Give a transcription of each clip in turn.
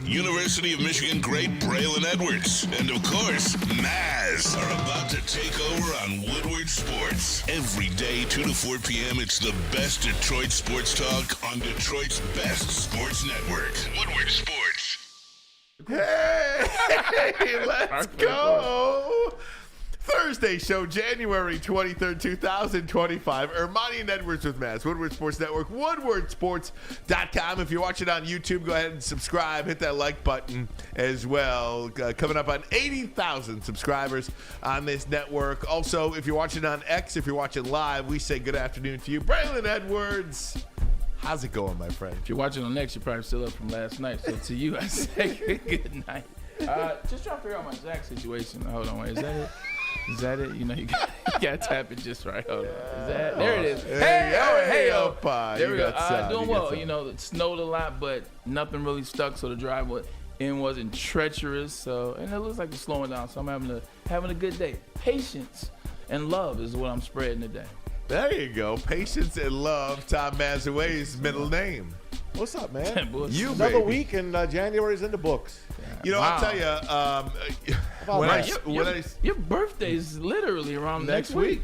University of Michigan great Braylon Edwards, and of course, Maz are about to take over on Woodward Sports. Every day, 2 to 4 p.m., it's the best Detroit sports talk on Detroit's best sports network, Woodward Sports. Hey, let's go. Thursday show, January 23rd, 2025. Ermanni and Edwards with Maz, Woodward Sports Network, woodwardsports.com. If you're watching on YouTube, go ahead and subscribe. Hit that like button as well. Coming up on 80,000 subscribers on this network. Also, if you're watching on X, if you're watching live, we say good afternoon to you. Braylon Edwards, how's it going, my friend? If you're watching on X, you're probably still up from last night. So to you, I say good night. Just trying to figure out my Zach situation. Hold on, wait, is that it? Is that it? You know, you got to tap it just right. Hold on. Is that? There it is. Hey, yo. There we go. Doing well. You know, it snowed a lot, but nothing really stuck, so the drive wasn't treacherous. So, and it looks like it's slowing down, so I'm having a good day. Patience and love is what I'm spreading today. There you go. Patience and love, Tom Mazaway's middle name. What's up, man? You, Another baby. week and January's in the books. You know, Wow. I'll tell you, Your birthday is literally around next week.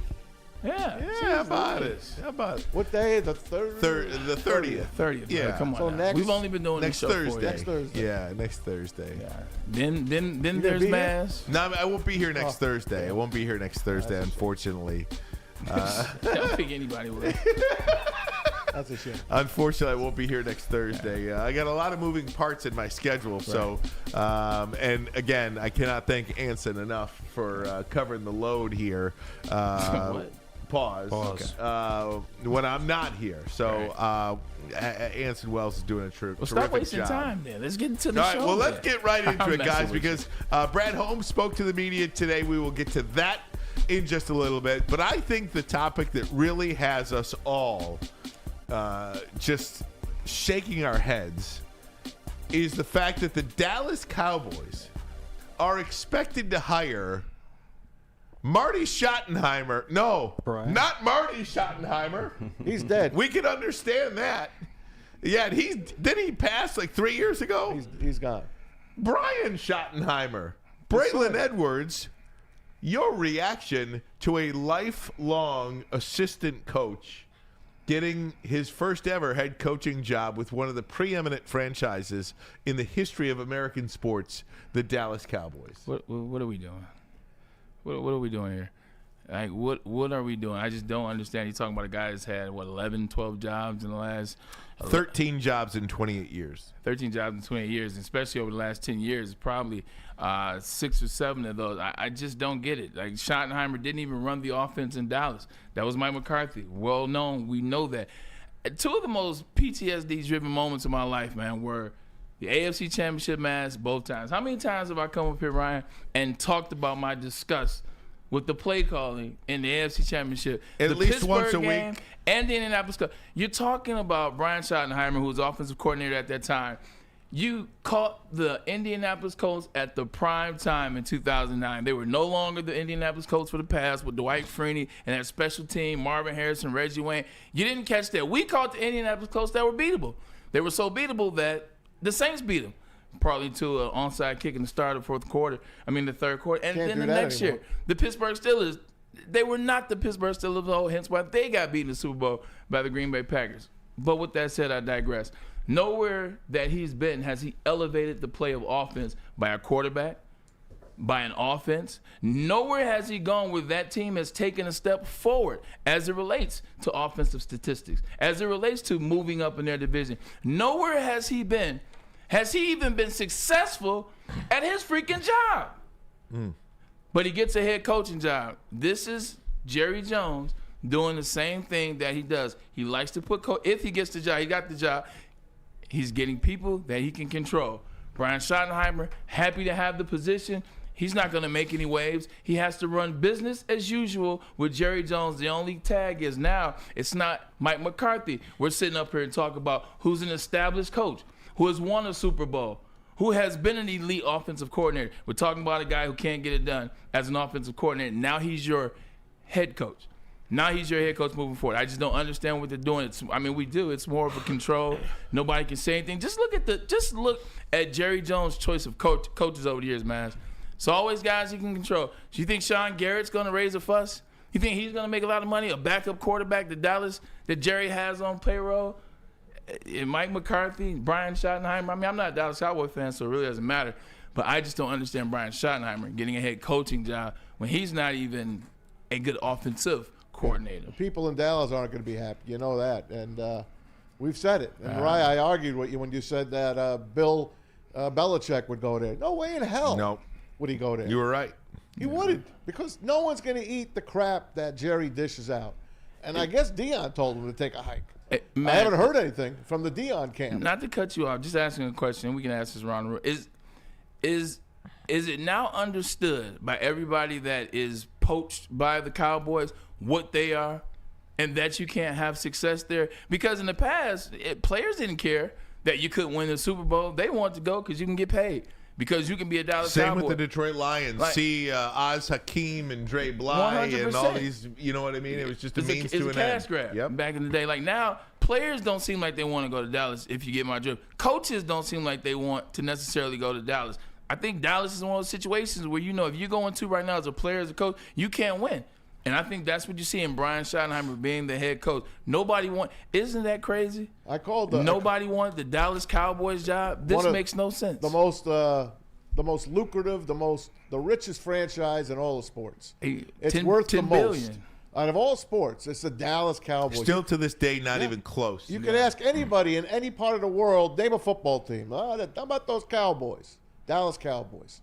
Yeah. how about it? How about it? What day? The third? The 30th. 30th. Yeah. Right, come on. So Now. next- We've only been doing Next this show Thursday. 4 Next Thursday. Yeah, next Thursday. Yeah. Then gonna there's be here? Maz. No, I won't be here next Thursday. I won't be here next Thursday, unfortunately. I don't think anybody will. That's a shame. Unfortunately, I won't be here next Thursday. I got a lot of moving parts in my schedule. So, and again, I cannot thank Anson enough for covering the load here. What? Pause. When I'm not here. So, Anson Wells is doing a terrific Well, stop wasting job. time then. Let's get into the All right, show. well, let's then. get right into I'm it, guys, messing with because Brad Holmes spoke to the media today. We will get to that in just a little bit. But I think the topic that really has us all just shaking our heads is the fact that the Dallas Cowboys are expected to hire Marty Schottenheimer. No, Brian? not Marty Schottenheimer. He's dead. We can understand that. Yeah, didn't he pass like 3 years ago? He's gone. Brian Schottenheimer. Braylon Edwards, your reaction to a lifelong assistant coach getting his first ever head coaching job with one of the preeminent franchises in the history of American sports, the Dallas Cowboys. What are we doing? What are we doing here? Like, what are we doing? I just don't understand. You're talking about a guy that's had, 11, 12 jobs in the last 13 jobs in 28 years. 13 jobs in 28 years, and especially over the last 10 years, probably 6 or 7 of those. I just don't get it. Like, Schottenheimer didn't even run the offense in Dallas. That was Mike McCarthy. Well known. We know that. 2 of the most PTSD-driven moments of my life, man, were the AFC Championship match both times. How many times have I come up here, Ryan, and talked about my disgust with the play calling in the AFC Championship? At the least Pittsburgh once a game week. and the Indianapolis Colts. You're talking about Brian Schottenheimer, who was offensive coordinator at that time. You caught the Indianapolis Colts at the prime time in 2009. They were no longer the Indianapolis Colts for the past with Dwight Freeney and that special team, Marvin Harrison, Reggie Wayne. You didn't catch that. We caught the Indianapolis Colts that were beatable. They were so beatable that the Saints beat them, partly to an onside kick in the start of the third quarter. And Can't then do the that next anymore. year, the Pittsburgh Steelers, they were not the Pittsburgh Steelers, hence why they got beaten in the Super Bowl by the Green Bay Packers. But with that said, I digress. Nowhere that he's been has he elevated the play of offense by a quarterback, by an offense. Nowhere has he gone where that team has taken a step forward as it relates to offensive statistics, as it relates to moving up in their division. Nowhere has he even been successful at his freaking job. But he gets a head coaching job. This is Jerry Jones doing the same thing that he does. He likes to put if he gets the job, he got the job. He's getting people that he can control. Brian Schottenheimer, happy to have the position. He's not going to make any waves. He has to run business as usual with Jerry Jones. The only tag is now it's not Mike McCarthy. We're sitting up here and talk about who's an established coach, who has won a Super Bowl, who has been an elite offensive coordinator. We're talking about a guy who can't get it done as an offensive coordinator. Now he's your head coach. Now he's your head coach moving forward. I just don't understand what they're doing. We do. It's more of a control. Nobody can say anything. Just look at Jerry Jones' choice of coaches over the years, man. It's always guys he can control. Do you think Sean Garrett's going to raise a fuss? You think he's going to make a lot of money? A backup quarterback to Dallas that Jerry has on payroll? And Mike McCarthy, Brian Schottenheimer. I'm not a Dallas Cowboy fan, so it really doesn't matter. But I just don't understand Brian Schottenheimer getting a head coaching job when he's not even a good offensive coordinator. The people in Dallas aren't going to be happy. You know that. And we've said it. And Mariah, I argued with you when you said that Bill Belichick would go there. No way in hell would he go there. You were right. He wouldn't, because no one's going to eat the crap that Jerry dishes out. And I guess Dion told him to take a hike. I haven't heard anything from the Dion camp. Not to cut you off, just asking a question. We can ask this around the room. Is it now understood by everybody that is poached by the Cowboys what they are, and that you can't have success there? Because in the past, players didn't care that you couldn't win the Super Bowl. They wanted to go because you can get paid. Because you can be a Dallas Same Cowboy. with the Detroit Lions. See Oz Hakeem and Dre Bly 100%. And all these, you know what I mean? It was just a means to an end. It's a cash grab back in the day. Like now, players don't seem like they want to go to Dallas, if you get my drift. Coaches don't seem like they want to necessarily go to Dallas. I think Dallas is one of those situations where, if you're going to right now as a player, as a coach, you can't win. And I think that's what you see in Brian Schottenheimer being the head coach. Isn't that crazy? Nobody wanted the Dallas Cowboys job. This makes no sense. The most lucrative, the richest franchise in all of sports. It's worth the most. Out of all sports, it's the Dallas Cowboys. Still to this day, not even close. You can ask anybody in any part of the world, name a football team. How about those Cowboys? Dallas Cowboys.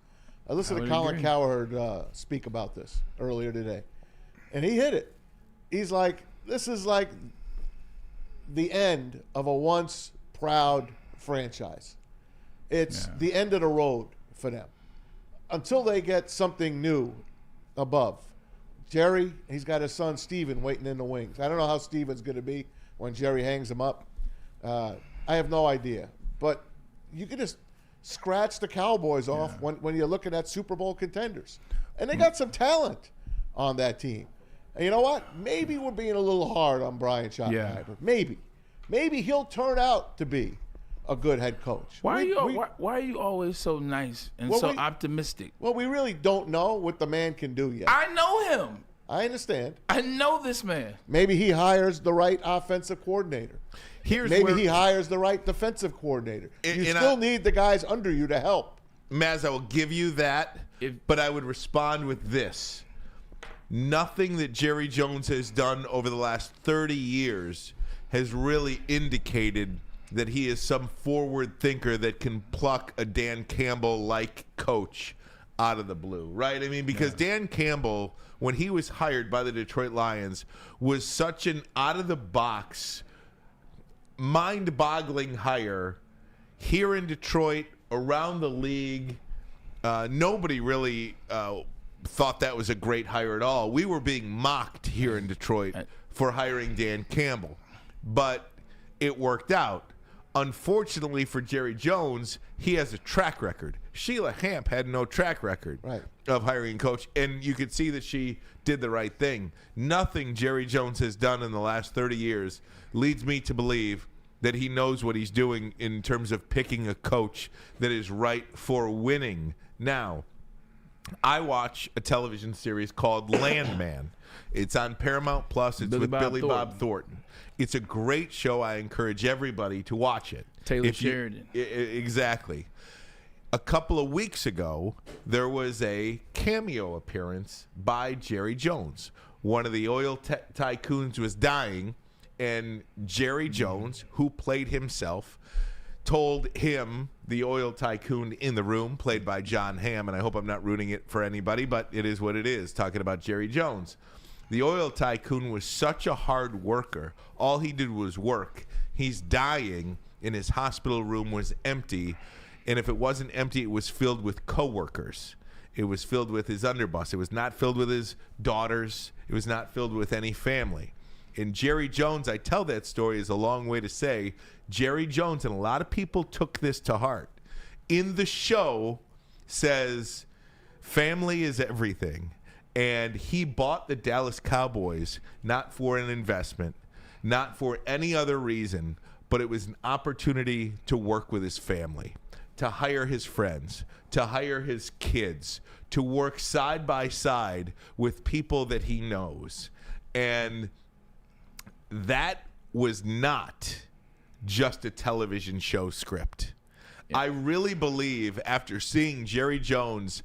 I listened to Colin Cowherd speak about this earlier today. And he hit it. He's like, this is like the end of a once proud franchise. It's the end of the road for them until they get something new above. Jerry, he's got his son Steven waiting in the wings. I don't know how Steven's going to be when Jerry hangs him up. I have no idea. But you can just scratch the Cowboys off when you're looking at Super Bowl contenders. And they got some talent on that team. And you know what? Maybe we're being a little hard on Brian Schottenheimer. Maybe he'll turn out to be a good head coach. Why are you always so nice and optimistic? Well, we really don't know what the man can do yet. I know him. I understand. I know this man. Maybe he hires the right offensive coordinator. Maybe he hires the right defensive coordinator. You still need the guys under you to help. Maz, I will give you that, but I would respond with this. Nothing that Jerry Jones has done over the last 30 years has really indicated that he is some forward thinker that can pluck a Dan Campbell-like coach out of the blue, right? I mean, because Dan Campbell, when he was hired by the Detroit Lions, was such an out-of-the-box, mind-boggling hire here in Detroit, around the league. Nobody really thought that was a great hire at all. We were being mocked here in Detroit for hiring Dan Campbell, but it worked out. Unfortunately for Jerry Jones, he has a track record. Sheila Hamp had no track record of hiring a coach, and you could see that she did the right thing. Nothing Jerry Jones has done in the last 30 years leads me to believe that he knows what he's doing in terms of picking a coach that is right for winning. Now, I watch a television series called Landman. It's on Paramount Plus. It's with Billy Bob Thornton. It's a great show. I encourage everybody to watch it. Taylor Sheridan. Exactly. A couple of weeks ago, there was a cameo appearance by Jerry Jones. One of the oil tycoons was dying, and Jerry Jones, who played himself, told him, the oil tycoon in the room, played by John Hamm, and I hope I'm not ruining it for anybody, but it is what it is, talking about Jerry Jones. The oil tycoon was such a hard worker. All he did was work. He's dying, and his hospital room was empty, and if it wasn't empty, it was filled with coworkers. It was filled with his underboss. It was not filled with his daughters. It was not filled with any family. And Jerry Jones, I tell that story is a long way to say, Jerry Jones, and a lot of people took this to heart, in the show says, family is everything. And he bought the Dallas Cowboys not for an investment, not for any other reason, but it was an opportunity to work with his family, to hire his friends, to hire his kids, to work side by side with people that he knows. And that was not just a television show script. Yeah. I really believe after seeing Jerry Jones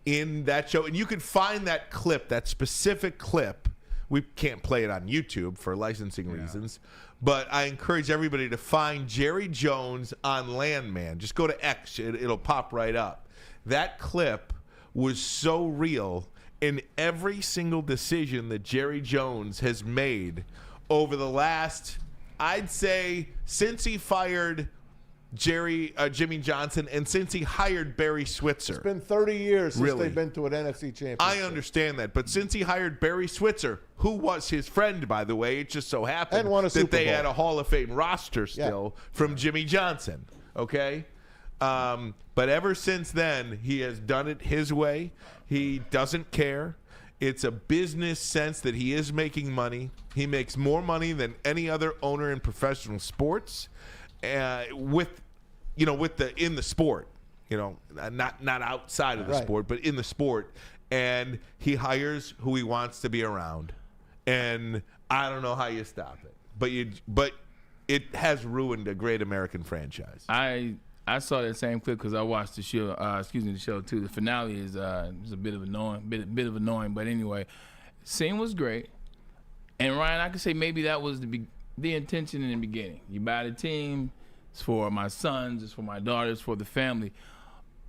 in that show, and you can find that clip, that specific clip. We can't play it on YouTube for licensing reasons, but I encourage everybody to find Jerry Jones on Landman. Just go to X, it'll pop right up. That clip was so real in every single decision that Jerry Jones has made over the last, I'd say, since he fired Jimmy Johnson and since he hired Barry Switzer. It's been 30 years since they've been to an NFC Championship. I understand that, but since he hired Barry Switzer, who was his friend, by the way, it just so happened that they had a Hall of Fame roster still from Jimmy Johnson, okay? But ever since then, he has done it his way. He doesn't care. It's a business sense that he is making money. He makes more money than any other owner in professional sports. In the sport, not outside of the sport, but in the sport, and he hires who he wants to be around, and I don't know how you stop it, but it has ruined a great American franchise. I saw that same clip because I watched the show. The show too. The finale is a bit of annoying, but anyway, scene was great, and Ryan, I could say maybe that was the intention in the beginning. You buy the team, it's for my sons, it's for my daughters, for the family.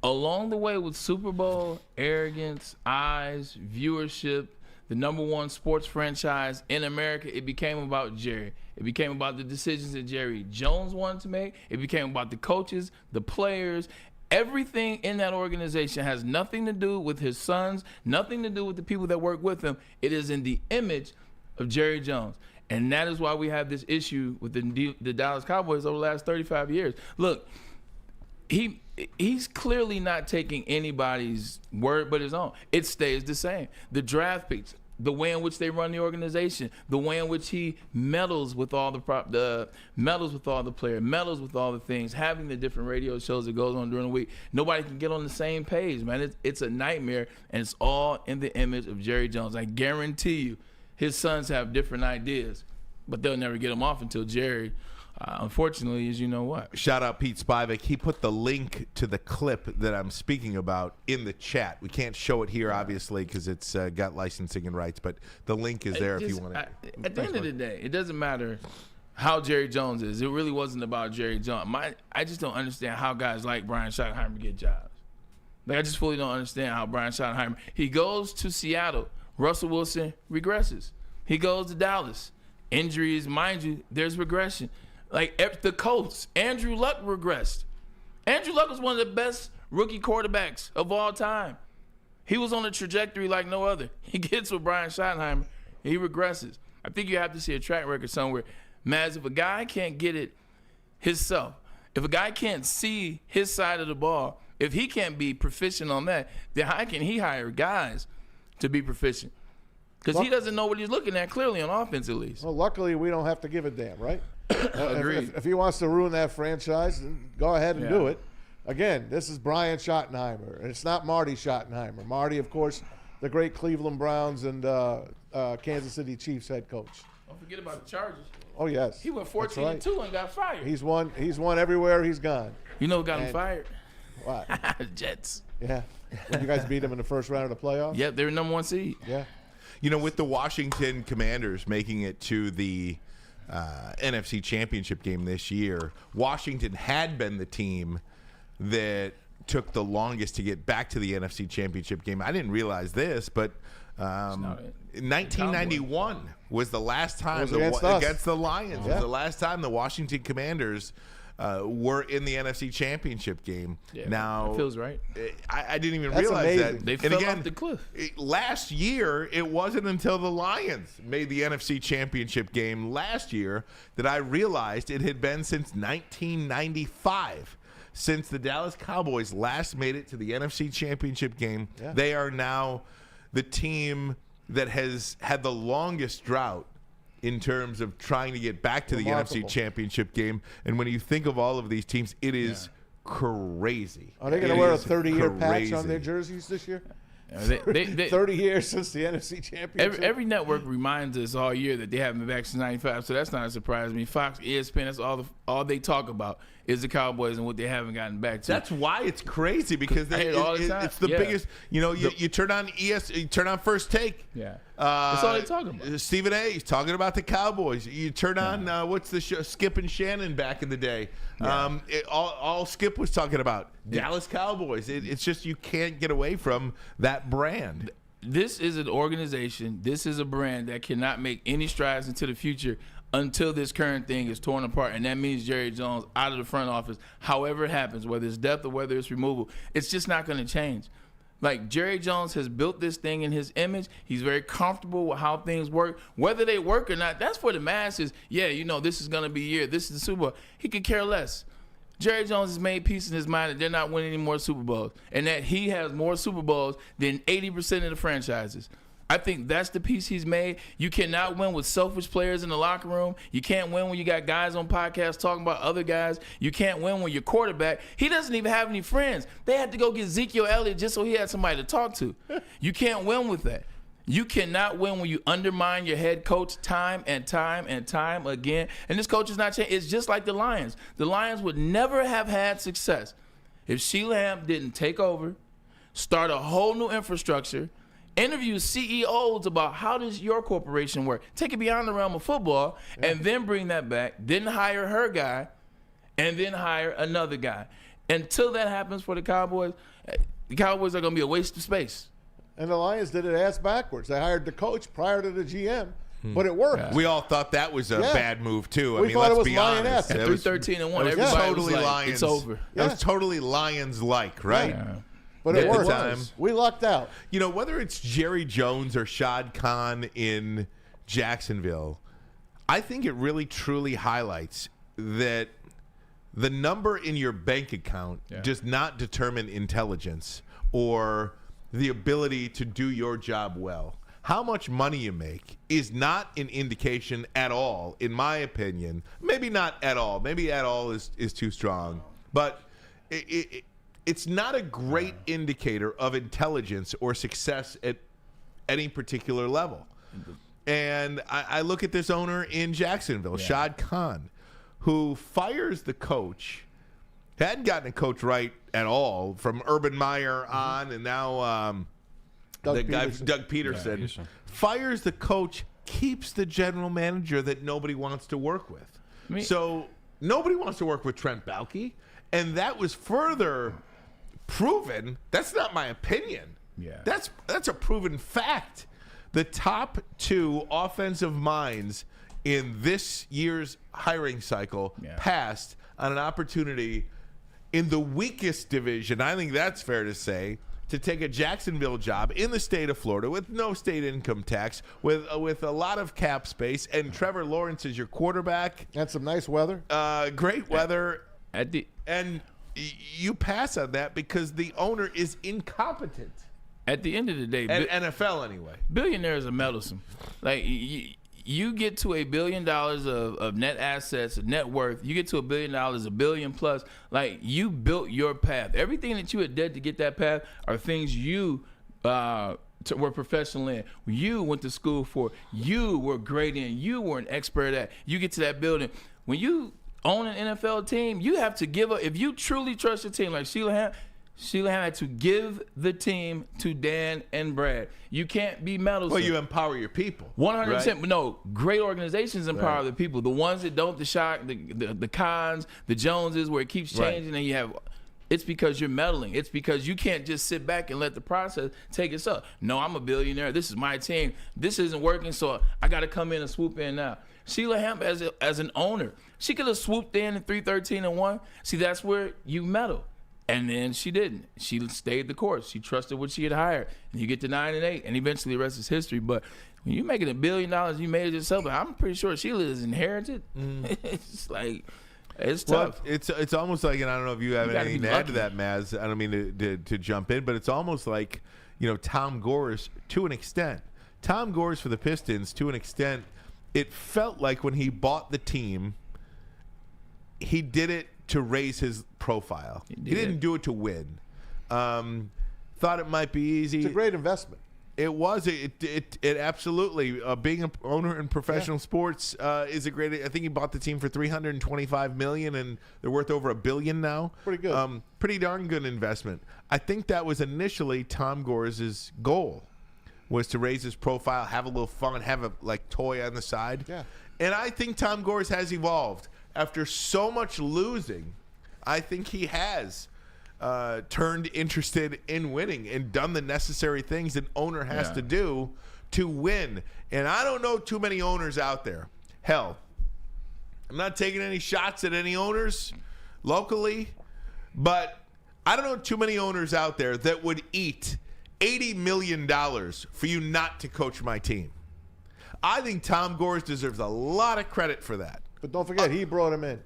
Along the way with Super Bowl, arrogance, eyes, viewership, the #1 sports franchise in America, it became about Jerry. It became about the decisions that Jerry Jones wanted to make. It became about the coaches, the players. Everything in that organization has nothing to do with his sons, nothing to do with the people that work with him. It is in the image of Jerry Jones. And that is why we have this issue with the Dallas Cowboys over the last 35 years. Look, he's clearly not taking anybody's word but his own. It stays the same. The draft picks, the way in which they run the organization, the way in which he meddles with all meddles with all the players, meddles with all the things, having the different radio shows that goes on during the week. Nobody can get on the same page, man. It's a nightmare, and it's all in the image of Jerry Jones. I guarantee you, his sons have different ideas, but they'll never get them off until Jerry, unfortunately, is you know what. Shout out Pete Spivak. He put the link to the clip that I'm speaking about in the chat. We can't show it here, obviously, because it's got licensing and rights, but the link is there if you want to. At the end of the day, it doesn't matter how Jerry Jones is. It really wasn't about Jerry Jones. I just don't understand how guys like Brian Schottenheimer get jobs. Like, I just fully don't understand how Brian Schottenheimer, he goes to Seattle. Russell Wilson regresses. He goes to Dallas. Injuries, mind you, there's regression. Like the Colts, Andrew Luck regressed. Andrew Luck was one of the best rookie quarterbacks of all time. He was on a trajectory like no other. He gets with Brian Schottenheimer, he regresses. I think you have to see a track record somewhere. Maz, if a guy can't get it himself, if a guy can't see his side of the ball, if he can't be proficient on that, then how can he hire guys to be proficient? Because he doesn't know what he's looking at clearly on offense, at least. Well, luckily, we don't have to give a damn, right? Agreed. If he wants to ruin that franchise, then go ahead and do it. Again, this is Brian Schottenheimer, and it's not Marty Schottenheimer. Marty, of course, the great Cleveland Browns and Kansas City Chiefs head coach. Don't forget about the Chargers. Oh, yes. He went 14-2 and got fired. He's won everywhere he's gone. You know who got him fired? What? Jets. Yeah. When you guys beat him in the first round of the playoffs? Yep, they were #1 seed. Yeah. You know, with the Washington Commanders making it to the NFC Championship game this year, Washington had been the team that took the longest to get back to the NFC Championship game. I didn't realize this, but 1991 was the last time against the Lions. Yeah. Was the last time the Washington Commanders were in the NFC Championship game. Yeah, now it feels right. I didn't even That's realize amazing. that. They fell off the cliff. Last year, it wasn't until the Lions made the NFC Championship game last year that I realized it had been since 1995 since the Dallas Cowboys last made it to the NFC Championship game. Yeah. They are now the team that has had the longest drought in terms of trying to get back to the NFC Championship game. And when you think of all of these teams, it is crazy. Are they going to wear a 30-year patch on their jerseys this year? 30 years since the NFC Championship. Every network reminds us all year that they haven't been back since '95, so that's not a surprise to me. Fox, ESPN, that's all they talk about is the Cowboys and what they haven't gotten back to. That's why it's crazy, because it's the biggest. You know, you turn on you turn on First Take. Yeah, that's all they talk about. Stephen A. he's talking about the Cowboys. You turn on what's the show? Skip and Shannon back in the day. Yeah. All Skip was talking about Dallas Cowboys. It's just you can't get away from that brand. This is an organization. This is a brand that cannot make any strides into the future until this current thing is torn apart, and that means Jerry Jones out of the front office. However it happens, whether it's death or whether it's removal, it's just not going to change. Like, Jerry Jones has built this thing in his image. He's very comfortable with how things work. Whether they work or not, that's for the masses. Yeah, you know, this is going to be a year. This is the Super Bowl. He could care less. Jerry Jones has made peace in his mind that they're not winning any more Super Bowls, and that he has more Super Bowls than 80% of the franchises. I think that's the piece he's made. You cannot win with selfish players in the locker room. You can't win when you got guys on podcasts talking about other guys. You can't win when your quarterback, he doesn't even have any friends. They had to go get Ezekiel Elliott just so he had somebody to talk to. You can't win with that. You cannot win when you undermine your head coach time and time and time again. And this coach is not changing. It's just like the Lions. The Lions would never have had success if Sheila Hamp didn't take over, start a whole new infrastructure, interview CEOs about how does your corporation work, take it beyond the realm of football, and then bring that back, then hire her guy, and then hire another guy. Until that happens for the Cowboys are going to be a waste of space. And the Lions did it ass backwards. They hired the coach prior to the GM, but it worked. Yeah. We all thought that was a bad move, too. We thought let's be honest. At 3-13-1, everybody totally was like, Lions. it's over. That was totally Lions-like, right? Yeah. But it worked. We lucked out. You know, whether it's Jerry Jones or Shad Khan in Jacksonville, I think it really truly highlights that the number in your bank account does not determine intelligence or the ability to do your job well. How much money you make is not an indication at all, in my opinion. Maybe not at all. Maybe at all is too strong. But it's not a great indicator of intelligence or success at any particular level. And I look at this owner in Jacksonville, Shad Khan, who fires the coach. Hadn't gotten a coach right at all from Urban Meyer on, and now Doug Peterson fires the coach, keeps the general manager that nobody wants to work with. So nobody wants to work with Trent Baalke, and that was further proven. That's not my opinion. Yeah, that's a proven fact. The top two offensive minds in this year's hiring cycle passed on an opportunity in the weakest division, I think that's fair to say, to take a Jacksonville job in the state of Florida with no state income tax, with a lot of cap space, and Trevor Lawrence is your quarterback. And some nice weather. Great weather. And you pass on that because the owner is incompetent. At the end of the day, NFL anyway. Billionaires are meddlesome. Like, you get to $1 billion of net assets, net worth. You get to $1 billion, $1 billion plus. Like, you built your path. Everything that you had did to get that path are things you were professional in. You went to school for. You were great in. You were an expert at. You get to that building. When you own an NFL team, you have to give up. If you truly trust your team, like Sheila Hamp had to give the team to Dan and Brad. You can't be meddlesome. Well, you empower your people. 100%. Right? But no, great organizations empower the people. The ones that don't, the Shock, the Cons, the Joneses, where it keeps changing, and you have. It's because you're meddling. It's because you can't just sit back and let the process take its up. No, I'm a billionaire. This is my team. This isn't working, so I got to come in and swoop in now. Sheila Hamp, as an owner, she could have swooped in 3-13-1. See, that's where you meddle. And then she didn't. She stayed the course. She trusted what she had hired. And you get to 9-8, and eventually the rest is history. But when you're making $1 billion, you made it yourself. I'm pretty sure Sheila is inherited. It's like, it's tough. Well, it's almost like, and I don't know if you have anything to add to that, Maz. I don't mean to jump in, but it's almost like Tom Gores to an extent. Tom Gores for the Pistons, to an extent, it felt like when he bought the team, he did it to raise his profile. He didn't do it to win. Thought it might be easy. It's a great investment. It was. It absolutely. Being an owner in professional sports is a great. I think he bought the team for $325 million, and they're worth over $1 billion now. Pretty good. Pretty darn good investment. I think that was initially Tom Gores' goal, was to raise his profile, have a little fun, have a toy on the side. Yeah. And I think Tom Gores has evolved after so much losing. I think he has turned interested in winning and done the necessary things an owner has to do to win. And I don't know too many owners out there. Hell, I'm not taking any shots at any owners locally, but I don't know too many owners out there that would eat $80 million for you not to coach my team. I think Tom Gores deserves a lot of credit for that. But don't forget, he brought him in.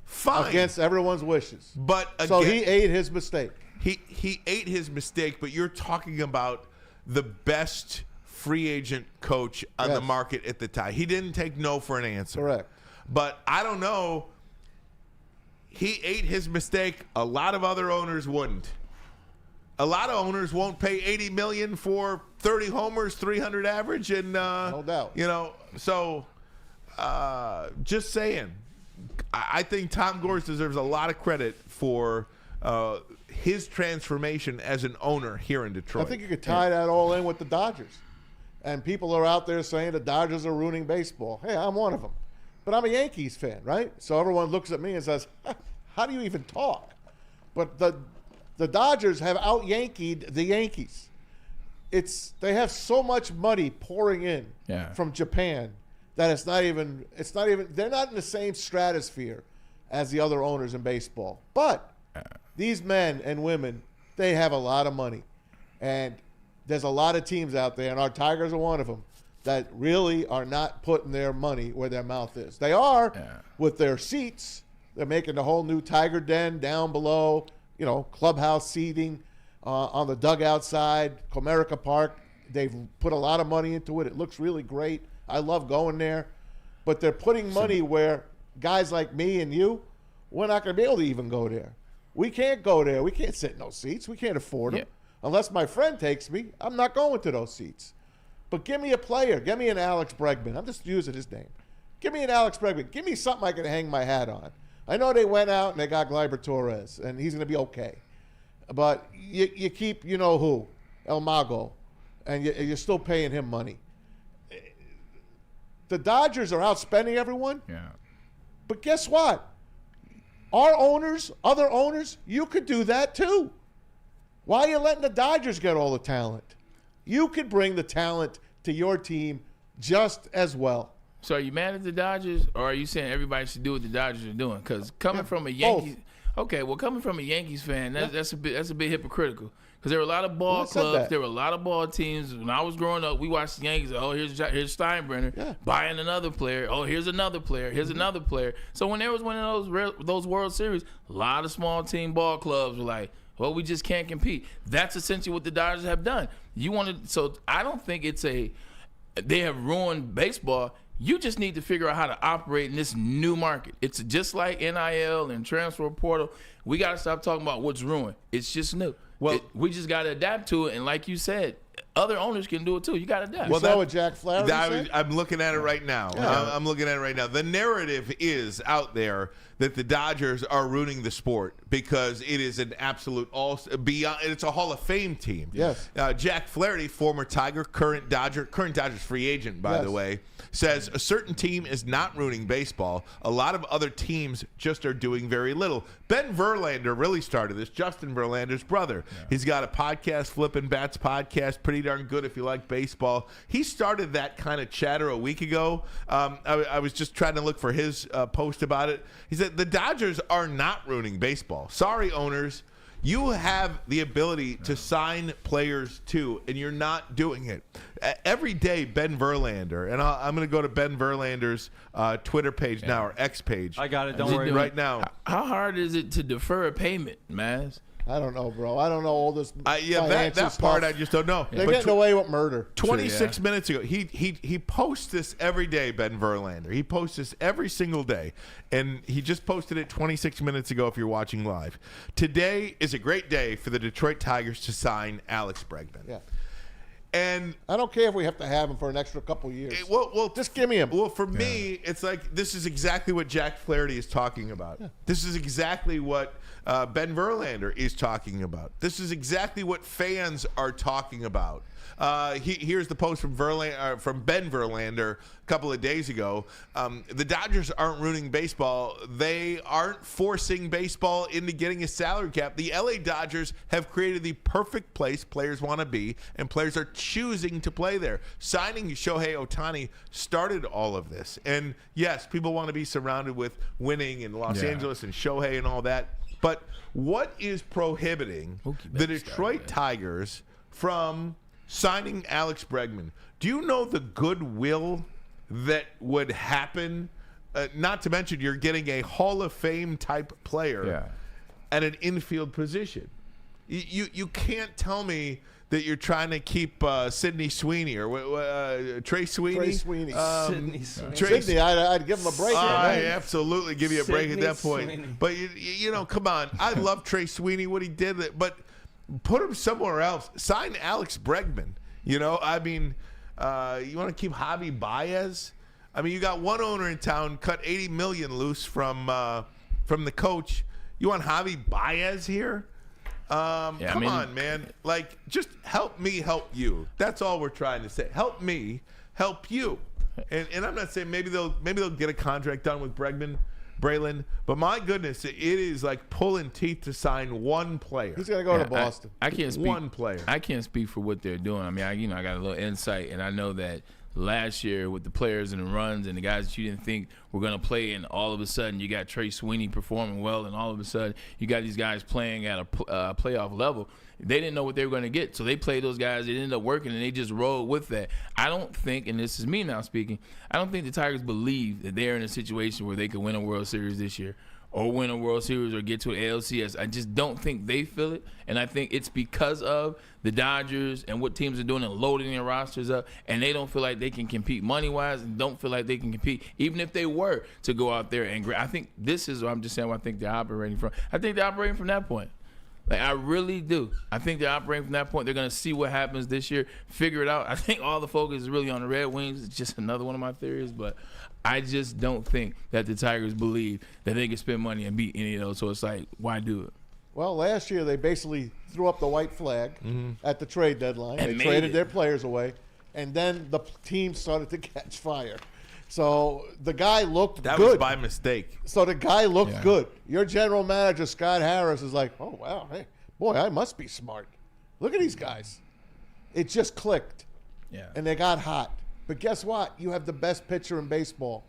Fine. Against everyone's wishes. But again, so he ate his mistake. He ate his mistake, but you're talking about the best free agent coach on the market at the time. He didn't take no for an answer. Correct. But I don't know. He ate his mistake. A lot of other owners wouldn't. A lot of owners won't pay $80 million for 30 homers, 300 average, and no doubt. So just saying. I think Tom Gores deserves a lot of credit for his transformation as an owner here in Detroit. I think you could tie that all in with the Dodgers. And people are out there saying the Dodgers are ruining baseball. Hey, I'm one of them. But I'm a Yankees fan, right? So everyone looks at me and says, how do you even talk? But the Dodgers have out-Yankeed the Yankees. They have so much money pouring in from Japan that it's not even they're not in the same stratosphere as the other owners in baseball. But these men and women, they have a lot of money. And there's a lot of teams out there, and our Tigers are one of them, that really are not putting their money where their mouth is. They are with their seats. They're making the whole new Tiger Den down below, clubhouse seating on the dugout side, Comerica Park. They've put a lot of money into it. It looks really great. I love going there. But they're putting money where guys like me and you, we're not going to be able to even go there. We can't go there. We can't sit in those seats. We can't afford them. Yeah. Unless my friend takes me, I'm not going to those seats. But give me a player. Give me an Alex Bregman. I'm just using his name. Give me an Alex Bregman. Give me something I can hang my hat on. I know they went out and they got Gleyber Torres, and he's going to be okay. But you keep, who, El Mago, and you're still paying him money. The Dodgers are outspending everyone. Yeah. But guess what? Our owners, other owners, you could do that too. Why are you letting the Dodgers get all the talent? You could bring the talent to your team just as well. So are you mad at the Dodgers, or are you saying everybody should do what the Dodgers are doing? Because coming from a Yankees, coming from a Yankees fan, that's a bit hypocritical. Because there were a lot of ball clubs, there were a lot of ball teams. When I was growing up, we watched the Yankees. Oh, here's Steinbrenner buying another player. Oh, here's another player. Here's another player. So when there was one of those World Series, a lot of small team ball clubs were like, well, we just can't compete. That's essentially what the Dodgers have done. So I don't think they have ruined baseball. You just need to figure out how to operate in this new market. It's just like NIL and transfer portal. We got to stop talking about what's ruined. It's just new. Well, we just got to adapt to it. And like you said, other owners can do it too. You got to adapt. You saw what Jack Flaherty said? I'm looking at it right now. Yeah. I'm looking at it right now. The narrative is out there that the Dodgers are ruining the sport because it is an absolute beyond. It's a Hall of Fame team. Yes. Jack Flaherty, former Tiger, current Dodgers free agent, by the way, says a certain team is not ruining baseball. A lot of other teams just are doing very little. Ben Verlander really started this. Justin Verlander's brother. Yeah. He's got a podcast, Flippin' Bats podcast, pretty darn good if you like baseball. He started that kind of chatter a week ago. I was just trying to look for his post about it. He said the Dodgers are not ruining baseball. Sorry, owners. You have the ability to sign players too, and you're not doing it. Every day, Ben Verlander, and I'm going to go to Ben Verlander's Twitter page now, or X page. I got it. Don't worry. Right now. How hard is it to defer a payment, Maz? I don't know, bro. I don't know all this. Yeah, that part I just don't know. They're But getting away with murder. 26 minutes ago, he posts this every day, Ben Verlander. He posts this every single day. And he just posted it 26 minutes ago if you're watching live. Today is a great day for the Detroit Tigers to sign Alex Bregman. Yeah. And I don't care if we have to have him for an extra couple years. Well, just give me him. Well, for me, it's like this is exactly what Jack Flaherty is talking about. Yeah. This is exactly what Ben Verlander is talking about. This is exactly what fans are talking about. Here's the post from Ben Verlander a couple of days ago. The Dodgers aren't ruining baseball. They aren't forcing baseball into getting a salary cap. The LA Dodgers have created the perfect place players want to be, and players are choosing to play there. Signing Shohei Ohtani started all of this. And yes, people want to be surrounded with winning in Los Angeles and Shohei and all that. But what is prohibiting the Detroit Tigers from signing Alex Bregman? Do you know the goodwill that would happen? Not to mention you're getting a Hall of Fame type player at an infield position. You can't tell me that you're trying to keep Sidney Sweeney or Trey Sweeney. Trey Sweeney. Sidney, I'd give him a break. I absolutely give you a break at that point. Sweeney. But, you know, come on. I love Trey Sweeney, what he did. But put him somewhere else. Sign Alex Bregman. You know, I mean, you want to keep Javi Baez? I mean, you got one owner in town cut $80 million loose from the coach. You want Javi Baez here? Come on, man. Like, just help me help you. That's all we're trying to say. Help me help you. And I'm not saying maybe they'll get a contract done with Braylon, but my goodness, it is like pulling teeth to sign one player. He's gonna go to Boston. I can't speak. One player. I can't speak for what they're doing. I mean, I got a little insight, and I know that last year with the players and the runs and the guys that you didn't think were going to play, and all of a sudden you got Trey Sweeney performing well, and all of a sudden you got these guys playing at a playoff level. They didn't know what they were going to get, so they played those guys. It ended up working, and they just rolled with that. I don't think, and this is me now speaking, I don't think the Tigers believe that they're in a situation where they could win a World Series this year or win a World Series or get to an ALCS. I just don't think they feel it, and I think it's because of the Dodgers and what teams are doing and loading their rosters up, and they don't feel like they can compete money-wise and don't feel like they can compete even if they were to go out there and I think this is what I'm just saying what I think they're operating from. I think they're operating from that point. Like, I really do. I think they're operating from that point. They're going to see what happens this year, figure it out. I think all the focus is really on the Red Wings. It's just another one of my theories, but I just don't think that the Tigers believe that they can spend money and beat any of those. So it's like, why do it? Well, last year they basically threw up the white flag at the trade deadline. And they traded their players away, and then the team started to catch fire. So the guy looked good. That was by mistake. So the guy looked good. Your general manager, Scott Harris, is like, oh, wow, hey, boy, I must be smart. Look at these guys. It just clicked. Yeah. And they got hot. But guess what? You have the best pitcher in baseball,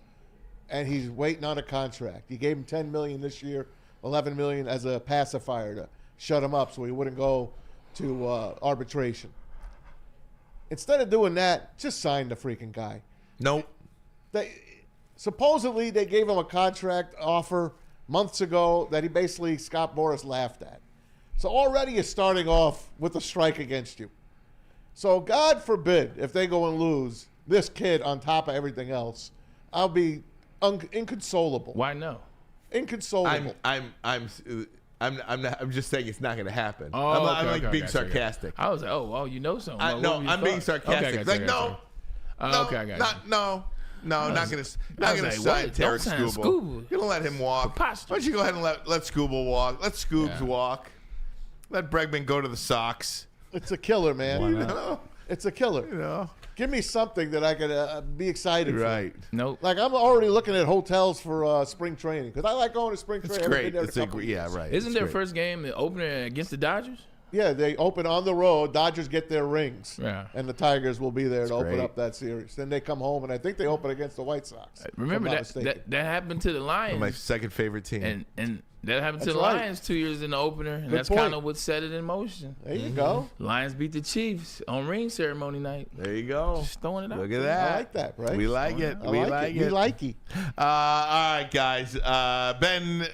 and he's waiting on a contract. You gave him $10 million this year, $11 million as a pacifier to shut him up so he wouldn't go to arbitration. Instead of doing that, just sign the freaking guy. Nope. Supposedly they gave him a contract offer months ago that Scott Boras laughed at. So already you're starting off with a strike against you. So God forbid if they go and lose this kid on top of everything else, I'll be inconsolable. Why no? Inconsolable. I'm just saying it's not going to happen. Oh, I'm being gotcha, sarcastic. I was like, oh, well, you know something. I'm being sarcastic. Okay, like, no. Okay, I got you. Not gonna sign Tarek Skubal. You're gonna let him walk. Why don't you go ahead and let Skubal walk? Let Scoobs walk. Let Bregman go to the Sox. It's a killer, man. You know? It's a killer. You know. Give me something that I could be excited for. Right. Nope. Like, I'm already looking at hotels for spring training because I like going to spring training. It's great. Right. Isn't their first game the opener against the Dodgers? Yeah, they open on the road. Dodgers get their rings. Yeah. And the Tigers will be there to open great. up that series. Then they come home, and I think they open against the White Sox. Remember if I'm not mistaken. that happened to the Lions. My second favorite team. And that happened to That's the right. Lions 2 years in the opener, and Good that's point. kind of what set it in motion. There you go. Lions beat the Chiefs on ring ceremony night. There you go. Just throwing it out. Look at that. I like that, right? We like it. I We like like it. We it. like it. All right, guys. Ben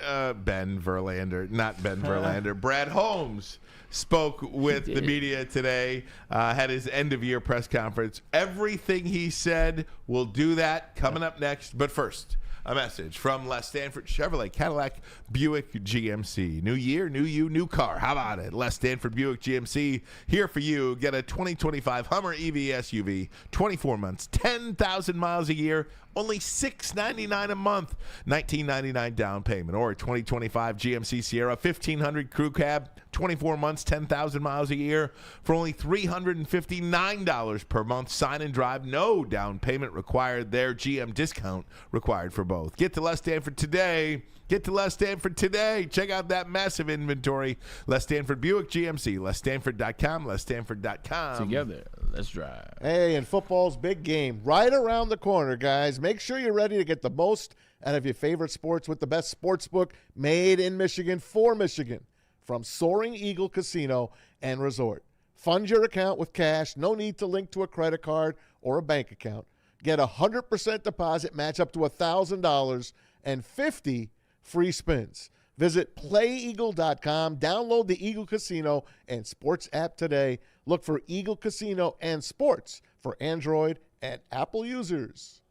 Verlander, not Ben Verlander. Brad Holmes spoke with the media today, had his end-of-year press conference. Everything he said, we'll do that coming up next. But first, a message from Les Stanford Chevrolet Cadillac Buick GMC. New year, new you, new car. How about it? Les Stanford Buick GMC here for you. Get a 2025 Hummer EV SUV, 24 months, 10,000 miles a year, only $699 a month, $1999 down payment. Or a 2025 GMC Sierra 1500 Crew Cab, 24 months, 10,000 miles a year for only $359 per month. Sign and drive, no down payment required there. GM discount required for both. Get to Les Stanford today. Get to Les Stanford today. Check out that massive inventory. Les Stanford Buick GMC. LesStanford.com. LesStanford.com. Together, let's drive. Hey, and football's big game right around the corner, guys. Make sure you're ready to get the most out of your favorite sports with the best sports book made in Michigan for Michigan from Soaring Eagle Casino and Resort. Fund your account with cash. No need to link to a credit card or a bank account. Get a 100% deposit match up to $1,000 and 50 free spins. Visit playeagle.com. Download the Eagle Casino and Sports app today. Look for Eagle Casino and Sports for Android and Apple users.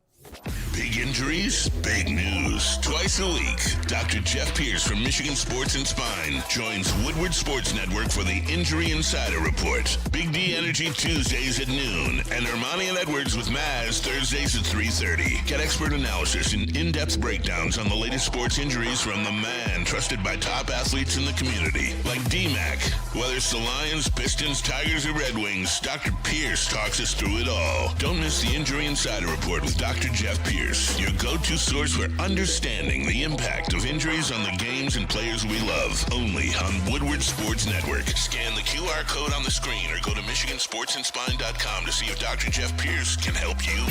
Big injuries, big news. Twice a week, Dr. Jeff Pierce from Michigan Sports and Spine joins Woodward Sports Network for the Injury Insider Report. Big D Energy Tuesdays at noon, and Ermanni and Edwards with Maz Thursdays at 3:30. Get expert analysis and in-depth breakdowns on the latest sports injuries from the man trusted by top athletes in the community, like D-Mac. Whether it's the Lions, Pistons, Tigers, or Red Wings, Dr. Pierce talks us through it all. Don't miss the Injury Insider Report with Dr. Jeff Pierce, your go-to source for understanding the impact of injuries on the games and players we love. Only on Woodward Sports Network. Scan the QR code on the screen or go to MichiganSportsandSpine.com to see if Dr. Jeff Pierce can help you.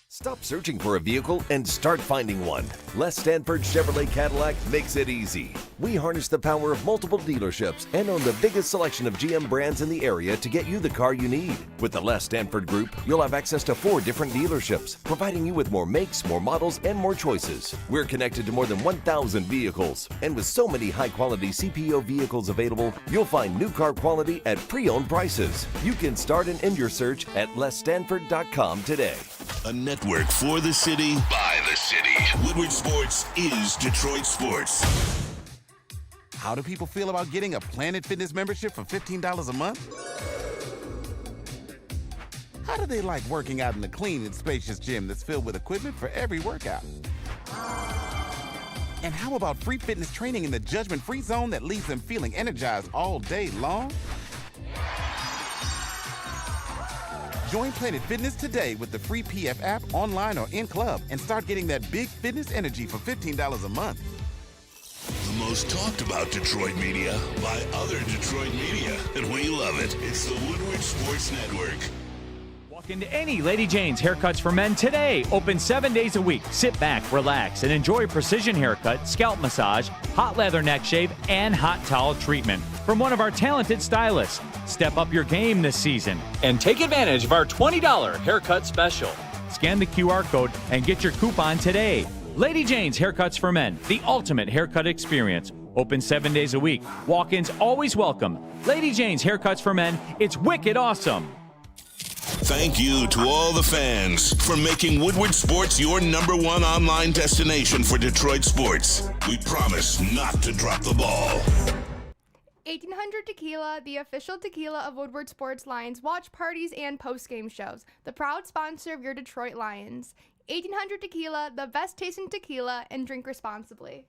Stop searching for a vehicle and start finding one. Les Stanford Chevrolet Cadillac makes it easy. We harness the power of multiple dealerships and own the biggest selection of GM brands in the area to get you the car you need. With the Les Stanford Group, you'll have access to 4 different dealerships, providing you with more makes, more models, and more choices. We're connected to more than 1,000 vehicles. And with so many high-quality CPO vehicles available, you'll find new car quality at pre-owned prices. You can start and end your search at LesStanford.com today. A network for the city, by the city. Woodward Sports is Detroit Sports. How do people feel about getting a Planet Fitness membership for $15 a month? How do they like working out in a clean and spacious gym that's filled with equipment for every workout? And how about free fitness training in the judgment-free zone that leaves them feeling energized all day long? Join Planet Fitness today with the free PF app, online or in club, and start getting that big fitness energy for $15 a month. The most talked about Detroit media by other Detroit media, and we love it. It's the Woodward Sports Network. Walk into any Lady Jane's Haircuts for Men today. Open 7 days a week. Sit back, relax, and enjoy precision haircut, scalp massage, hot leather neck shave, and hot towel treatment from one of our talented stylists. Step up your game this season and take advantage of our $20 haircut special. Scan the QR code and get your coupon today. Lady Jane's Haircuts for Men, the ultimate haircut experience. Open 7 days a week. Walk-ins always welcome. Lady Jane's Haircuts for Men. It's wicked awesome. Thank you to all the fans for making Woodward Sports your #1 online destination for Detroit sports. We promise not to drop the ball. 1800 Tequila, the official tequila of Woodward Sports Lions watch parties and post-game shows. The proud sponsor of your Detroit Lions. 1800 Tequila, the best tasting tequila, and drink responsibly.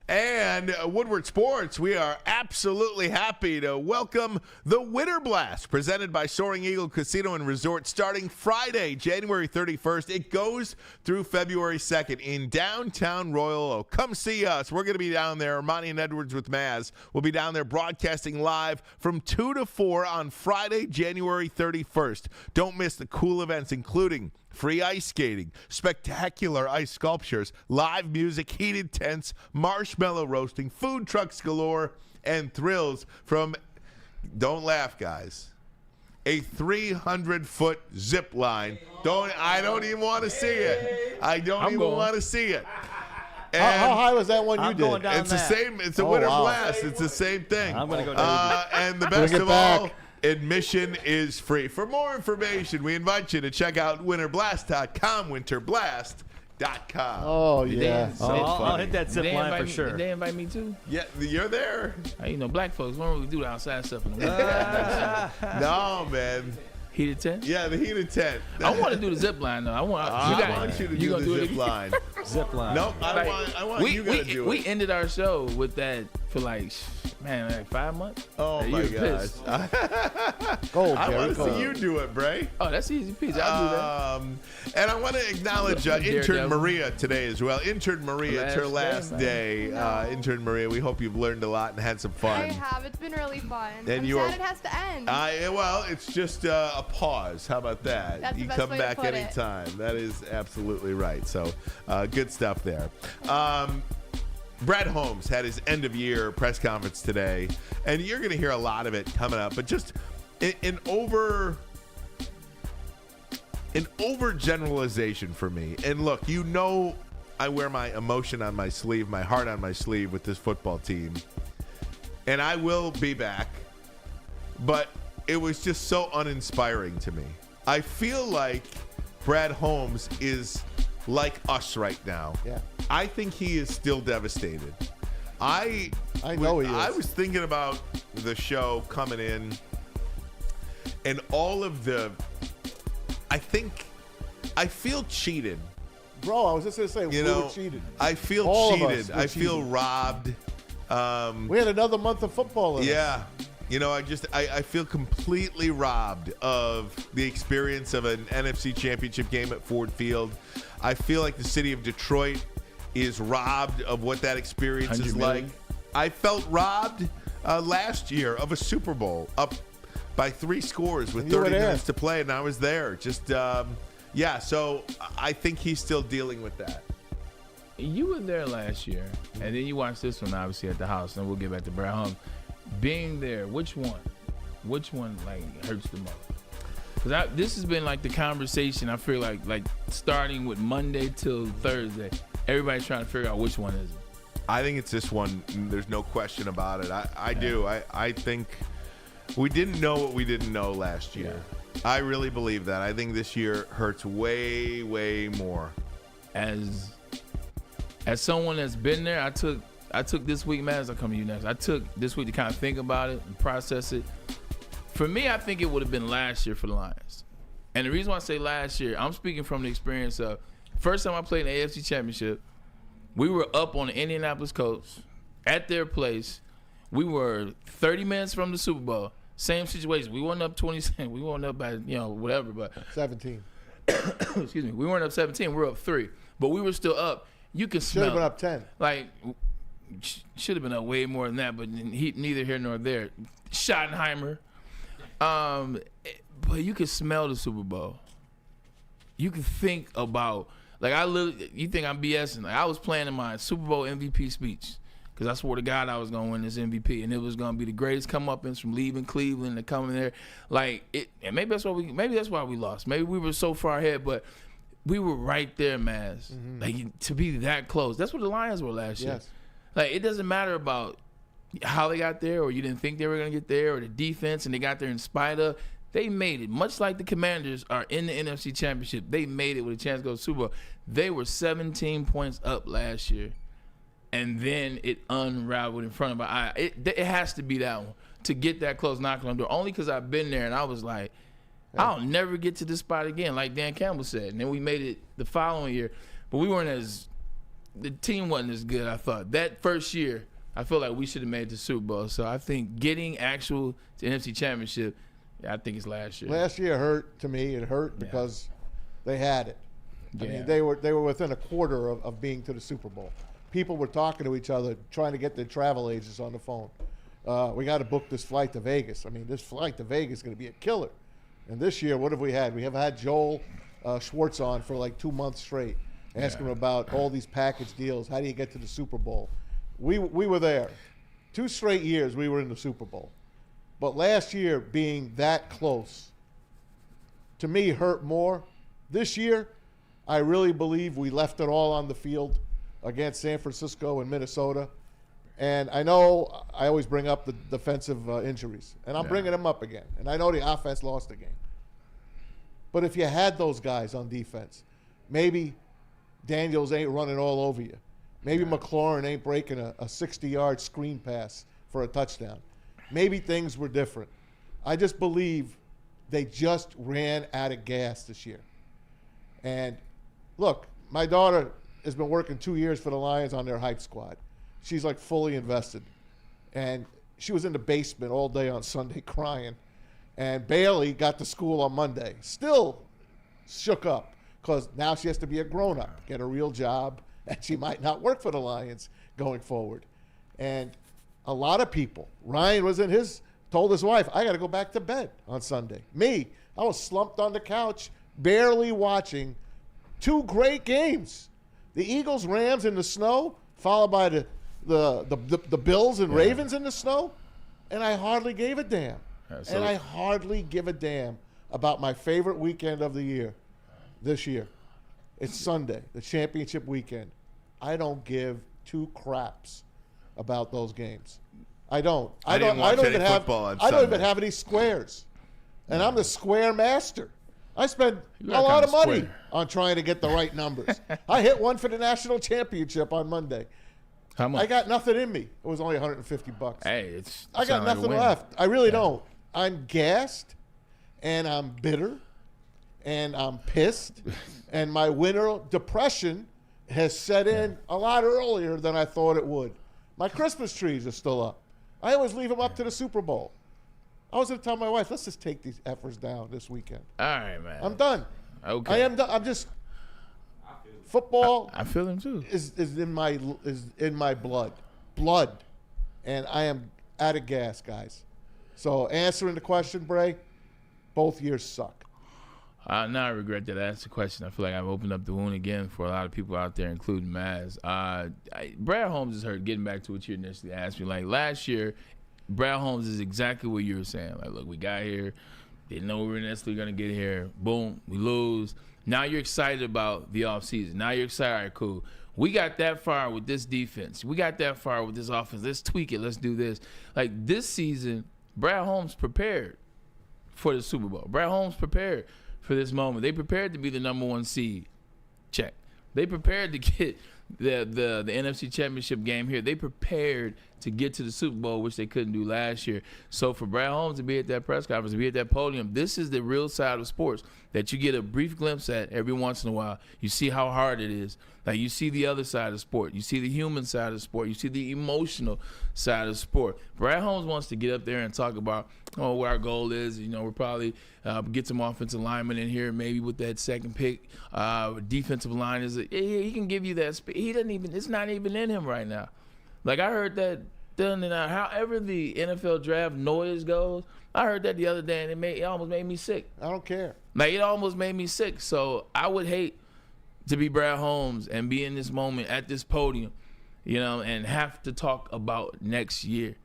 And Woodward Sports, we are absolutely happy to welcome the Winter Blast, presented by Soaring Eagle Casino and Resort, starting Friday, January 31st. It goes through February 2nd in downtown Royal Oak. Come see us. We're going to be down there. Ermanni and Edwards with Maz will be down there broadcasting live from 2 to 4 on Friday, January 31st. Don't miss the cool events, including free ice skating, spectacular ice sculptures, live music, heated tents, marshmallow roasting, food trucks galore, and thrills from, don't laugh, guys, a 300-foot zip line. I don't even want to see it. I don't even want to see it. How high was that one you did? It's the same. It's a Winter Blast. It's the same thing. I'm going to go down. And the best of all, admission is free. For more information, we invite you to check out winterblast.com, winterblast.com. Oh, yeah. I'll hit that zip line for sure. Did they invite me too? Yeah, you're there. You know, black folks don't really do the outside stuff in the winter. No, man. Heated tent? Yeah, the heated tent. I want to do the zip line, though. I want you to do the zip line. Zip line. No, I want you to do it. We ended our show with that for like 5 months. Oh, you my were gosh. pissed. I want to see you do it, Bray. Oh, that's easy peasy. I'll do that. And I want to acknowledge Intern Maria today as well. Intern Maria, it's her last day. Intern Maria, we hope you've learned a lot and had some fun. I have. It's been really fun. And I'm sad it has to end. Well, it's just a pause. How about that? That's you the best come way to back put it. anytime. That is absolutely right. So good stuff there. Brad Holmes had his end-of-year press conference today, and you're going to hear a lot of it coming up. But just an overgeneralization for me. And look, you know, I wear my emotion on my sleeve, my heart on my sleeve with this football team, and I will be back. But it was just so uninspiring to me. I feel like Brad Holmes is like us right now. Yeah. I think he is still devastated. I know he is. I was thinking about the show coming in and all of I feel cheated. Bro, I was just going to say, we were cheated. I feel All of us cheated. were I feel cheated. robbed. We had another month of football in us. Yeah. You know, I feel completely robbed of the experience of an NFC Championship game at Ford Field. I feel like the city of Detroit is robbed of what that experience is like. I felt robbed last year of a Super Bowl up by 3 scores with 30 minutes to play, and I was there. Just, so I think he's still dealing with that. You were there last year, and then you watched this one, obviously, at the house, and we'll get back to Brad Holmes. Being there, which one like hurts the most? Because this has been like the conversation. I feel like starting with Monday till Thursday, everybody's trying to figure out which one is it. I think it's this one. There's no question about it. I do. I think we didn't know what we didn't know last year. Yeah. I really believe that. I think this year hurts way, way more. As someone that's been there, I took this week, Maz, I'll come to you next. I took this week to kind of think about it and process it. For me, I think it would have been last year for the Lions. And the reason why I say last year, I'm speaking from the experience of first time I played in the AFC Championship, we were up on the Indianapolis Colts at their place. We were 30 minutes from the Super Bowl. Same situation. We weren't up 20. We weren't up by, whatever. But 17. Excuse me. We weren't up 17. We were up 3. But we were still up. You can smell. Should have been up 10. Like, should have been up way more than that, but neither here nor there. Schottenheimer. But you can smell the Super Bowl. You can think about, you think I'm BSing. Like, I was planning my Super Bowl MVP speech because I swore to God I was going to win this MVP, and it was going to be the greatest comeuppance from leaving Cleveland to coming there. And maybe that's why we lost. Maybe we were so far ahead, but we were right there, Maz. Mm-hmm. To be that close. That's what the Lions were last year. It doesn't matter about how they got there, or you didn't think they were going to get there, or the defense, and they got there in spite of. They made it. Much like the Commanders are in the NFC Championship, they made it with a chance to go to the Super Bowl. They were 17 points up last year, and then it unraveled in front of my eye. It has to be that one to get that close, knocking on the door. Only because I've been there, and I was like, I'll never get to this spot again, like Dan Campbell said. And then we made it the following year, but we weren't as the team wasn't as good. I thought that first year, I feel like we should have made the Super Bowl. So I think getting actual to NFC Championship, I think it's last year. Last year hurt to me. It hurt because they had it. I mean, they were within a quarter of being to the Super Bowl. People were talking to each other, trying to get their travel agents on the phone. We got to book this flight to Vegas. I mean, this flight to Vegas is going to be a killer. And this year, what have we had? We have had Joel Schwartz on for like 2 months straight, asking him about all these package deals. How do you get to the Super Bowl? We were there. 2 straight years we were in the Super Bowl. But last year being that close, to me, hurt more. This year, I really believe we left it all on the field against San Francisco and Minnesota. And I know I always bring up the defensive injuries, and I'm bringing them up again. And I know the offense lost the game. But if you had those guys on defense, maybe Daniels ain't running all over you. Maybe McLaurin ain't breaking a 60-yard screen pass for a touchdown. Maybe things were different. I just believe they just ran out of gas this year. And look, my daughter has been working 2 years for the Lions on their hype squad. She's like fully invested. And she was in the basement all day on Sunday crying. And Bailey got to school on Monday. Still shook up because now she has to be a grown-up, get a real job, and she might not work for the Lions going forward. And a lot of people, Ryan was told his wife, I got to go back to bed on Sunday. Me, I was slumped on the couch, barely watching 2 great games. The Eagles-Rams in the snow, followed by the Bills and Ravens in the snow, and I hardly gave a damn. And I hardly give a damn about my favorite weekend of the year this year. It's Sunday, the championship weekend. I don't give 2 craps about those games. I don't. I don't even have any squares. And I'm the square master. I spend a lot of money on trying to get the right numbers. I hit one for the national championship on Monday. How much? I got nothing in me. It was only $150. Hey, I got nothing left. I really don't. I'm gassed, and I'm bitter, and I'm pissed, and my winter depression has set in a lot earlier than I thought it would. My Christmas trees are still up. I always leave them up to the Super Bowl. I was going to tell my wife, let's just take these efforts down this weekend. All right, man. I'm done. Okay. I am done. I'm just football. I feel him too. Is in my blood, and I am out of gas, guys. So answering the question, Bray, both years suck. Now I regret that I asked the question. I feel like I've opened up the wound again for a lot of people out there, including Maz. Brad Holmes is hurt. Getting back to what you initially asked me, like last year, Brad Holmes is exactly what you were saying. Like, look, we got here, didn't know we were necessarily going to get here. Boom, we lose. Now you're excited about the offseason. Now you're excited. All right, cool. We got that far with this defense. We got that far with this offense. Let's tweak it. Let's do this. Like this season, Brad Holmes prepared for the Super Bowl. Brad Holmes prepared for this moment. They prepared to be the number 1 seed. Check. They prepared to get the NFC Championship game here. They prepared to get to the Super Bowl, which they couldn't do last year. So for Brad Holmes to be at that press conference, to be at that podium, this is the real side of sports that you get a brief glimpse at every once in a while. You see how hard it is. Like you see the other side of sport. You see the human side of sport. You see the emotional side of sport. Brad Holmes wants to get up there and talk about, what our goal is. You know, we'll probably get some offensive linemen in here, maybe with that second pick. Defensive line is he can give you that. He doesn't even. It's not even in him right now. Like I heard that. However the NFL draft noise goes, I heard that the other day, and it almost made me sick. I don't care. Like it almost made me sick. So I would hate to be Brad Holmes and be in this moment at this podium, and have to talk about next year.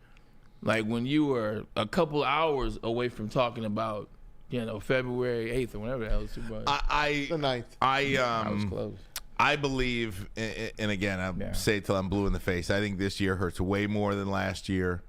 Like when you were a couple hours away from talking about, February 8th or whatever the hell it's about. The 9th. I was close. I believe, and again, I'll say it till I'm blue in the face, I think this year hurts way more than last year.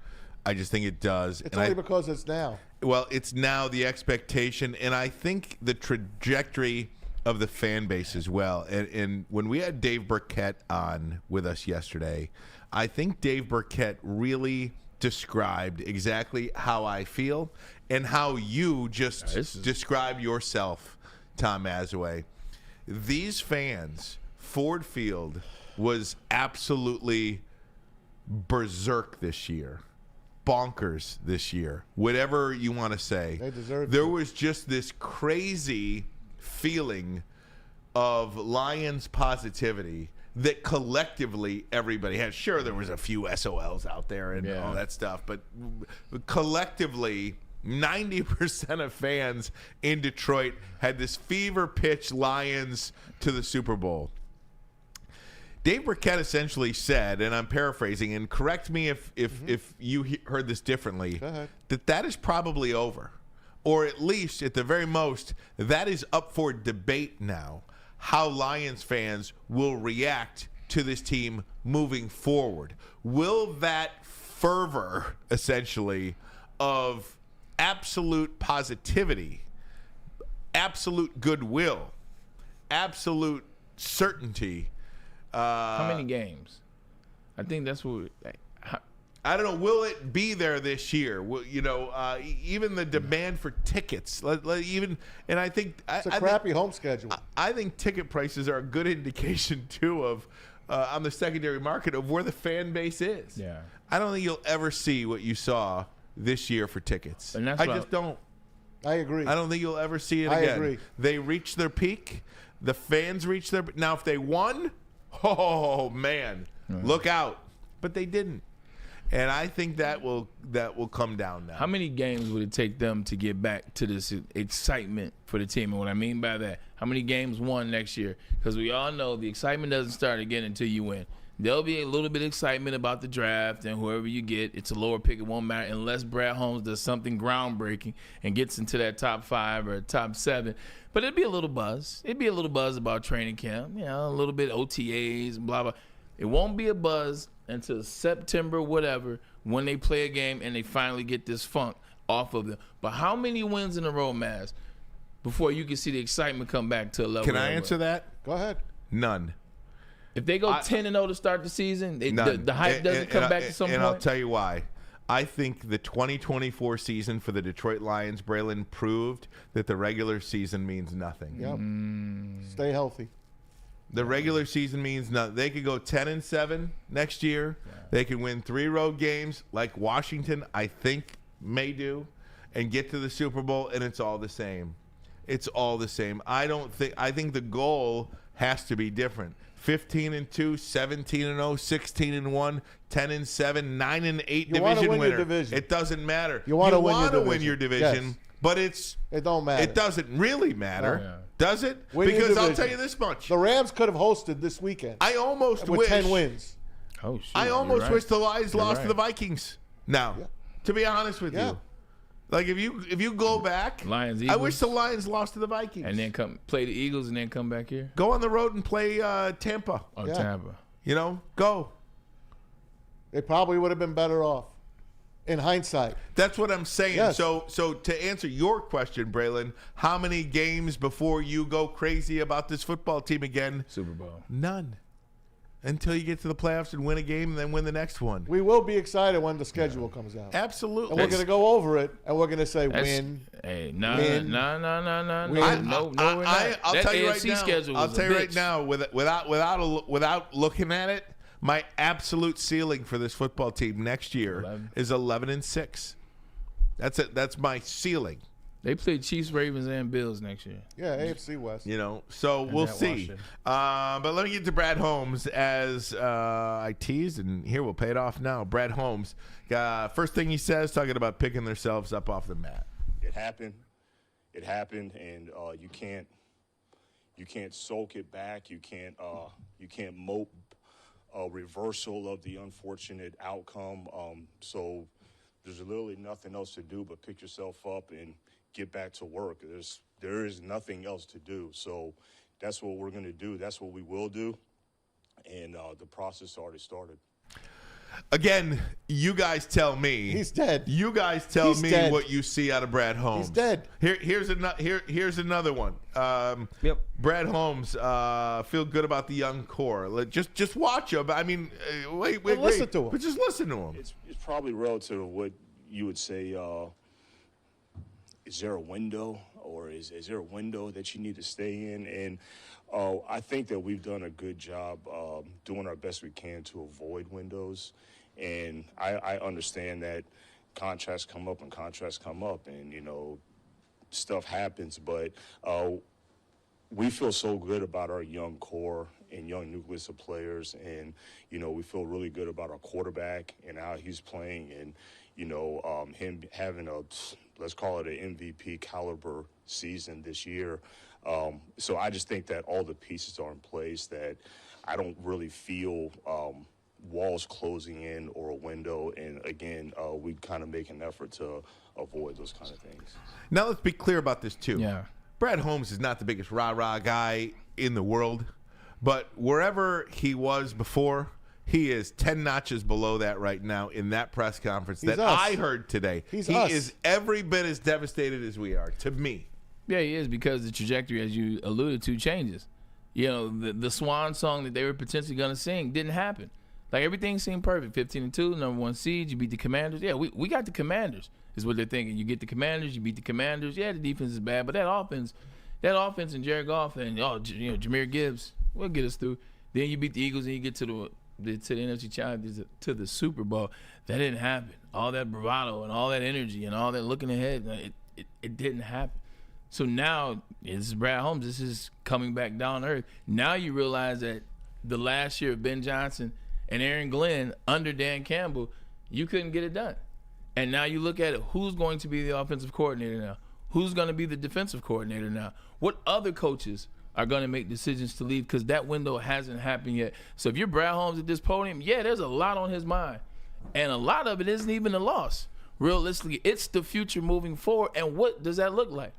I just think it does. It's only because it's now. Well, it's now the expectation, and I think the trajectory of the fan base as well. And when we had Dave Burkett on with us yesterday, I think Dave Burkett really described exactly how I feel and how you just describe yourself, Tom Mazaway. These fans, Ford Field was absolutely berserk this year. Bonkers this year. Whatever you want to say. They deserve There it. was just this crazy feeling of Lions positivity that collectively everybody had. Sure, there was a few SOLs out there and all that stuff, but collectively 90% of fans in Detroit had this fever pitch Lions to the Super Bowl. Dave Burkett essentially said, and I'm paraphrasing, and correct me if you heard this differently, that is probably over. Or at least, at the very most, that is up for debate now, how Lions fans will react to this team moving forward. Will that fervor, essentially, of absolute positivity, absolute goodwill, absolute certainty. How many games? I think that's what. I don't know. Will it be there this year? Will, even the demand for tickets. And I think It's a crappy home schedule. I think ticket prices are a good indication too of on the secondary market of where the fan base is. Yeah. I don't think you'll ever see what you saw this year for tickets. And that's I what just don't. I agree. I don't think you'll ever see it I again. agree. They reached their peak. The fans reached their. Now, if they won, oh man, look out! But they didn't, and I think that will come down now. How many games would it take them to get back to this excitement for the team? And what I mean by that, how many games won next year? Because we all know the excitement doesn't start again until you win. There'll be a little bit of excitement about the draft and whoever you get. It's a lower pick. It won't matter unless Brad Holmes does something groundbreaking and gets into that top 5 or top 7. But it'd be a little buzz. It'd be a little buzz about training camp, a little bit OTAs, blah, blah. It won't be a buzz until September, whatever, when they play a game and they finally get this funk off of them. But how many wins in a row, Maz, before you can see the excitement come back to a level? Can I answer that? Go ahead. None. If they go 10-0 to start the season, the hype doesn't come back to some point. And I'll tell you why. I think the 2024 season for the Detroit Lions, Braylon, proved that the regular season means nothing. Yep. Stay healthy. The regular season means nothing. They could go 10-7 next year. Yeah. They could win 3 road games like Washington, I think, may do, and get to the Super Bowl, and it's all the same. It's all the same. I think the goal has to be different. 15-2, 17-0, 16-1, 10-7, 9-8 division winner. Division. It doesn't matter. You want to win your division, yes. But it don't matter. It doesn't really matter, does it? Because I'll tell you this much: the Rams could have hosted this weekend. I almost with wish 10 wins. Oh, shoot, I almost wish the Lions lost to the Vikings. Now, to be honest with you. Like if you go back, Lions, Eagles, I wish the Lions lost to the Vikings, and then come play the Eagles, and then come back here. Go on the road and play Tampa. Oh, Tampa. Go. They probably would have been better off, in hindsight. That's what I'm saying. Yes. So to answer your question, Braylon, how many games before you go crazy about this football team again? Super Bowl. None. Until you get to the playoffs and win a game and then win the next one. We will be excited when the schedule comes out. Absolutely. And we're going to go over it, and we're going to say win. Hey, no. I'll tell you right now. I'll tell you right now, without looking at it, my absolute ceiling for this football team next year is 11-6. That's it. That's my ceiling. They play Chiefs, Ravens, and Bills next year. Yeah, AFC West. So we'll see. But let me get to Brad Holmes as I teased, and here we'll pay it off now. Brad Holmes, first thing he says, talking about picking themselves up off the mat. It happened, and you can't sulk it back. You can't mope a reversal of the unfortunate outcome. So there's literally nothing else to do but pick yourself up and get back to work. There is nothing else to do. So that's what we're going to do. That's what we will do. And the process already started. Again, you guys tell me. He's dead. You guys tell me dead. what you see out of Brad Holmes. He's dead. Here's another one. Brad Holmes, feel good about the young core. Just watch him. I mean, wait. Listen to him. But just listen to him. It's probably relative to what you would say there a window, or is there a window that you need to stay in? And I think that we've done a good job doing our best we can to avoid windows. And I understand that contracts come up and, you know, stuff happens. But we feel so good about our young core and young nucleus of players. And, you know, we feel really good about our quarterback and how he's playing. And, you know, him having let's call it an MVP caliber season this year. So I just think that all the pieces are in place, that I don't really feel walls closing in or a window. And again, we kind of make an effort to avoid those kind of things. Now let's be clear about this too. Yeah. Brad Holmes is not the biggest rah-rah guy in the world, but wherever he was before, he is 10 notches below that right now in that press conference that I heard today. He is every bit as devastated as we are, to me. Yeah, he is, because the trajectory, as you alluded to, changes. You know, the swan song that they were potentially going to sing didn't happen. Like, everything seemed perfect. 15-2, number 1 seed, you beat the Commanders. Yeah, we got the Commanders, is what they're thinking. You get the Commanders, you beat the Commanders. Yeah, the defense is bad, but that offense and Jared Goff and Jahmyr Gibbs will get us through. Then you beat the Eagles and you get to the NFC Championship, to the Super Bowl. That didn't happen. All that bravado and all that energy and all that looking ahead, it didn't happen. So now, this is Brad Holmes. This is coming back down to earth. Now you realize that the last year of Ben Johnson and Aaron Glenn under Dan Campbell, you couldn't get it done. And now you look at it, who's going to be the offensive coordinator now? Who's going to be the defensive coordinator now? What other coaches are going to make decisions to leave? Because that window hasn't happened yet. So if you're Brad Holmes at this podium, yeah, there's a lot on his mind. And a lot of it isn't even a loss. Realistically, it's the future moving forward. And what does that look like?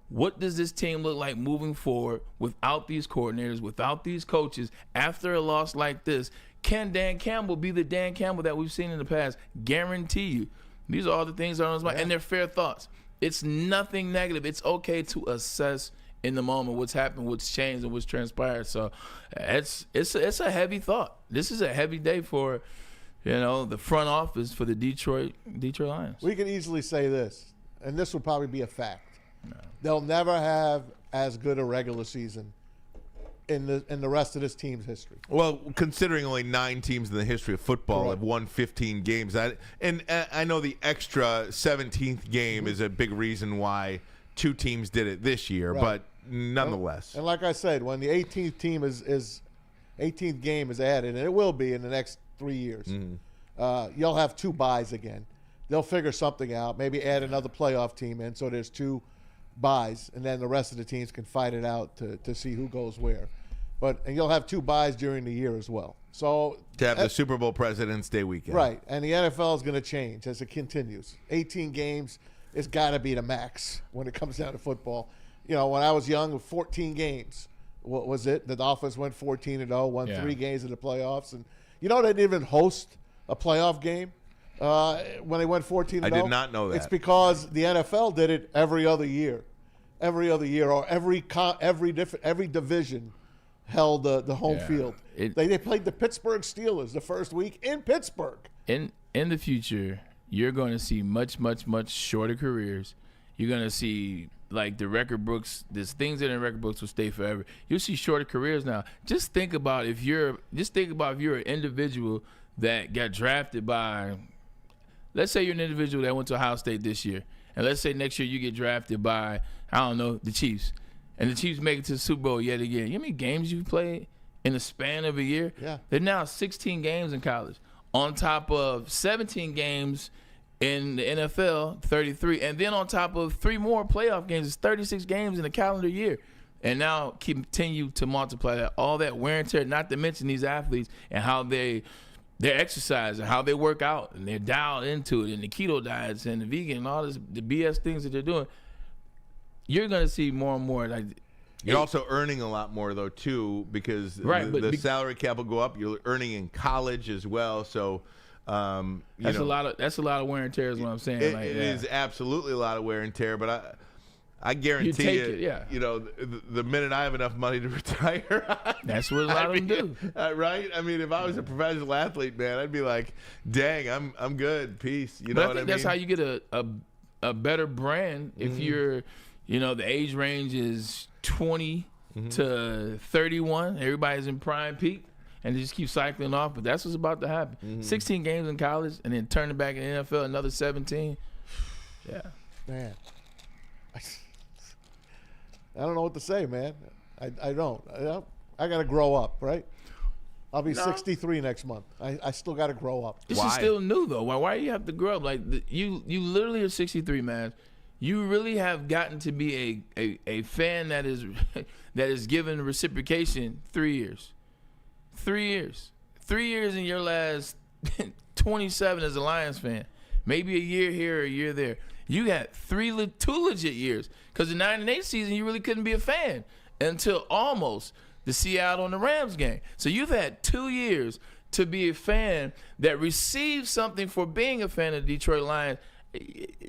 What does this team look like moving forward without these coordinators, without these coaches, after a loss like this? Can Dan Campbell be the Dan Campbell that we've seen in the past? Guarantee you. These are all the things that are on his mind, and they're fair thoughts. It's nothing negative. It's okay to assess in the moment what's happened, what's changed, and what's transpired. So it's a heavy thought. This is a heavy day for, the front office for the Detroit Lions. We can easily say this, and this will probably be a fact. No. They'll never have as good a regular season in the rest of this team's history. Well, considering only 9 teams in the history of football have won 15 games, and I know the extra 17th game is a big reason why 2 teams did it this year, but nonetheless. And like I said, when the 18th team 18th game is added, and it will be in the next 3 years, you'll have 2 byes again. They'll figure something out, maybe add another playoff team in, so there's 2 byes, and then the rest of the teams can fight it out to see who goes where. And you'll have 2 byes during the year as well. So to have the Super Bowl President's Day weekend. Right, and the NFL is going to change as it continues. 18 games, it's got to be the max when it comes down to football. When I was young, 14 games. What was it? The Dolphins went 14-0, won 3 games in the playoffs. And they didn't even host a playoff game when they went 14-0. I did not know that. It's because the NFL did it every other year. Or every division held the home field. They played the Pittsburgh Steelers the first week in Pittsburgh. In the future, you're going to see much, much, much shorter careers. You're going to see, like, the record books, there's things that in record books will stay forever. You'll see shorter careers now. Just think about if you're an individual that got drafted by, let's say you're an individual that went to Ohio State this year, and let's say next year you get drafted by, the Chiefs. And the Chiefs make it to the Super Bowl yet again. You know how many games you've played in the span of a year? Yeah. There's now 16 games in college, on top of 17 games in the NFL, 33. And then on top of 3 more playoff games, it's 36 games in a calendar year. And now continue to multiply that, all that wear and tear, not to mention these athletes and how their exercise and how they work out, and they're dialed into it, and the keto diets and the vegan and all this, the BS things that they're doing. You're going to see more and more. You're also earning a lot more, though, too, because the salary cap will go up. You're earning in college as well. So that's a lot of wear and tear is what I'm saying. It is absolutely a lot of wear and tear, but I guarantee the minute I have enough money to retire, that's what a lot of them do. Right? I mean, if I was a professional athlete, man, I'd be like, dang, I'm good. Peace. You know what I mean? That's how you get a better brand if you're, the age range is 20 to 31. Everybody's in prime peak, and they just keep cycling off. But that's what's about to happen. 16 games in college, and then turning back in the NFL, another 17. Yeah. Man. I don't know what to say, man. I don't. I got to grow up, right? I'll be 63 next month. I still got to grow up. This is still new, though. Why do you have to grow up? Like, you literally are 63, man. You really have gotten to be a fan that is given reciprocation 3 years. 3 years. 3 years in your last 27 as a Lions fan. Maybe a year here or a year there. You got 2 legit years. Because the 9 and 8 season, you really couldn't be a fan until almost the Seattle and the Rams game. So you've had 2 years to be a fan that receives something for being a fan of the Detroit Lions.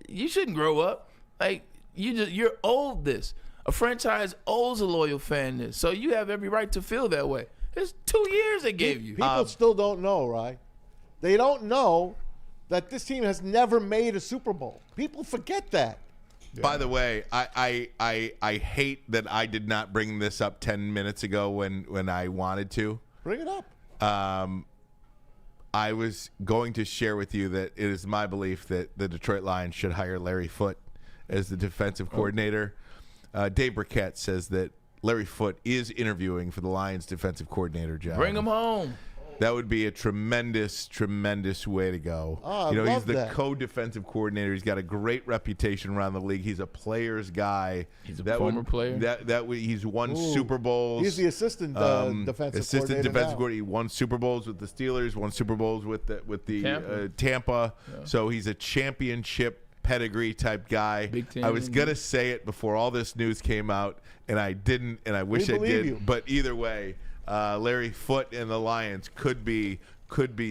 You shouldn't grow up. Like, you're owed this. A franchise owes a loyal fan this. So you have every right to feel that way. It's 2 years they gave you. People still don't know, right? They don't know that this team has never made a Super Bowl. People forget that. Yeah. By the way, I hate that I did not bring this up 10 minutes ago when I wanted to. Bring it up. I was going to share with you that it is my belief that the Detroit Lions should hire Larry Foote as the defensive coordinator. Dave Burkett says that Larry Foote is interviewing for the Lions defensive coordinator job. Bring him home. That would be a tremendous, tremendous way to go. Oh, he's the co-defensive coordinator. He's got a great reputation around the league. He's a player's guy. He's a former player. He's won Super Bowls. He's the assistant defensive coordinator. He won Super Bowls with the Steelers. Won Super Bowls with the Tampa. Yeah. So he's a championship pedigree type guy. I was gonna say it before all this news came out, and I didn't, and I wish I did. You. But either way. Larry Foote and the Lions could be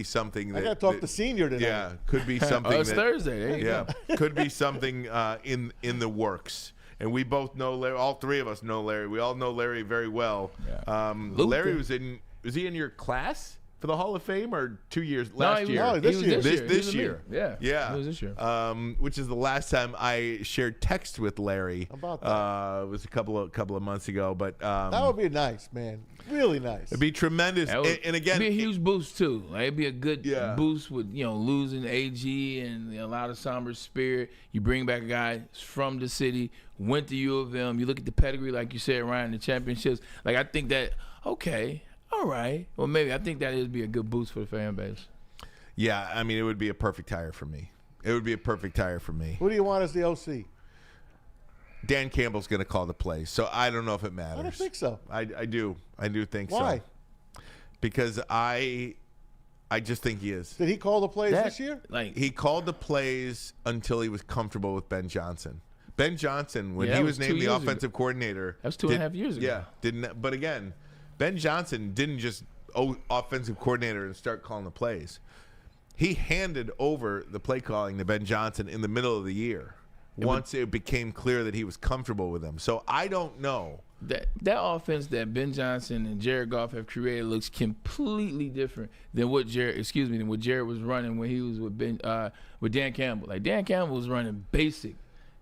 something. I got to talk to Senior today. Yeah, could be something. It's Thursday. Could be something in the works. And we both know Larry. All three of us know Larry. We all know Larry very well. Yeah. Larry was he in your class for the Hall of Fame or 2 years last year? No, this year. This year. Yeah. It was this year. Which is the last time I shared text with Larry. How about that? It was a couple of months ago, but that would be nice, man. Really nice. It'd be tremendous. And again, it'd be a huge boost too. Like, it'd be a good boost with losing AG and a lot of somber spirit. You bring back a guy from the city, went to U of M. You look at the pedigree, like you said, Ryan, the championships. Like, I think that all right. Well, maybe I think that would be a good boost for the fan base. Yeah, I mean, it would be a perfect hire for me. Who do you want as the OC? Dan Campbell's going to call the plays, so I don't know if it matters. I don't think so. I do think so. Why? Because I just think he is. Did he call the plays this year? He called the plays until he was comfortable with Ben Johnson. Ben Johnson, when he was named the offensive coordinator, that was 2.5 years ago. Yeah, didn't. But again, Ben Johnson didn't just offensive coordinator and start calling the plays. He handed over the play calling to Ben Johnson in the middle of the year. Once it became clear that he was comfortable with them. So I don't know. That offense that Ben Johnson and Jared Goff have created looks completely different than what Jared was running when he was with Dan Campbell. Like, Dan Campbell was running basic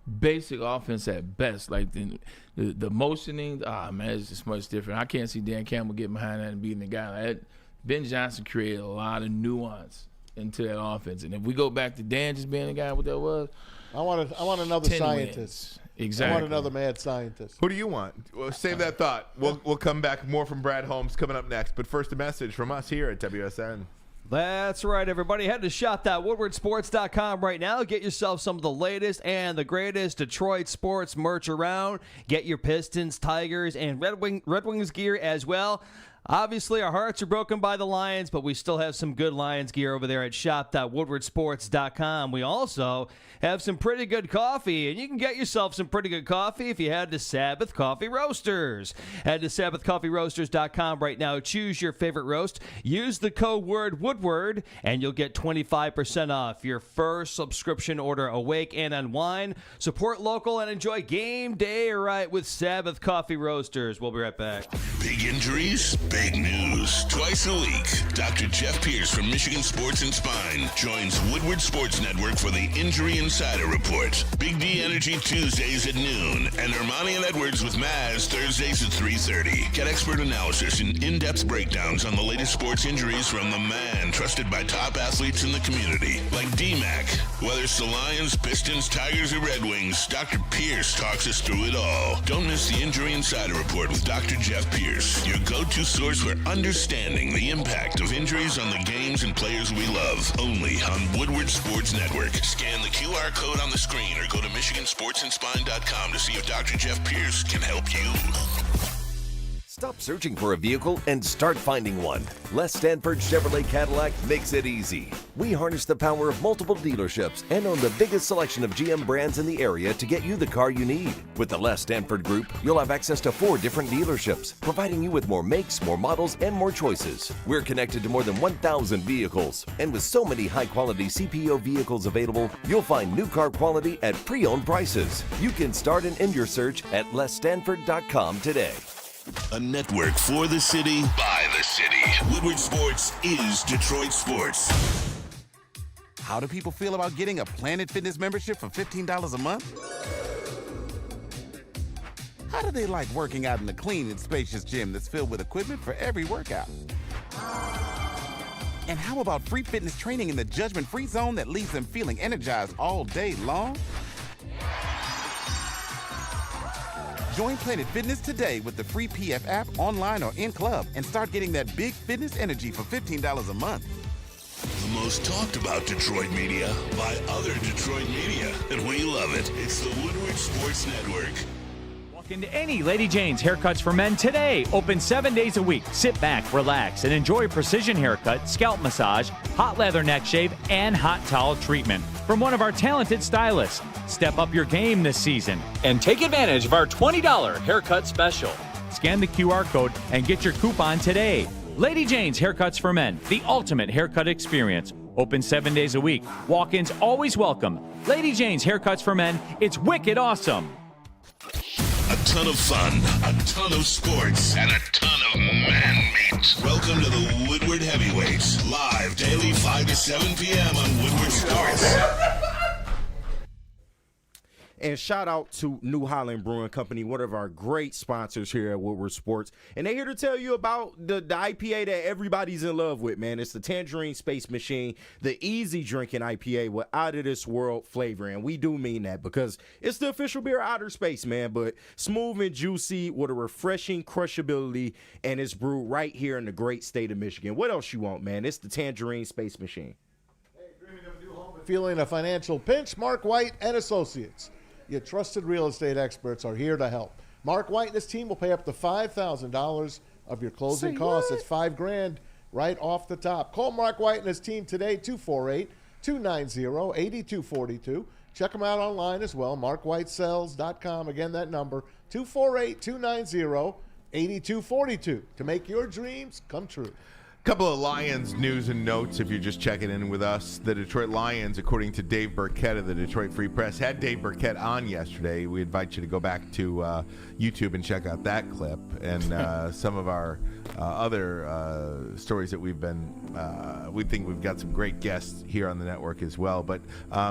offense at best. Like the motioning, it's just much different. I can't see Dan Campbell getting behind that and beating the guy. Like, Ben Johnson created a lot of nuance into that offense. And if we go back to Dan just being the guy what that was, I want another scientist. Wins. Exactly. I want another mad scientist. Who do you want? Well, save that thought. We'll come back. More from Brad Holmes coming up next. But first, a message from us here at WSN. That's right, everybody. Head to shop.woodwardsports.com right now. Get yourself some of the latest and the greatest Detroit sports merch around. Get your Pistons, Tigers, and Red Wings gear as well. Obviously, our hearts are broken by the Lions, but we still have some good Lions gear over there at shop.woodwardsports.com. We also have some pretty good coffee, and you can get yourself some pretty good coffee if you head to Sabbath Coffee Roasters. Head to sabbathcoffeeroasters.com right now. Choose your favorite roast. Use the code word Woodward, and you'll get 25% off your first subscription order. Awake and unwind. Support local and enjoy game day right with Sabbath Coffee Roasters. We'll be right back. Big injuries? Big news. Twice a week, Dr. Jeff Pierce from Michigan Sports and Spine joins Woodward Sports Network for the Injury Insider Report. Big D Energy Tuesdays at noon, and Ermanni and Edwards with Maz Thursdays at 3:30. Get expert analysis and in-depth breakdowns on the latest sports injuries from the man trusted by top athletes in the community, like D-Mac. Whether it's the Lions, Pistons, Tigers, or Red Wings, Dr. Pierce talks us through it all. Don't miss the Injury Insider Report with Dr. Jeff Pierce, your go-to source for understanding the impact of injuries on the games and players we love. Only on Woodward Sports Network. Scan the QR code on the screen or go to MichiganSportsandSpine.com to see if Dr. Jeff Pierce can help you. Stop searching for a vehicle and start finding one. Les Stanford Chevrolet Cadillac makes it easy. We harness the power of multiple dealerships and own the biggest selection of GM brands in the area to get you the car you need. With the Les Stanford Group, you'll have access to 4 different dealerships, providing you with more makes, more models, and more choices. We're connected to more than 1,000 vehicles. And with so many high-quality CPO vehicles available, you'll find new car quality at pre-owned prices. You can start and end your search at lesstanford.com today. A network for the city, by the city. Woodward Sports is Detroit Sports. How do people feel about getting a Planet Fitness membership for $15 a month? How do they like working out in a clean and spacious gym that's filled with equipment for every workout? And how about free fitness training in the judgment-free zone that leaves them feeling energized all day long? Join Planet Fitness today with the free PF app, online or in club, and start getting that big fitness energy for $15 a month. The most talked about Detroit media by other Detroit media, and we love it. It's the Woodward Sports Network. Walk into any Lady Jane's Haircuts for Men today. Open 7 days a week. Sit back, relax, and enjoy precision haircut, scalp massage, hot leather neck shave, and hot towel treatment from one of our talented stylists. Step up your game this season and take advantage of our $20 haircut special. Scan the QR code and get your coupon today. Lady Jane's Haircuts for Men, the ultimate haircut experience. Open 7 days a week. Walk-ins always welcome. Lady Jane's Haircuts for Men, it's wicked awesome. A ton of fun, a ton of sports, and a ton of man meat. Welcome to the Woodward Heavyweights, live daily 5 to 7 p.m. on Woodward Sports. And shout out to New Holland Brewing Company, one of our great sponsors here at Woodward Sports. And they're here to tell you about the IPA that everybody's in love with, man. It's the Tangerine Space Machine, the easy drinking IPA with out-of-this-world flavor. And we do mean that because it's the official beer of outer space, man. But smooth and juicy with a refreshing crushability, and it's brewed right here in the great state of Michigan. What else you want, man? It's the Tangerine Space Machine. Hey, dreaming of a new home and feeling a financial pinch? Mark White and Associates, your trusted real estate experts, are here to help. Mark White and his team will pay up to $5,000 of your closing costs. It's $5,000 right off the top. Call Mark White and his team today, 248-290-8242. Check them out online as well, markwhitesells.com. Again, that number, 248-290-8242, to make your dreams come true. Couple of Lions news and notes if you're just checking in with us. The Detroit Lions, according to Dave Burkett of the Detroit Free Press, had Dave Burkett on yesterday. We invite you to go back to YouTube and check out that clip and some of our other stories that we've been, we think we've got some great guests here on the network as well. But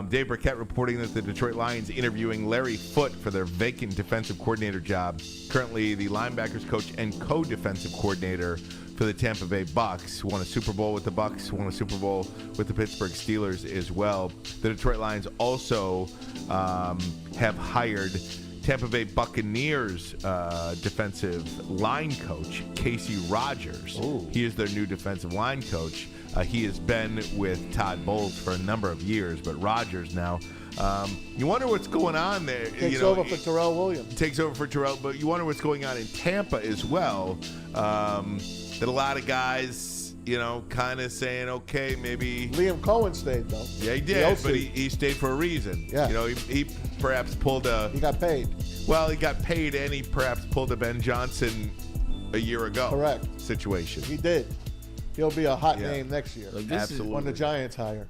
Dave Burkett reporting that the Detroit Lions interviewing Larry Foote for their vacant defensive coordinator job. Currently the linebackers coach and co-defensive coordinator for the Tampa Bay Bucks. Won a Super Bowl with the Bucks, won a Super Bowl with the Pittsburgh Steelers as well. The Detroit Lions also have hired Tampa Bay Buccaneers defensive line coach, Casey Rogers. Ooh. He is their new defensive line coach. He has been with Todd Bowles for a number of years, but Rogers now. You wonder what's going on there. Takes over for Terrell Williams. Takes over for Terrell, but you wonder what's going on in Tampa as well. That a lot of guys, kind of saying, okay, maybe. Liam Cohen stayed, though. Yeah, he did, but he stayed for a reason. Yeah. He perhaps pulled a. He got paid. Well, he got paid, and he perhaps pulled a Ben Johnson a year ago. Correct. Situation. He did. He'll be a hot name next year. Look, Absolutely. When the Giants hire.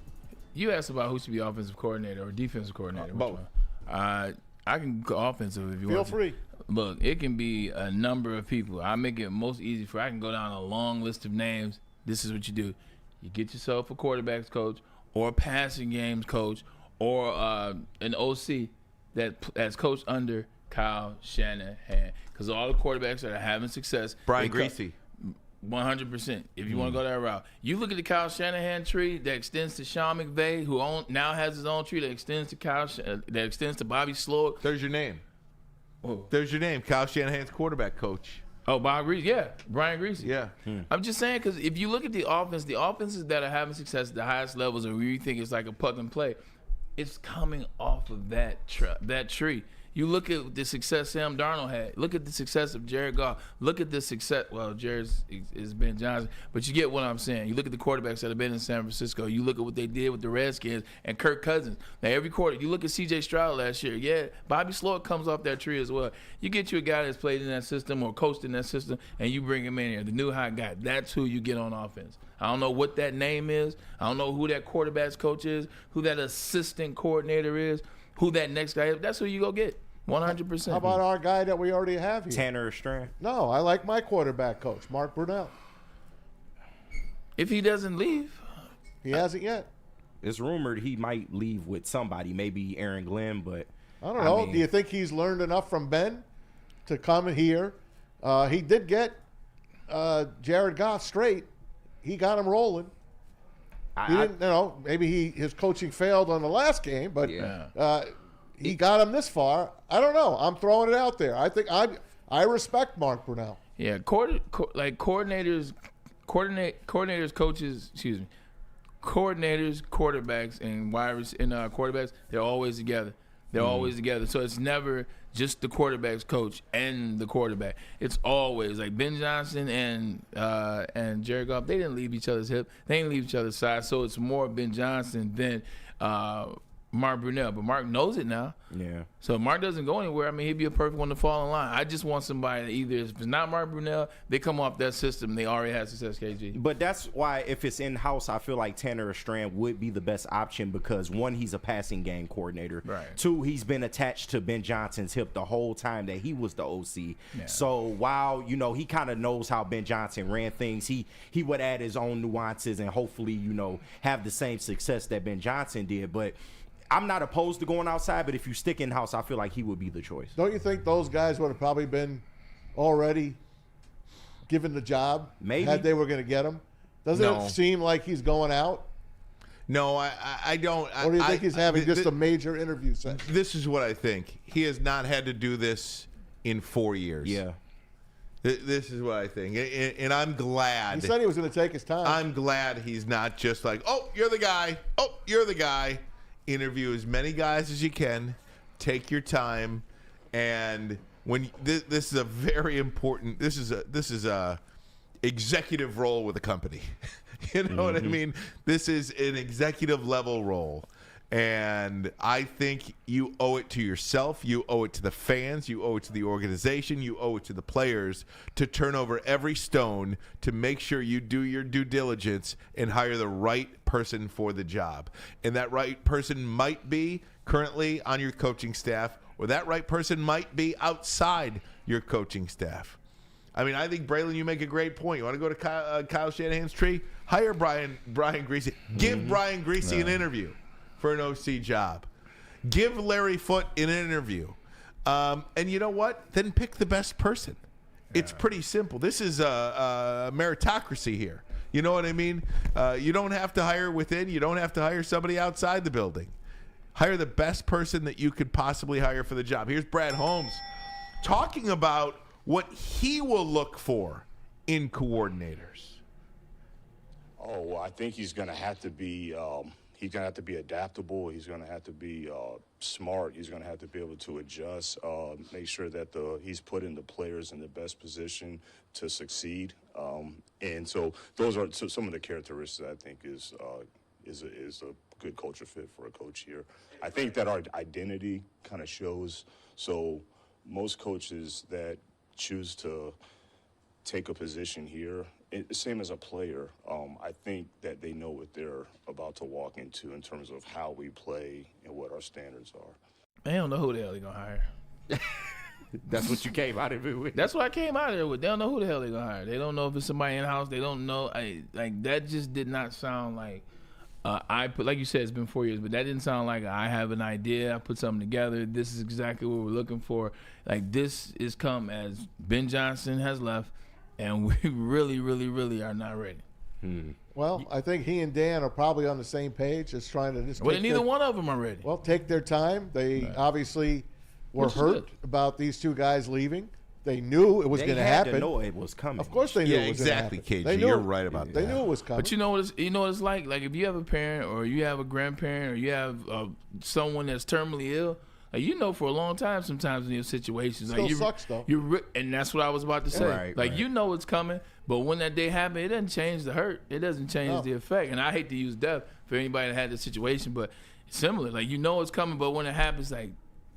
You asked about who should be offensive coordinator or defensive coordinator. Both. I can go offensive if you Feel want. free. Look, it can be a number of people. I make it most easy for. I can go down a long list of names. This is what you do: you get yourself a quarterbacks coach, or a passing games coach, or an OC that's coached under Kyle Shanahan. Because all the quarterbacks that are having success, Brian Griese. 100%. If you want to go that route, you look at the Kyle Shanahan tree that extends to Sean McVay, who now has his own tree that extends to Bobby Slowick. There's your name. There's your name, Kyle Shanahan's quarterback coach. Oh, Bob Griese, yeah, Brian Griese. Yeah. I'm just saying, because if you look at the offenses that are having success at the highest levels, and you think it's like a plug and play, it's coming off of that tree. You look at the success Sam Darnold had. Look at the success of Jared Goff. Look at the success. Well, Jared's is Ben Johnson, but you get what I'm saying. You look at the quarterbacks that have been in San Francisco. You look at what they did with the Redskins and Kirk Cousins. Now, every quarter, you look at C.J. Stroud last year. Yeah, Bobby Slowick comes off that tree as well. You get you a guy that's played in that system or coached in that system, and you bring him in here, the new hot guy. That's who you get on offense. I don't know what that name is. I don't know who that quarterbacks coach is, who that assistant coordinator is, who that next guy is. That's who you go get. 100%. How about our guy that we already have here? Tanner Strand. No, I like my quarterback coach, Mark Brunell. If he doesn't leave. He hasn't yet. It's rumored he might leave with somebody, maybe Aaron Glenn, but I don't know. Do you think he's learned enough from Ben to come here? He did get Jared Goff straight. He got him rolling. He didn't, maybe his coaching failed on the last game, but he got him this far. I don't know. I'm throwing it out there. I think I respect Mark Brunell. Yeah, coordinators, coaches, coordinators, quarterbacks, and quarterbacks, they're always together. They're always together. So it's never just the quarterback's coach and the quarterback. It's always like Ben Johnson and Jared Goff. They didn't leave each other's hip. They didn't leave each other's side. So it's more Ben Johnson than Mark Brunell. But Mark knows it now. Yeah. So if Mark doesn't go anywhere, he'd be a perfect one to fall in line. I just want somebody that either, if it's not Mark Brunell, they come off that system. They already have success, KG. But that's why if it's in-house, I feel like Tanner Strand would be the best option because, one, he's a passing game coordinator. Right. Two, he's been attached to Ben Johnson's hip the whole time that he was the OC. Yeah. So while, he kind of knows how Ben Johnson ran things, he would add his own nuances and hopefully, have the same success that Ben Johnson did. But I'm not opposed to going outside, but if you stick in-house, I feel like he would be the choice. Don't you think those guys would have probably been already given the job maybe had they were going to get him? Doesn't it seem like he's going out? No, I don't. Or do you think he's having just a major interview session? This is what I think. He has not had to do this in 4 years. Yeah. This is what I think. And I'm glad. He said he was going to take his time. I'm glad he's not just like, oh, you're the guy. Oh, you're the guy. Interview as many guys as you can. Take your time, and when this is a very important. This is a executive role with a company. You know what I mean? This is an executive level role, and I think you owe it to yourself. You owe it to the fans. You owe it to the organization. You owe it to the players to turn over every stone to make sure you do your due diligence and hire the right person for the job. And that right person might be currently on your coaching staff, or that right person might be outside your coaching staff. I think, Braylon, you make a great point. You want to go to Kyle Shanahan's tree? Hire Brian Griese. Give Brian Griese an interview for an OC job. Give Larry Foote an interview. And you know what? Then pick the best person. It's pretty simple. This is a meritocracy here. You know what I mean? You don't have to hire within. You don't have to hire somebody outside the building. Hire the best person that you could possibly hire for the job. Here's Brad Holmes talking about what he will look for in coordinators. Oh, well, I think he's going to have to be adaptable. He's going to have to be smart. He's going to have to be able to adjust, make sure that he's putting the players in the best position to succeed. And so those are some of the characteristics I think is a good culture fit for a coach here. I think that our identity kind of shows. So most coaches that choose to take a position here, same as a player, I think that they know what they're about to walk into in terms of how we play and what our standards are. They don't know who the hell they're going to hire. That's what you came out of it with. That's what I came out of there with. They don't know who the hell they're going to hire. They don't know if it's somebody in-house. They don't know. Like, that just did not sound like like you said, it's been 4 years, but that didn't sound like I have an idea. I put something together. This is exactly what we're looking for. Like, this is come as Ben Johnson has left, and we really, really, really are not ready. Well, I think he and Dan are probably on the same page, just trying to just. Well, neither one of them are ready. Well, take their time. They obviously were hurt about these two guys leaving. They knew it was going to happen. They know it was coming. Of course, they knew it was going to happen. KG. You're right about that. They knew it was coming. But you know what it's like? Like, if you have a parent or you have a grandparent or you have someone that's terminally ill, like, you know, for a long time, sometimes in these situations, Still like, sucks though. And that's what I was about to say. You know it's coming, but when that day happens, it doesn't change the hurt. It doesn't change the effect. And I hate to use death for anybody that had this situation, but it's similar. Like, you know it's coming, but when it happens, like,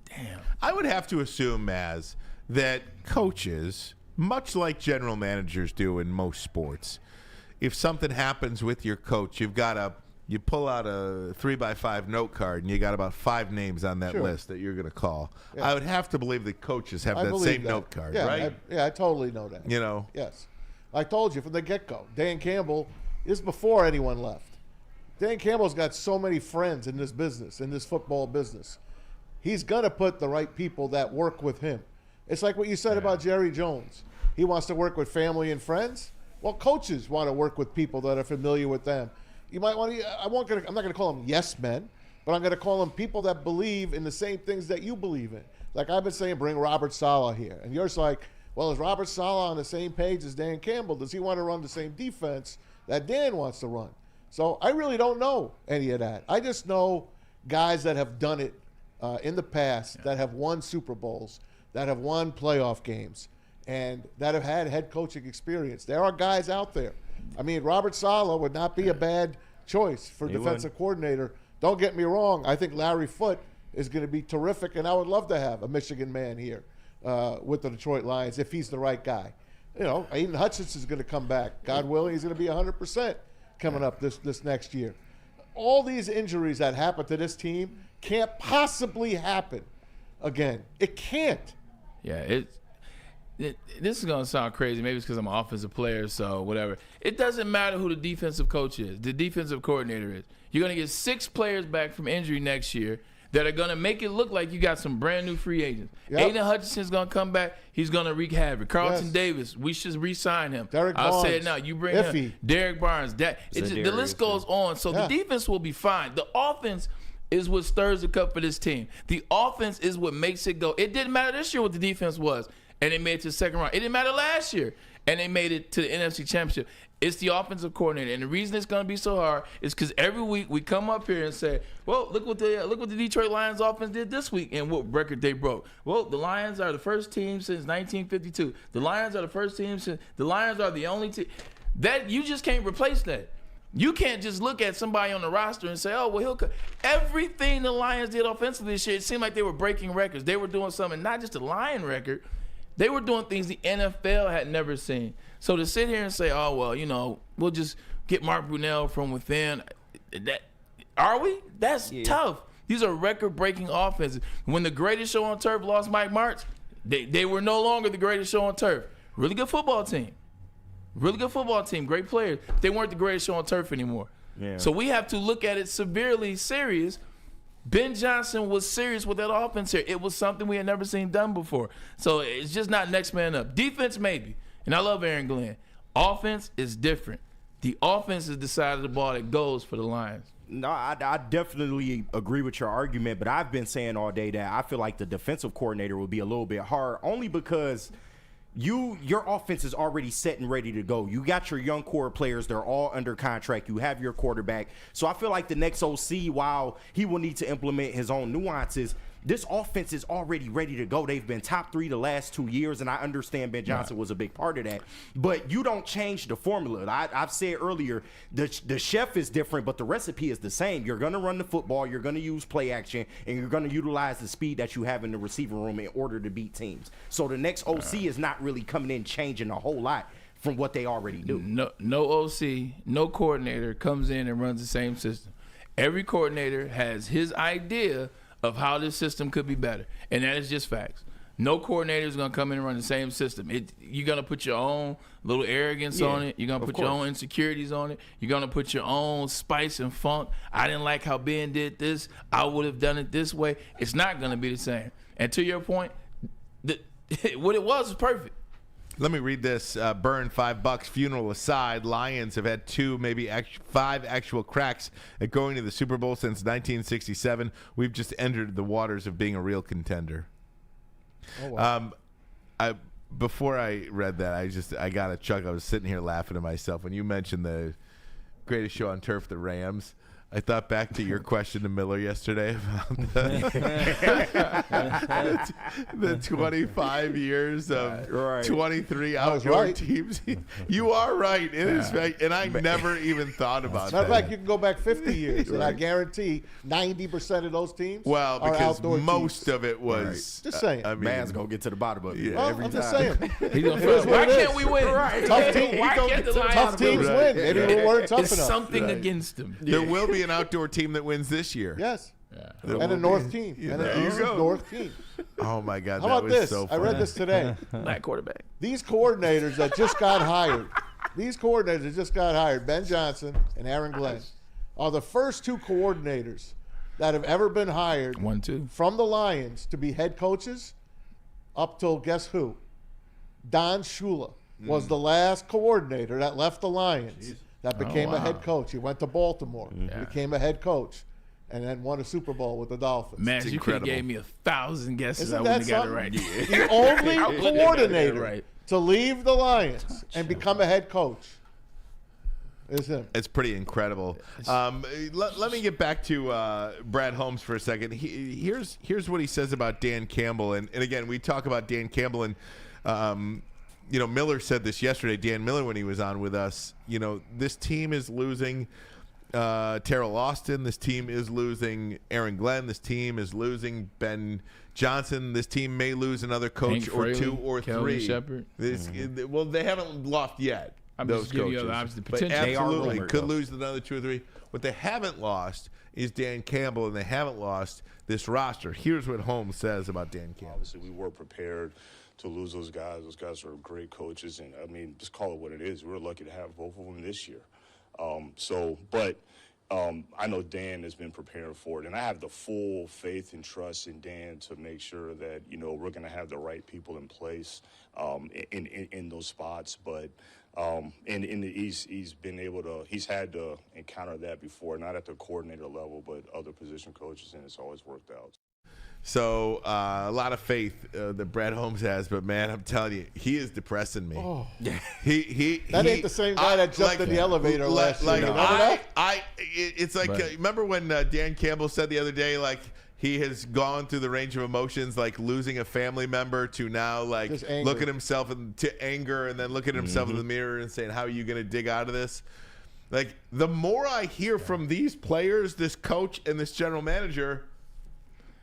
damn. I would have to assume, Maz, that coaches, much like general managers do in most sports, if something happens with your coach, you pull out a 3x5 note card and you got about 5 names on that list that you're going to call. Yeah. I would have to believe that coaches have that same note card, right? I totally know that. You know? Yes. I told you from the get-go. Dan Campbell is before anyone left. Dan Campbell's got so many friends in this business, in this football business. He's going to put the right people that work with him. It's like what you said about Jerry Jones. He wants to work with family and friends. Well, coaches want to work with people that are familiar with them. You might want to. I'm not going to call them yes men, but I'm going to call them people that believe in the same things that you believe in. Like I've been saying, bring Robert Saleh here, and you're just like, well, is Robert Saleh on the same page as Dan Campbell? Does he want to run the same defense that Dan wants to run? So I really don't know any of that. I just know guys that have done it in the past, that have won Super Bowls, that have won playoff games, and that have had head coaching experience. There are guys out there. I mean, Robert Saleh would not be a bad choice for defensive coordinator. Don't get me wrong. I think Larry Foote is going to be terrific, and I would love to have a Michigan man here with the Detroit Lions if he's the right guy. You know, Aiden Hutchinson is going to come back. God willing, he's going to be 100% coming up this next year. All these injuries that happen to this team can't possibly happen again. It can't. Yeah, this is going to sound crazy. Maybe it's because I'm an offensive player, so whatever. It doesn't matter who the defensive coach is, the defensive coordinator is. You're going to get 6 players back from injury next year that are going to make it look like you got some brand new free agents. Yep. Aiden Hutchinson's going to come back. He's going to wreak havoc. Carlton Davis, we should re-sign him. I'll say it now. You bring him. Derek Barnes. The list goes on. So the defense will be fine. The offense is what stirs the cup for this team. The offense is what makes it go. It didn't matter this year what the defense was, and they made it to the second round. It didn't matter last year, and they made it to the NFC Championship. It's the offensive coordinator, and the reason it's going to be so hard is because every week we come up here and say, "Well, look what the Detroit Lions offense did this week and what record they broke." Well, the Lions are the first team since 1952. The Lions are the first team since the Lions are the only team that you just can't replace that. You can't just look at somebody on the roster and say, "Oh, well, everything the Lions did offensively this year." It seemed like they were breaking records. They were doing something, not just a Lion record. They were doing things the NFL had never seen. So to sit here and say, "Oh, well, you know, we'll just get Mark Brunell from within," are we? That's tough. These are record-breaking offenses. When the greatest show on turf lost Mike Martz, they were no longer the greatest show on turf. Really good football team. Really good football team, great players. They weren't the greatest show on turf anymore. Yeah. So we have to look at it severely serious. Ben Johnson was serious with that offense here. It was something we had never seen done before. So it's just not next man up. Defense, maybe. And I love Aaron Glenn. Offense is different. The offense is the side of the ball that goes for the Lions. No, I definitely agree with your argument, but I've been saying all day that I feel like the defensive coordinator will be a little bit hard, only because your offense is already set and ready to go. You got your young core players. They're all under contract. You have your quarterback. So I feel like the next OC, while he will need to implement his own nuances, this offense is already ready to go. They've been top 3 the last 2 years, and I understand Ben Johnson was a big part of that. But you don't change the formula. I've said earlier, the chef is different, but the recipe is the same. You're going to run the football, you're going to use play action, and you're going to utilize the speed that you have in the receiver room in order to beat teams. So the next OC is not really coming in changing a whole lot from what they already do. No OC, no coordinator comes in and runs the same system. Every coordinator has his idea of how this system could be better, and that is just facts. No coordinator is going to come in and run the same system. You're going to put your own little arrogance on it. You're going to put your own insecurities on it. You're going to put your own spice and funk. I didn't like how Ben did this. I would have done it this way. It's not going to be the same. And to your point, what it was perfect. Let me read this. Burn $5. Funeral aside, Lions have had 2, maybe 5 actual cracks at going to the Super Bowl since 1967. We've just entered the waters of being a real contender. Oh, wow. Before I read that, I got a chuckle. I was sitting here laughing to myself when you mentioned the greatest show on turf, the Rams. I thought back to your question to Miller yesterday about the 25 years of 23 outdoor teams. You are right. It is right. And I never even thought about that. Matter of fact, you can go back 50 years, and I guarantee 90% of those teams are because outdoor most teams. of it was. Just saying. I mean, man's going to get to the bottom of it every I'm time. just saying. Why can't we win? Tough teams win. Maybe we weren't tough It's enough. something against them. There will be an outdoor team that wins this year. Yes. There And a will North be. team. Yeah, And there a you East go. North team. Oh, my God. How That about was this? so I funny. read this today. Black quarterback. These coordinators that just got hired, Ben Johnson and Aaron Glenn, are the first 2 coordinators that have ever been hired from the Lions to be head coaches up till guess who? Don Shula was the last coordinator that left the Lions that became a head coach. He went to Baltimore, became a head coach, and then won a Super Bowl with the Dolphins. Man, you could have gave me 1,000 guesses. Isn't I wouldn't that have got it right. something? The only coordinator to leave the Lions and become a head coach is him. It's pretty incredible. Let me get back to Brad Holmes for a second. Here's what he says about Dan Campbell. And again, we talk about Dan Campbell and Miller said this yesterday, Dan Miller, when he was on with us. This team is losing Terrell Austin. This team is losing Aaron Glenn. This team is losing Ben Johnson. This team may lose another coach or 2 or 3. Shepard. Well, they haven't lost yet. I'm those just giving you coaches. the But potential. absolutely could lose another 2 or 3. What they haven't lost is Dan Campbell, and they haven't lost this roster. Here's what Holmes says about Dan Campbell. Obviously, we were prepared to lose those guys. Those guys are great coaches, and I mean, just call it what it is. We're lucky to have both of them this year. I know Dan has been preparing for it, and I have the full faith and trust in Dan to make sure that we're going to have the right people in place in those spots. But in the East, he's had to encounter that before, not at the coordinator level, but other position coaches, and it's always worked out. So a lot of faith that Brad Holmes has, but man, I'm telling you, he is depressing me. Oh. That ain't the same guy that jumped in the elevator last year. Remember that? It's like remember when Dan Campbell said the other day, like he has gone through the range of emotions, like losing a family member to now like look at himself to anger, and then look at himself in the mirror and saying, "How are you going to dig out of this?" Like the more I hear from these players, this coach, and this general manager,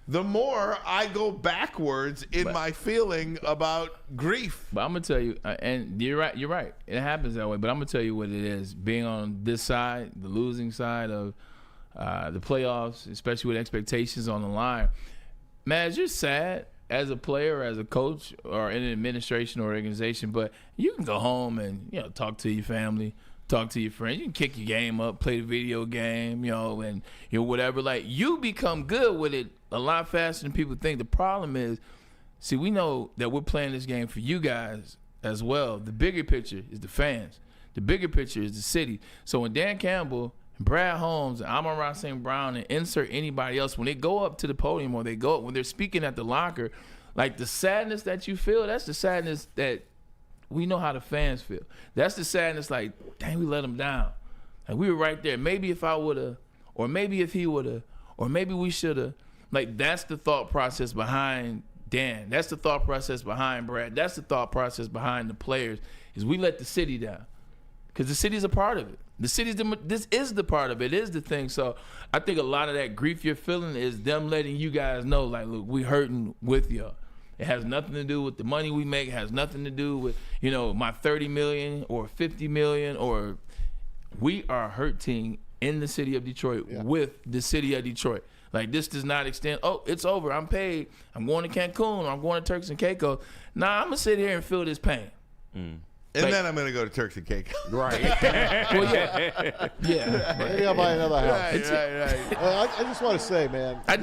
the more I go backwards in my feeling about grief. But I'm gonna tell you, and you're right. It happens that way. But I'm gonna tell you what it is. Being on this side, the losing side of the playoffs, especially with expectations on the line, man, it's just sad as a player, as a coach, or in an administration or organization. But you can go home and talk to your family, talk to your friends. You can kick your game up, play the video game, and whatever. Like you become good with it a lot faster than people think. The problem is, see, we know that we're playing this game for you guys as well. The bigger picture is the fans. The bigger picture is the city. So when Dan Campbell, and Brad Holmes, and Amon-Ra St. Brown, and insert anybody else, when they go up to the podium or when they're speaking at the locker, like the sadness that you feel, that's the sadness that we know how the fans feel. That's the sadness, like, dang, we let them down. Like, we were right there. Maybe if I would have, or maybe if he would have, or maybe we should have. Like, that's the thought process behind Dan. That's the thought process behind Brad. That's the thought process behind the players, is we let the city down. Because the city's a part of it. This is the part of it. It is the thing. So I think a lot of that grief you're feeling is them letting you guys know, like, look, we hurting with y'all. It has nothing to do with the money we make. It has nothing to do with, my $30 million or $50 million. Or we are hurting in the city of Detroit with the city of Detroit. Like, this does not extend, oh, it's over. I'm paid. I'm going to Cancun, or I'm going to Turks and Caicos. Nah, I'm going to sit here and feel this pain. And then I'm going to go to Turks and Caicos. Right. Well, yeah. Maybe I'll buy another house. Right. I just want to say, man. I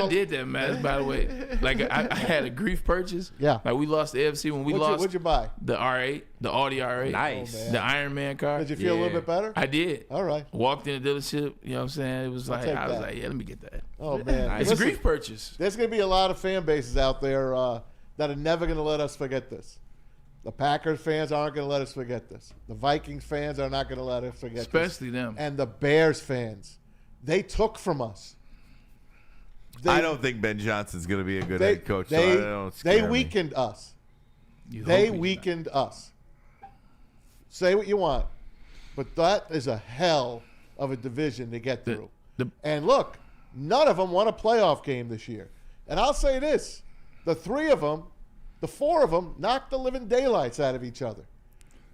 did that, man, by the way. Like, I had a grief purchase. Yeah. Like, we lost the AFC when we lost. What'd you buy? The R8, the Audi R8. Nice. The Iron Man car. Did you feel a little bit better? I did. All right. Walked in the dealership, you know what I'm saying? It was like, take I was that. like, yeah, let me get that. Oh, man. It's Listen, a grief purchase. There's going to be a lot of fan bases out there that are never going to let us forget this. The Packers fans aren't going to let us forget this. The Vikings fans are not going to let us forget this. Especially them. And the Bears fans. They took from us. I don't think Ben Johnson's going to be a good head coach. They weakened us. They weakened us. Say what you want, but that is a hell of a division to get through. And look, none of them won a playoff game this year. And I'll say this. The four of them knocked the living daylights out of each other.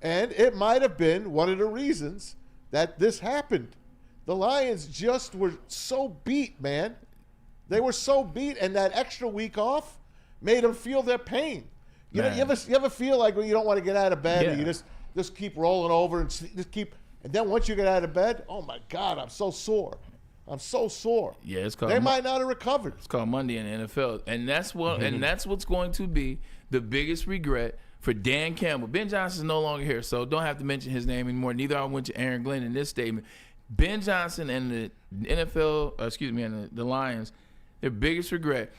And it might have been one of the reasons that this happened. The Lions just were so beat, man. They were so beat, and that extra week off made them feel their pain. You know, you ever feel like when you don't want to get out of bed, and you just keep rolling over and and then once you get out of bed, oh my God, I'm so sore. I'm so sore. Yeah, it's called. They might not have recovered. It's called Monday in the NFL, and that's what's going to be the biggest regret for Dan Campbell. Ben Johnson's no longer here, so don't have to mention his name anymore. Neither I went to Aaron Glenn in this statement. Ben Johnson and the NFL, and the Lions, their biggest regret,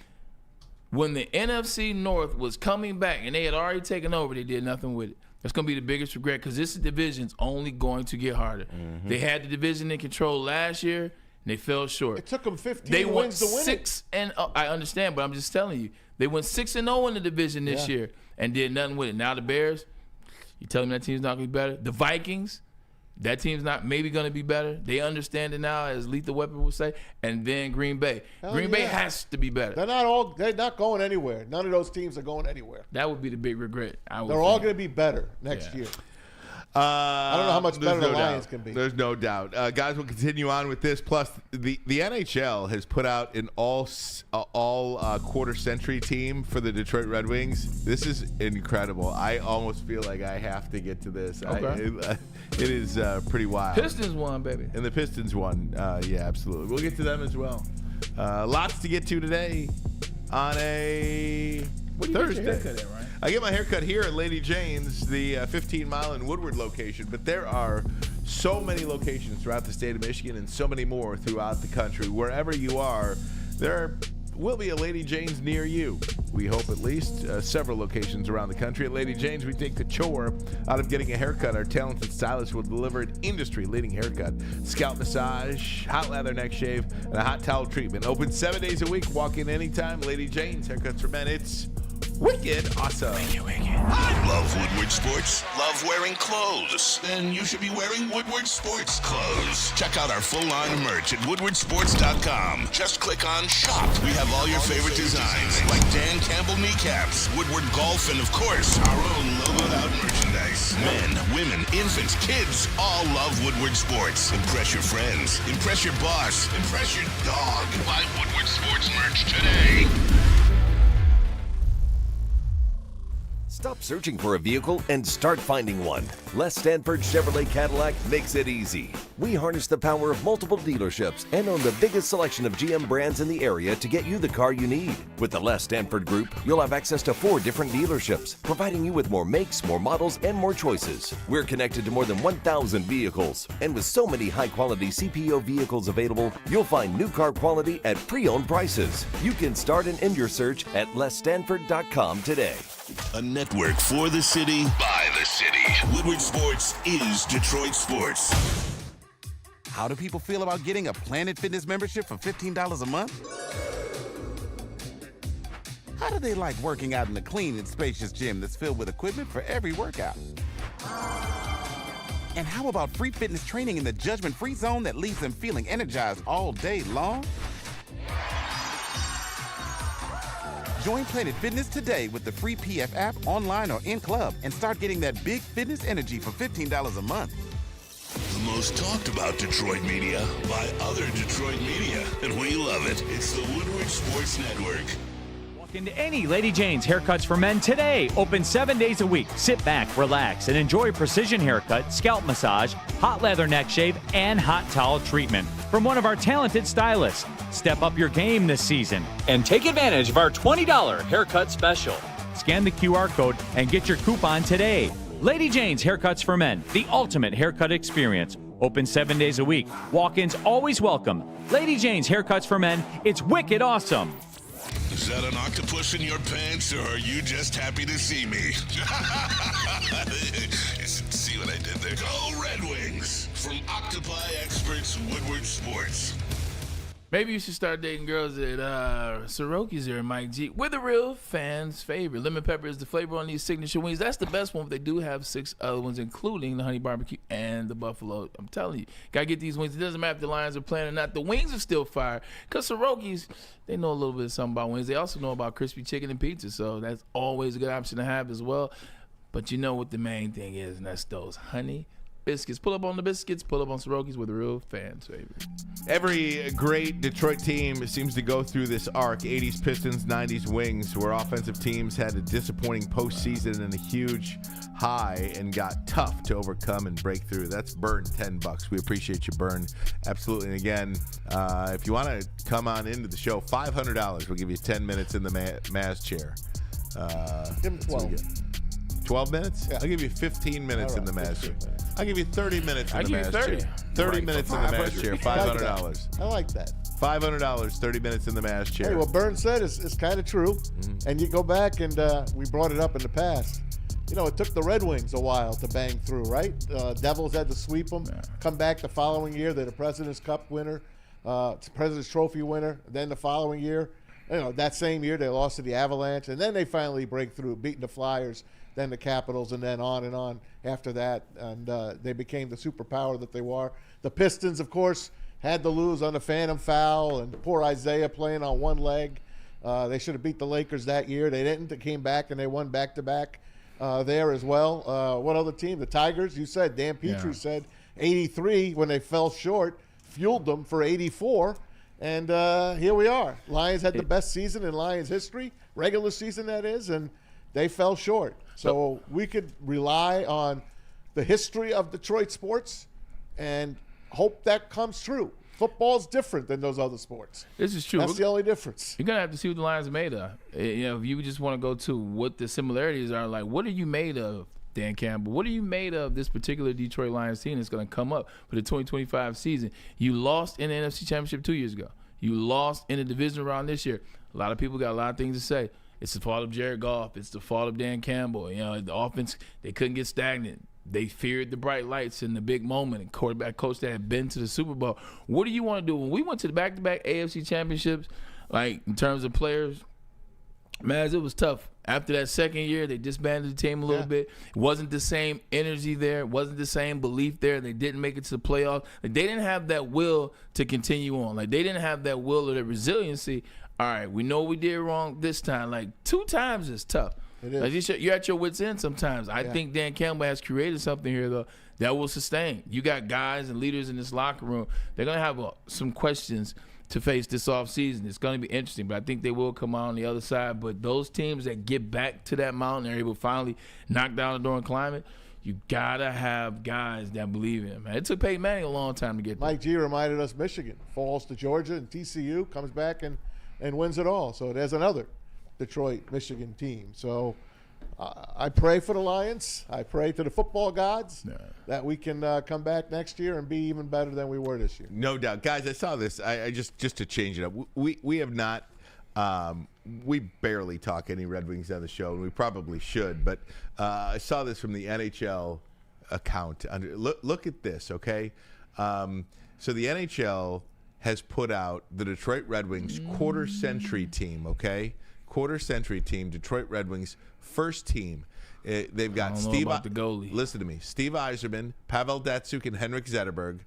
when the NFC North was coming back and they had already taken over, they did nothing with it. That's going to be the biggest regret because this division's only going to get harder. They had the division in control last year, and they fell short. It took them 15 they wins to win 6-0. I understand, but I'm just telling you. They went 6-0 in the division this year and did nothing with it. Now the Bears, you telling me that team's not going to be better? The Vikings, that team's not maybe going to be better. They understand it now, as Lethal Weapon would say. And then Green Bay. Green Bay has to be better. They're not going anywhere. None of those teams are going anywhere. That would be the big regret. They're all going to be better next year. I don't know how much better the Lions can be. There's no doubt. Guys, we'll continue on with this. Plus, the NHL has put out an all quarter century team for the Detroit Red Wings. This is incredible. I almost feel like I have to get to this. Okay. It is pretty wild. Pistons won, baby. And the Pistons won. Yeah, absolutely. We'll get to them as well. Lots to get to today on a Thursday. Get your haircut at, Ryan? I get my haircut here at Lady Jane's, the 15-mile in Woodward location, but there are so many locations throughout the state of Michigan and so many more throughout the country. Wherever you are, there will be a Lady Jane's near you. We hope at least several locations around the country. At Lady Jane's, we take the chore out of getting a haircut. Our talented stylist will deliver an industry-leading haircut, scalp massage, hot lather neck shave, and a hot towel treatment. Open 7 days a week. Walk in anytime. Lady Jane's, haircuts for men. It's wicked awesome. Love Woodward Sports? Love wearing clothes? Then you should be wearing Woodward Sports clothes. Check out our full line of merch at woodwardsports.com. Just click on shop. We have all your favorite designs, like Dan Campbell kneecaps, Woodward golf, and of course, our own logoed out merchandise. Men, women, infants, kids, all love Woodward Sports. Impress your friends. Impress your boss. Impress your dog. Buy Woodward Sports merch today. Stop searching for a vehicle and start finding one. Les Stanford Chevrolet Cadillac makes it easy. We harness the power of multiple dealerships and own the biggest selection of GM brands in the area to get you the car you need. With the Les Stanford Group, you'll have access to 4 different dealerships, providing you with more makes, more models, and more choices. We're connected to more than 1,000 vehicles. And with so many high-quality CPO vehicles available, you'll find new car quality at pre-owned prices. You can start and end your search at lesstanford.com today. A network for the city, by the city. Woodward Sports is Detroit Sports. How do people feel about getting a Planet Fitness membership for $15 a month? How do they like working out in a clean and spacious gym that's filled with equipment for every workout? And how about free fitness training in the judgment-free zone that leaves them feeling energized all day long? Join Planet Fitness today with the free PF app, online or in club, and start getting that big fitness energy for $15 a month. The most most talked about Detroit media by other Detroit media, and we love it. It's the Woodward Sports Network. Walk into any Lady Jane's Haircuts for Men today. Open 7 days a week. Sit back, relax, and enjoy precision haircut, scalp massage, hot leather neck shave, and hot towel treatment from one of our talented stylists. Step up your game this season and take advantage of our $20 haircut special. Scan the QR code and get your coupon today. Lady Jane's Haircuts for Men, the ultimate haircut experience. Open 7 days a week. Walk-ins always welcome. Lady Jane's Haircuts for Men. It's wicked awesome. Is that an octopus in your pants, or are you just happy to see me? See what I did there? Go Red Wings! From Octopi Experts, Woodward Sports. Maybe you should start dating girls at Soroki's or Mike G. We're the real fans' favorite. Lemon pepper is the flavor on these signature wings. That's the best one, but they do have 6 other ones, including the honey barbecue and the buffalo. I'm telling you, gotta get these wings. It doesn't matter if the Lions are playing or not. The wings are still fire. Because Soroki's, they know a little bit of something about wings. They also know about crispy chicken and pizza, so that's always a good option to have as well. But you know what the main thing is, and that's those honey biscuits. Pull up on the biscuits, pull up on Soroki's with a real fan's favorite. Every great Detroit team seems to go through this arc, 80s Pistons, 90s Wings, where offensive teams had a disappointing postseason and a huge high and got tough to overcome and break through. That's Burn, $10. We appreciate you, Burn. Absolutely. And again, if you want to come on into the show, $500. We'll give you 10 minutes in the Maz chair. Give him 12. 12 minutes? Yeah. I'll give you 15 minutes in the Maz chair. I'll give you 30 minutes in the give you Maz 30. chair. 30 minutes in the Maz chair, $500. I like that. $500, 30 minutes in the Maz chair. Hey, what Burns said is kind of true. And you go back and we brought it up in the past. You know, it took the Red Wings a while to bang through, right? Devils had to sweep them, come back the following year. They're the President's Cup winner, President's Trophy winner. Then the following year, you know, that same year they lost to the Avalanche. And then they finally break through, beating the Flyers, then the Capitals, and then on after that. And they became the superpower that they were. The Pistons, of course, had to lose on the phantom foul, and poor Isaiah playing on one leg. They should have beat the Lakers that year. They didn't. They came back, and they won back-to-back there as well. What other team? The Tigers, you said. Dan Petrie said 83 when they fell short, fueled them for 84. And here we are. Lions had the best season in Lions history, regular season that is, and they fell short. So we could rely on the history of Detroit sports and hope that comes true. Football's different than those other sports. This is true. That's the only difference. You're going to have to see what the Lions are made of. You know, if you just want to go to what the similarities are, like, what are you made of, Dan Campbell? What are you made of, this particular Detroit Lions team that's going to come up for the 2025 season? You lost in the NFC Championship 2 years ago. You lost in the division round this year. A lot of people got a lot of things to say. It's the fault of Jared Goff. It's the fault of Dan Campbell. You know, the offense, they couldn't get stagnant. They feared the bright lights in the big moment, and quarterback coach that had been to the Super Bowl. What do you want to do? When we went to the back-to-back AFC championships, like in terms of players, man, it was tough. After that second year, they disbanded the team a little bit. It wasn't the same energy there. It wasn't the same belief there. They didn't make it to the playoffs. Like, they didn't have that will to continue on. Like, they didn't have that will or that resiliency. All right, we know we did wrong this time. Like, 2 times is tough. It is. Like, you're at your wits' end sometimes. I think Dan Campbell has created something here, though, that will sustain. You got guys and leaders in this locker room. They're going to have some questions to face this offseason. It's going to be interesting, but I think they will come out on the other side. But those teams that get back to that mountain, they're able to finally knock down the door and climb it, you got to have guys that believe in it, man. It took Peyton Manning a long time to get there. Mike G reminded us Michigan. Falls to Georgia and TCU, comes back and wins it all. So there's another Detroit-Michigan team. So I pray for the Lions. I pray to the football gods that we can come back next year and be even better than we were this year. No doubt. Guys, I saw this. I just to change it up. We have not we barely talk any Red Wings on the show, and we probably should, but I saw this from the NHL account. Look at this, okay? So the NHL has put out the Detroit Red Wings quarter-century team, okay? Quarter-century team, Detroit Red Wings, first team. They've got Steve. The goalie. Listen to me. Steve Yzerman, Pavel Datsyuk, and Henrik Zetterberg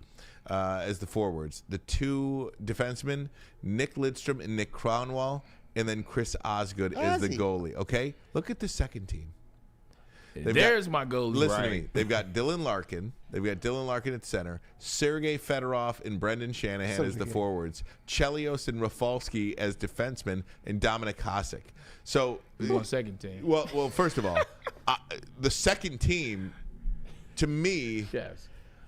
as the forwards. The 2 defensemen, Nick Lidstrom and Nick Cronwall, and then Chris Osgood is the goalie. Okay, look at the second team. There's my goalie. Listen to me. They've got Dylan Larkin. They've got Dylan Larkin at center. Sergei Fedorov and Brendan Shanahan as the forwards. Chelios and Rafalski as defensemen, and Dominic Hasek. So on second team. Well, first of all, the second team, to me,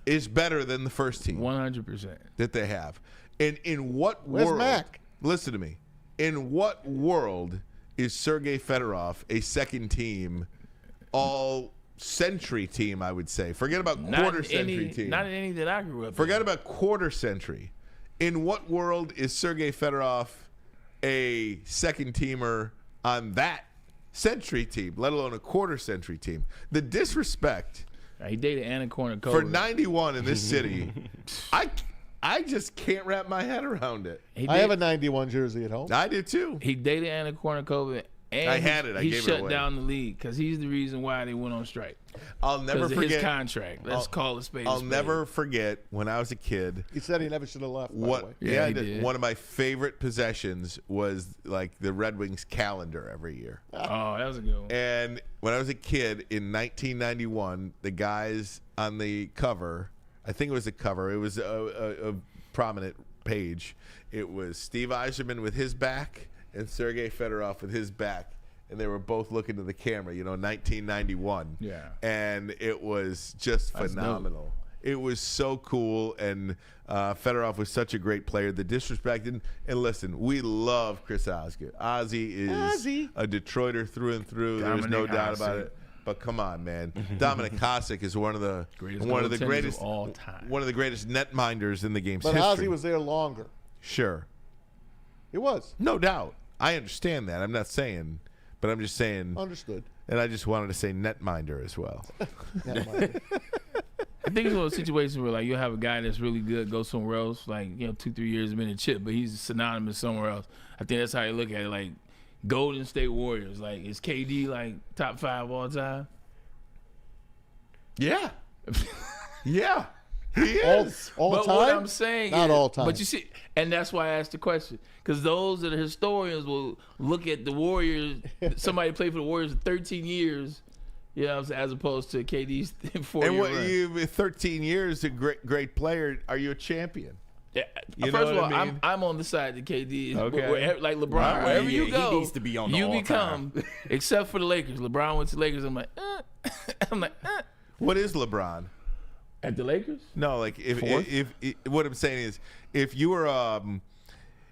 is better than the first team. 100% that they have. And in what Where's world? Mac? Listen to me. In what world is Sergei Fedorov a second team, all century team? I would say. Forget about quarter century team. Not in any that I grew up. Forget about quarter century. In what world is Sergei Fedorov a second teamer on that century team, let alone a quarter century team? The disrespect. He dated Anna Kournikova. For 91 in this city, I just can't wrap my head around it. I have a 91 jersey at home. I do too. He dated Anna Kournikova. And I had it. I he gave it shut away. down the league because he's the reason why they went on strike. I'll never forget his contract. Let's call it spade. I'll never forget when I was a kid. He said he never should have left. By the way. Yeah, I he did. did. One of my favorite possessions was like the Red Wings calendar every year. Oh, that was a good one. And when I was a kid in 1991, the guys on the cover, I think it was a cover, it was a prominent page. It was Steve Yzerman with his back and Sergei Fedorov with his back. And they were both looking to the camera, 1991. Yeah. And it was just phenomenal. It was so cool, and Fedorov was such a great player. The disrespect, and listen, we love Chris Osgood. Ozzy is a Detroiter through and through. There's no doubt about it. But come on, man, Dominic Hasek is one of the greatest of all time. one of the greatest netminders in the game's But history. Ozzy was there longer. Sure, He was. no doubt. I understand that. I'm not saying, but I'm just saying. Understood. And I just wanted to say netminder as well. I think it's one of those situations where like you'll have a guy that's really good go somewhere else, like 2-3 years been in chip, but he's synonymous somewhere else. I think that's how you look at it. Like Golden State Warriors, like is KD like top 5 all time? Yeah, yeah, he is. All But time? what I'm saying Not is, all time. But you see, and that's why I asked the question, because those that are historians will look at the Warriors. Somebody played for the Warriors for 13 years. As opposed to KD's 4 And year what run. you 13 years, a great player. Are you a champion? Yeah. You First know of all, what I mean? I'm on the side that KD is. Okay. Like LeBron, All right. wherever Yeah, you go, he needs to be on the you all-time. become. Except for the Lakers, LeBron went to the Lakers. I'm like, What is LeBron? at the Lakers. No, like if Fourth? what I'm saying is, if you were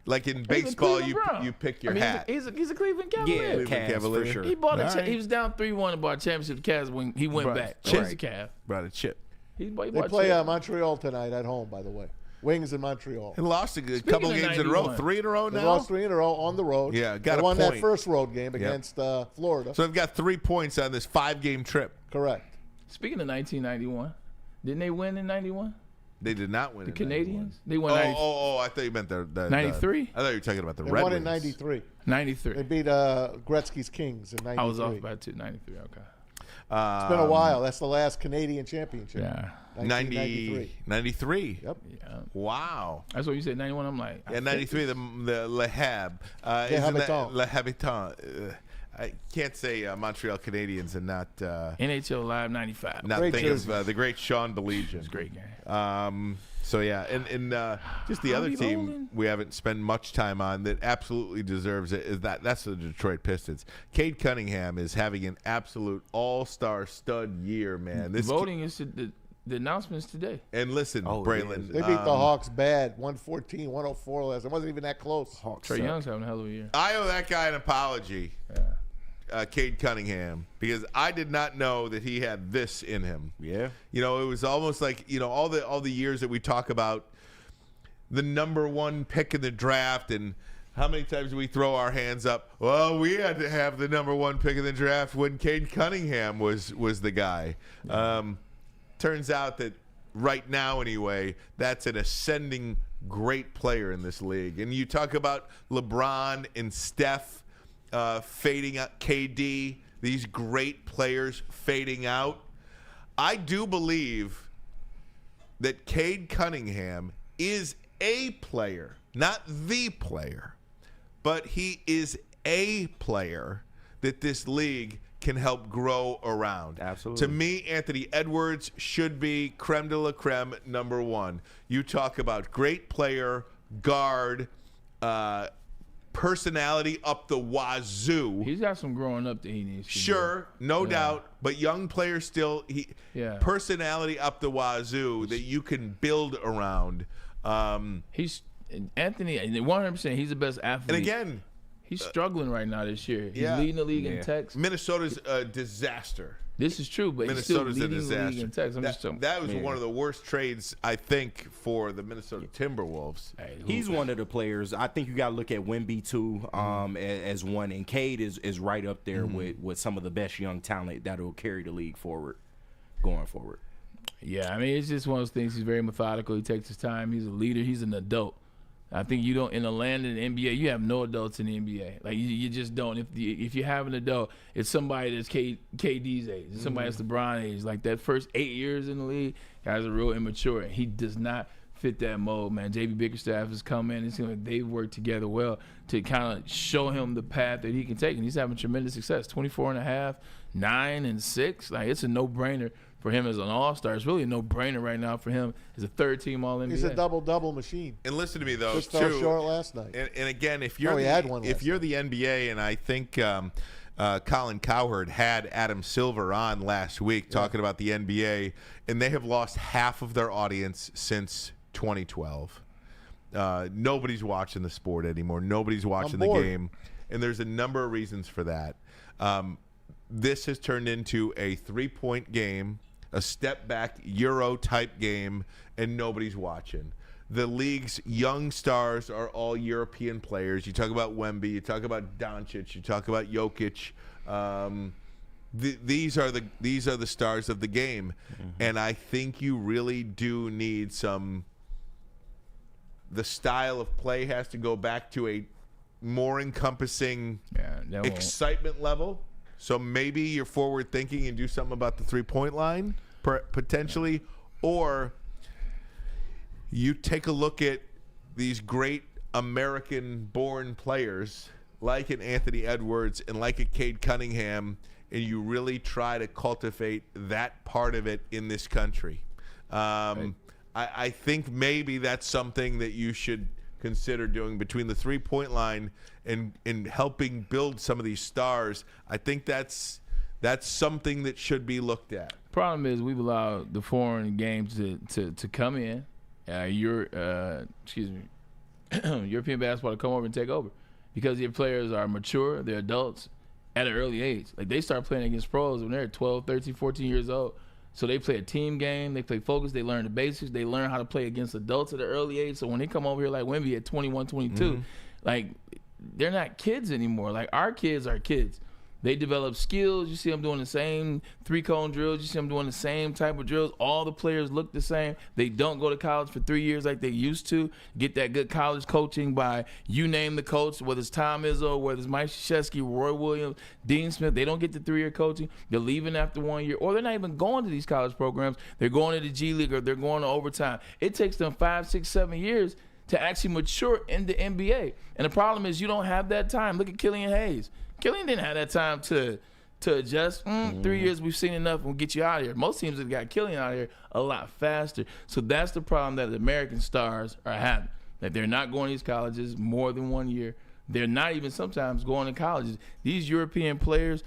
like in baseball, you pick your hat. He's a Cleveland Cavalier. Yeah, Cleveland Cavs, Cavalier. for sure. He bought All right. He was down 3-1 and bought a championship to Cavs when he went Right. back. All Chase right. the Cavs. Brought a chip He They bought play chip. Montreal tonight at home, by the way. Wings in Montreal. and lost a couple of games in a row, 91. 3 in a row They now. lost 3 in a row on the road. Yeah, got they a won that point. first road game against Florida. So I've got 3 points on this 5-game trip. Correct. Speaking of 1991, didn't they win in 91? They did not win. The in Canadians? 91. They won 90, I thought you meant the 93? I thought you were talking about the They Red won Wings. in 93. 93. They beat Gretzky's Kings in 93. I was off by 93. Okay. It's been a while. That's the last Canadian championship. Yeah. 1993. 93. Yep. Yeah. Wow. That's what you said. 91. I'm like, Yeah, 93, the Le Hab. Habitant. Le Habitant. I can't say Montreal Canadiens and not NHL Live 95. not Great think jersey. of the great Sean Beligian. It's a great game. So yeah, and just the other Howdy team Holden. we haven't spent much time on that absolutely deserves it is that's the Detroit Pistons. Cade Cunningham is having an absolute all-star stud year, man. This Voting is the announcements today. and listen, Braylon, They beat the Hawks bad, 114, 104 last. It wasn't even that close. Trey Young's having a hell of a year. I owe that guy an apology. Cade Cunningham, because I did not know that he had this in him. Yeah. It was almost like, all the years that we talk about the number 1 pick in the draft and how many times do we throw our hands up? Well, we had to have the number 1 pick in the draft when Cade Cunningham was the guy. Turns out that right now anyway, that's an ascending great player in this league. And you talk about LeBron and Steph fading out, KD, these great players fading out. I do believe that Cade Cunningham is a player, not the player, but he is a player that this league can help grow around. Absolutely. To me, Anthony Edwards should be creme de la creme number one. You talk about great player, guard, personality up the wazoo. He's got some growing up that he needs to do. Sure, no doubt, but young player still. Personality up the wazoo that you can build around. He's Anthony 100%. He's the best athlete. And again, he's struggling right now this year. He's leading the league in techs. Minnesota's a disaster. This is true, but Minnesota's he's still a leading the disaster. league in techs. That was one of the worst trades, I think, for the Minnesota Timberwolves. He's one of the players. I think you got to look at Wemby too, as one, and Cade is right up there with some of the best young talent that will carry the league forward, going forward. Yeah, I mean, it's just one of those things. He's very methodical. He takes his time. He's a leader. He's an adult. I think you don't in the land of the NBA. You have no adults in the NBA. Like you just don't. If you have an adult, it's somebody that's KD's age. It's somebody that's LeBron age. Like that first 8 years in the league, guys are real immature. He does not fit that mold, man. JB Bickerstaff has come in. It seems like they've worked together well to kind of show him the path that he can take, and he's having tremendous success. 24.5, 9 and 6. Like it's a no-brainer for him as an all-star. It's really a no-brainer right now for him as a third-team All-NBA. He's a double-double machine. And listen to me, though, just fell short last night. And again, if you're he had one if you're the NBA, and I think Colin Cowherd had Adam Silver on last week talking about the NBA, and they have lost half of their audience since 2012. Nobody's watching the sport anymore. Nobody's watching the game, and there's a number of reasons for that. This has turned into a three-point game, a step-back Euro-type game, and nobody's watching. The league's young stars are all European players. You talk about Wemby, you talk about Doncic, you talk about Jokic. These are the stars of the game, and I think you really do need some. The style of play has to go back to a more encompassing excitement level. So maybe you're forward thinking and do something about the 3-point line potentially, or you take a look at these great American-born players like an Anthony Edwards and like a Cade Cunningham, and you really try to cultivate that part of it in this country. I think maybe that's something that you should consider doing between the 3-point line and helping build some of these stars. I think that's something that should be looked at. Problem is we've allowed the foreign games to come in, European basketball to come over and take over because your players are mature, they're adults at an early age. Like they start playing against pros when they're 12, 13, 14 years old. So they play a team game, they play focus, they learn the basics, they learn how to play against adults at an early age. So when they come over here like Wemby at 21, 22, like they're not kids anymore. Like our kids are kids. They develop skills. You see them doing the same 3-cone drills. You see them doing the same type of drills. All the players look the same. They don't go to college for 3 years like they used to. Get that good college coaching by you name the coach, whether it's Tom Izzo, whether it's Mike Krzyzewski, Roy Williams, Dean Smith. They don't get the 3-year coaching. They're leaving after 1 year, or they're not even going to these college programs. They're going to the G League or they're going to overtime. It takes them 5, 6, 7 years to actually mature in the NBA. And the problem is you don't have that time. Look at Killian Hayes. Killian didn't have that time to adjust. 3 years, we've seen enough. We'll get you out of here. Most teams have got Killian out of here a lot faster. So that's the problem that the American stars are having. That they're not going to these colleges more than 1 year. They're not even sometimes going to colleges. These European players,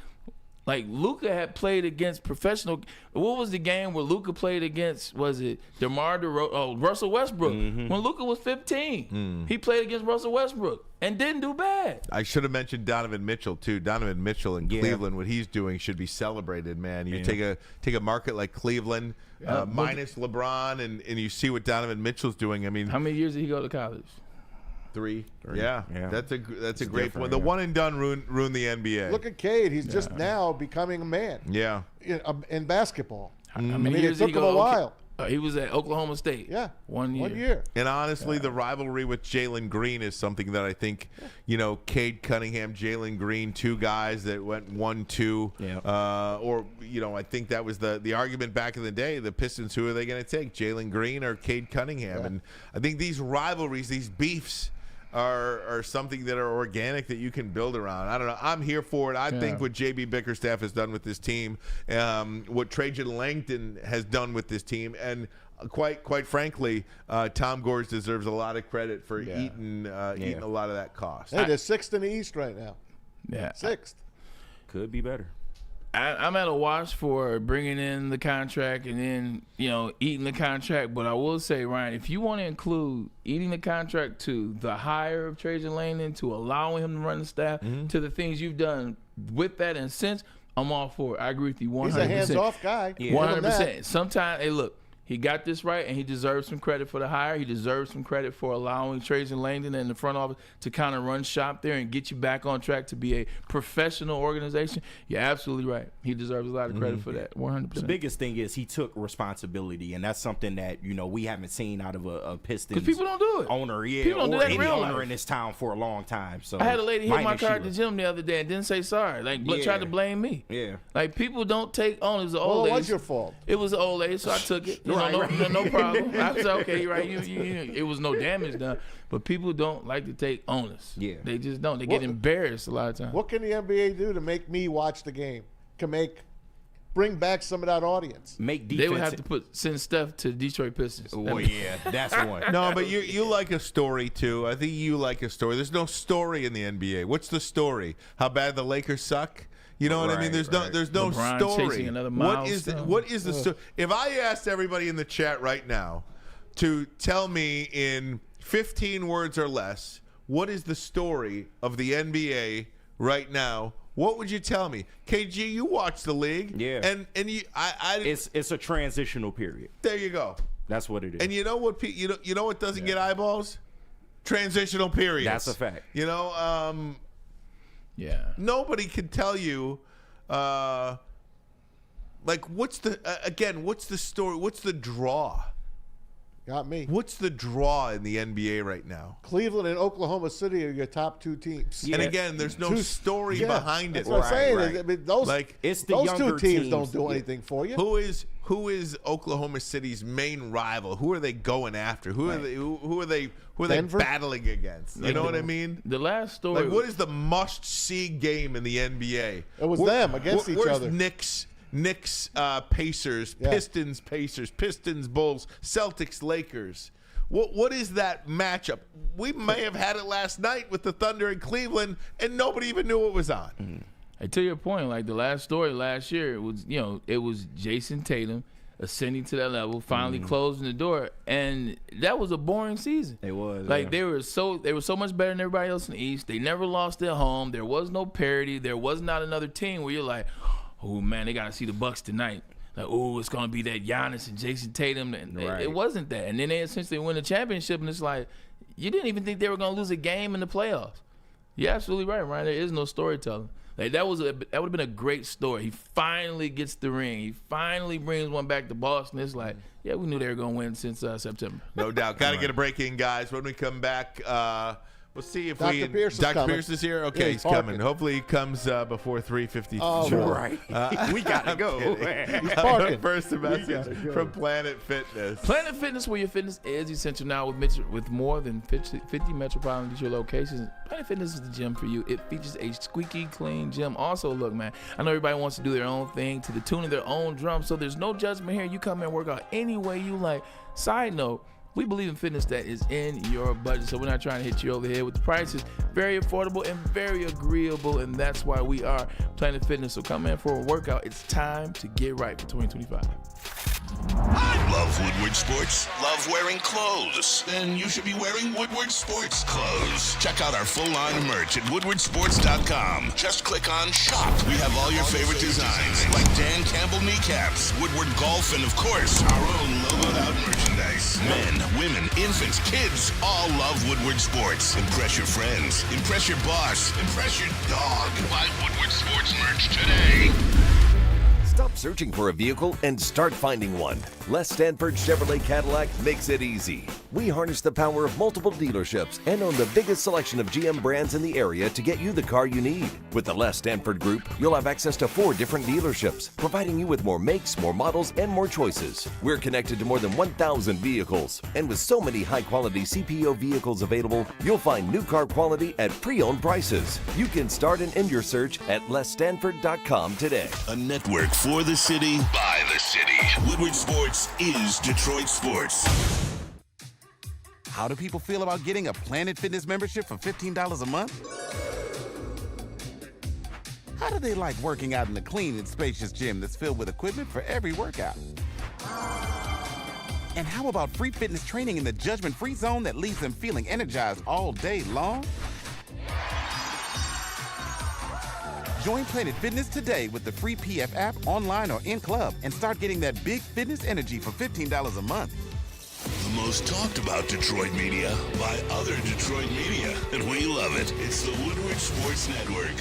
like Luka had played against professional. What was the game where Luka played against? Was it Russell Westbrook? When Luka was 15, he played against Russell Westbrook and didn't do bad. I should have mentioned Donovan Mitchell too. Donovan Mitchell in Cleveland, what he's doing should be celebrated, man. You take a market like Cleveland, minus LeBron, and you see what Donovan Mitchell's doing. I mean, how many years did he go to college? 3. Yeah. That's a great point. The one and done ruined the NBA. Look at Cade. He's just now becoming a man. Yeah. In basketball. I mean, it took him a while. He was at Oklahoma State. Yeah. 1 year. 1 year. And honestly, the rivalry with Jalen Green is something that I think, Cade Cunningham, Jalen Green, 2 guys that went 1-2. I think that was the argument back in the day. The Pistons, who are they going to take, Jalen Green or Cade Cunningham? Yeah. And I think these rivalries, these beefs, are something that are organic that you can build around. I don't know. I'm here for it. I think what JB Bickerstaff has done with this team, what Trajan Langton has done with this team, and quite frankly, Tom Gores deserves a lot of credit for eating a lot of that cost. Hey, they're 6th in the East right now. Yeah. 6th. Could be better. I'm at a watch for bringing in the contract and then, eating the contract. But I will say, Ryan, if you want to include eating the contract to the hire of Trajan Langton, to allowing him to run the staff, to the things you've done with that and since, I'm all for it. I agree with you 100%. He's a hands-off guy. 100%. Sometimes, hey, look. He got this right, and he deserves some credit for the hire. He deserves some credit for allowing Trajan Langton and the front office to kind of run shop there and get you back on track to be a professional organization. You're absolutely right. He deserves a lot of credit for that, 100%. The biggest thing is he took responsibility, and that's something that we haven't seen out of a Pistons. Because people don't do it. Owner, people don't do or that any real owner life. in this town for a long time. So I had a lady hit my car at the Sheila. gym the other day and didn't say sorry. Tried to blame me. Yeah. Like, people don't take on. It was an old lady. Well, it was your fault. It was an old lady, so I took it. No problem. I said, okay, you're right. It was no damage done. But people don't like to take onus. Yeah. They just don't. They get embarrassed a lot of times. What can the NBA do to make me watch the game? Bring back some of that audience. Make defense. They would have to send Steph to Detroit Pistons. Well, yeah, that's one. No, but you like a story too. I think you like a story. There's no story in the NBA. What's the story? How bad the Lakers suck? You know what I mean? There's no LeBron story. chasing another What is milestone. the story? If I asked everybody in the chat right now to tell me in 15 words or less, what is the story of the NBA right now? What would you tell me? KG, you watch the league. Yeah. And it's a transitional period. There you go. That's what it is. And you know what you know what doesn't get eyeballs? Transitional periods. That's a fact. Yeah. Nobody can tell you, what's the story? What's the draw? Got me. What's the draw in the NBA right now? Cleveland and Oklahoma City are your top 2 teams. And again, there's no story behind it. That's what I'm saying. Right. I mean, those it's the those younger 2 teams teams. don't do anything for you. Who is Oklahoma City's main rival? Who are they going after? Who are they Denver? battling against? You know what I mean? The last story. What is the must-see game in the NBA? It was them against each where's other. Knicks, Pacers, Pistons, Pistons, Bulls, Celtics, Lakers. What is that matchup? We may have had it last night with the Thunder in Cleveland, and nobody even knew what was on. And to your point, like the last story last year, it was Jason Tatum ascending to that level, finally closing the door, and that was a boring season. It was. They were so much better than everybody else in the East. They never lost at home. There was no parity. There was not another team where you're like, oh man, they got to see the Bucks tonight. Like, oh, it's gonna be that Giannis and Jason Tatum. And it wasn't that. And then they essentially win the championship, and it's like you didn't even think they were gonna lose a game in the playoffs. You're absolutely right, Ryan. There is no storytelling. Like that would have been a great story. He finally gets the ring. He finally brings one back to Boston. It's like, yeah, we knew they were gonna win since September. No doubt. Got to get a break in, guys. When we come back, we'll see if Dr. Pierce is coming. Pierce is here. Okay, Yeah, he's he's coming. parking. Hopefully, he comes before 3:50. Oh, right. We gotta go. He's parking. First message from Planet Fitness. Planet Fitness, where your fitness is essential now with more than 50 metropolitan Detroit locations. Planet Fitness is the gym for you. It features a squeaky clean gym. Also, look, man, I know everybody wants to do their own thing to the tune of their own drum, so there's no judgment here. You come here and work out any way you like. Side note, we believe in fitness that is in your budget, so we're not trying to hit you over the head with the prices. Very affordable and very agreeable, and that's why we are Planet Fitness. So come in for a workout. It's time to get right for 2025. Love Woodward Sports? Love wearing clothes? Then you should be wearing Woodward Sports clothes. Check out our full line of merch at woodwardsports.com. Just click on shop. We have all your favorite designs, like Dan Campbell kneecaps, Woodward Golf, and of course, our own logoed out merchandise. Men, women, infants, kids all love Woodward Sports. Impress your friends. Impress your boss. Impress your dog. Buy Woodward Sports merch today. Stop searching for a vehicle and start finding one. Les Stanford Chevrolet Cadillac makes it easy. We harness the power of multiple dealerships and own the biggest selection of GM brands in the area to get you the car you need. With the Les Stanford Group, you'll have access to 4 different dealerships, providing you with more makes, more models, and more choices. We're connected to more than 1,000 vehicles, and with so many high-quality CPO vehicles available, you'll find new car quality at pre-owned prices. You can start and end your search at lesstanford.com today. A network for the city, by the city. Woodward Sports is Detroit Sports. How do people feel about getting a Planet Fitness membership for $15 a month? How do they like working out in a clean and spacious gym that's filled with equipment for every workout? And how about free fitness training in the judgment-free zone that leaves them feeling energized all day long? Join Planet Fitness today with the free PF app online or in club and start getting that big fitness energy for $15 a month. The most talked about Detroit media by other Detroit media, and we love it. It's the Woodward Sports Network.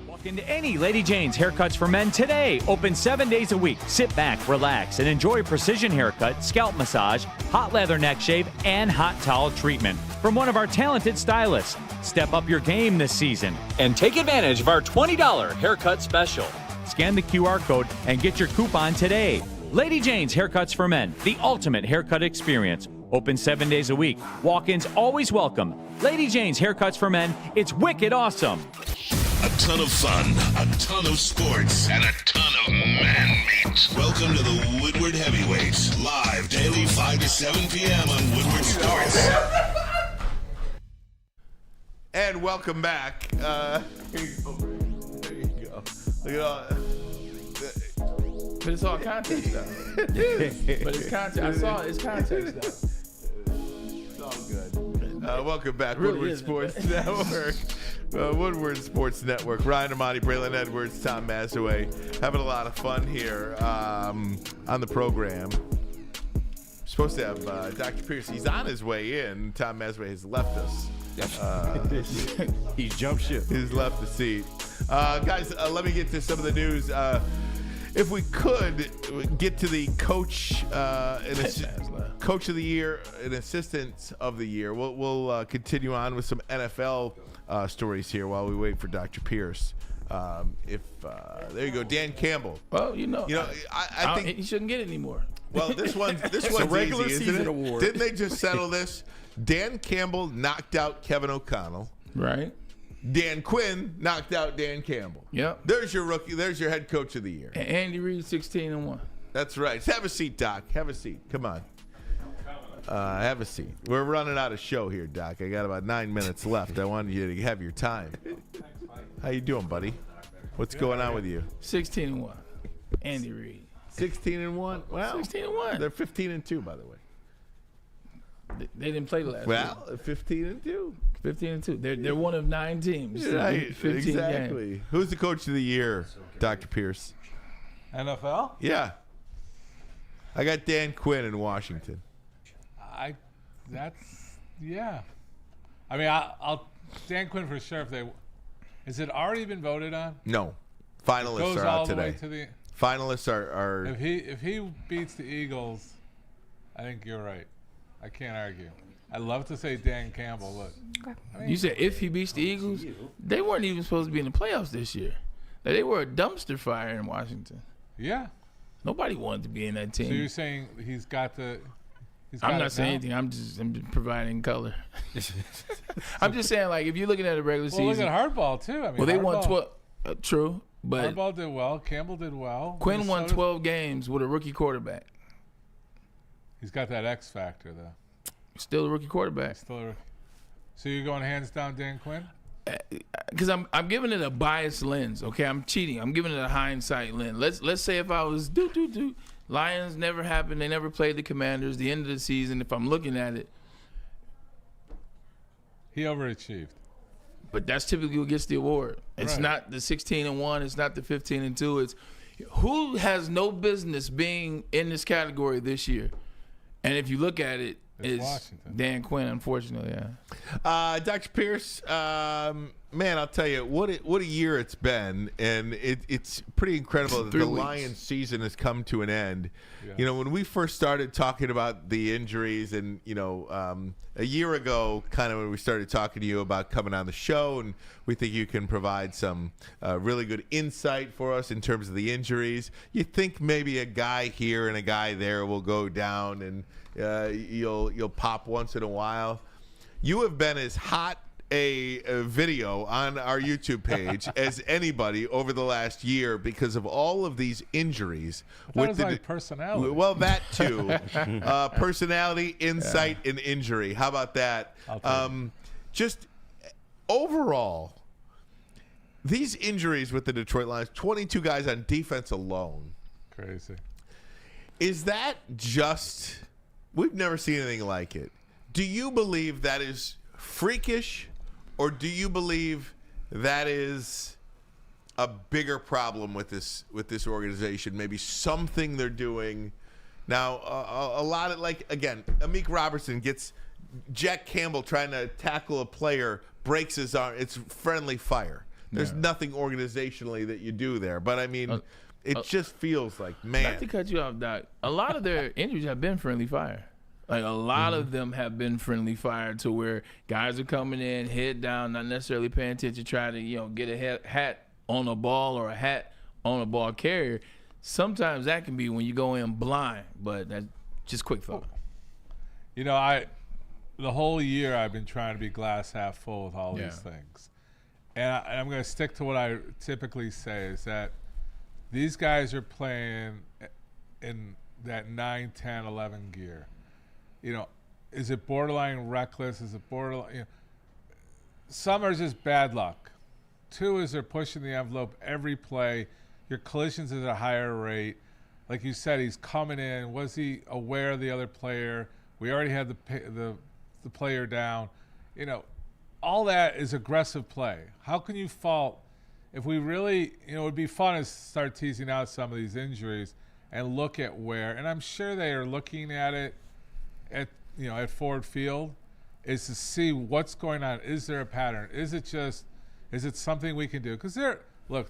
Walk into any Lady Jane's Haircuts for Men today. Open 7 days a week. Sit back, relax, and enjoy precision haircut, scalp massage, hot leather neck shave, and hot towel treatment from one of our talented stylists. Step up your game this season and take advantage of our $20 haircut special. Scan the QR code and get your coupon today. Lady Jane's Haircuts for Men, the ultimate haircut experience. Open 7 days a week. Walk-ins always welcome. Lady Jane's Haircuts for Men, it's wicked awesome. A ton of fun, a ton of sports, and a ton of man meat. Welcome to the Woodward Heavyweights, live daily 5 to 7 p.m. on Woodward Sports. And welcome back. Here you go. There you go. Look at all. But it's all context, though. But it's context. I saw it. It's context, though. It's all good. Welcome back, Really Woodward isn't. Sports Network. Woodward Sports Network. Ryan Ermanni, Braylon Edwards, Tom Mazaway. Having a lot of fun here on the program. Supposed to have Dr. Pierce. He's on his way in. Tom Mazaway has left us. He's jumped ship. He's left the seat. Guys, let me get to some of the news. If we could get to the coach, coach of the year and assistant of the year, we'll continue on with some NFL stories here while we wait for Dr. Pierce. There you go, Dan Campbell. Well, I think he shouldn't get it anymore. Well, this one's a regular easy, season isn't it? award. Didn't they just settle this? Dan Campbell knocked out Kevin O'Connell. Right. Dan Quinn knocked out Dan Campbell. Yep. There's your rookie. There's your head coach of the year. And Andy Reid 16-1. That's right. Have a seat, Doc. Have a seat. Come on. Have a seat. We're running out of show here, Doc. I got about 9 minutes left. I wanted you to have your time. How you doing, buddy? What's going on with you? 16-1. Andy Reid. 16-1. Well, 16-1. They're 15-2, by the way. They didn't play last week. Well, 15-2. 15-2. They're one of 9 teams. Right. 15 Exactly. games. Who's the coach of the year, Dr. Pierce? NFL? Yeah. I got Dan Quinn in Washington. Yeah. I mean, I'll Dan Quinn for sure. Has it already been voted on? No. Finalists Goes are all out the way today. to the. Finalists are If he beats the Eagles, I think you're right. I can't argue. I'd love to say Dan Campbell. Look, You said if he beats the Eagles, they weren't even supposed to be in the playoffs this year. They were a dumpster fire in Washington. yeah. Nobody wanted to be in that team. So you're saying he's got the. I'm not saying anything. I'm just providing color. I'm just saying, like, if you're looking at a regular Well, look season. at Hardball too. I mean, Well, they won Hardball- 12. True, but Hardball did well. Campbell did well. Quinn won Minnesota's- 12 games with a rookie quarterback. He's got that X factor though. Still a rookie quarterback. Still a rookie. So you're going hands down Dan Quinn? Because I'm giving it a biased lens. Okay, I'm cheating. I'm giving it a hindsight lens. Let's say if I was Lions never happened. They never played the Commanders. The end of the season. If I'm looking at it, He overachieved. but that's typically who gets the award. It's Right. not the 16-1. It's not the 15-2. It's who has no business being in this category this year. And if you look at it, It's it's Washington. Dan Quinn. Unfortunately, yeah. Dr. Pierce, man, I'll tell you what a year it's been, and it's pretty incredible that the Lions season has come to an end. Yeah. You know, when we first started talking about the injuries, and a year ago, kind of when we started talking to you about coming on the show, and we think you can provide some really good insight for us in terms of the injuries. You think maybe a guy here and a guy there will go down, and you'll pop once in a while. You have been as hot a video on our YouTube page as anybody over the last year because of all of these injuries. That was like personality. Well, that too. Personality, insight, and injury. How about that? Just overall, these injuries with the Detroit Lions, 22 guys on defense alone. Crazy. Is that just... We've never seen anything like it. Do you believe that is freakish, or do you believe that is a bigger problem with this organization? Maybe something they're doing now. A lot of, like, again, Amik Robertson gets Jack Campbell trying to tackle a player, breaks his arm. It's friendly fire. There's nothing organizationally that you do there, but I mean, it just feels like, man. Not to cut you off, Doc. A lot of their injuries have been friendly fire. Like, a lot of them have been friendly fire, to where guys are coming in, head down, not necessarily paying attention, trying to, get a hat on a ball or a hat on a ball carrier. Sometimes that can be when you go in blind, but that's just quick thought. The whole year I've been trying to be glass half full with all these things. And I'm going to stick to what I typically say, is that these guys are playing in that 9, 10, 11 gear. Is it borderline reckless? Is it borderline? Some are just bad luck. 2 is they're pushing the envelope every play. Your collisions is at a higher rate. Like you said, he's coming in. Was he aware of the other player? We already had the player down. All that is aggressive play. How can you fault? If we really, it would be fun to start teasing out some of these injuries and look at where. And I'm sure they are looking at it at Ford Field, is to see what's going on. Is there a pattern? Is it something we can do? Because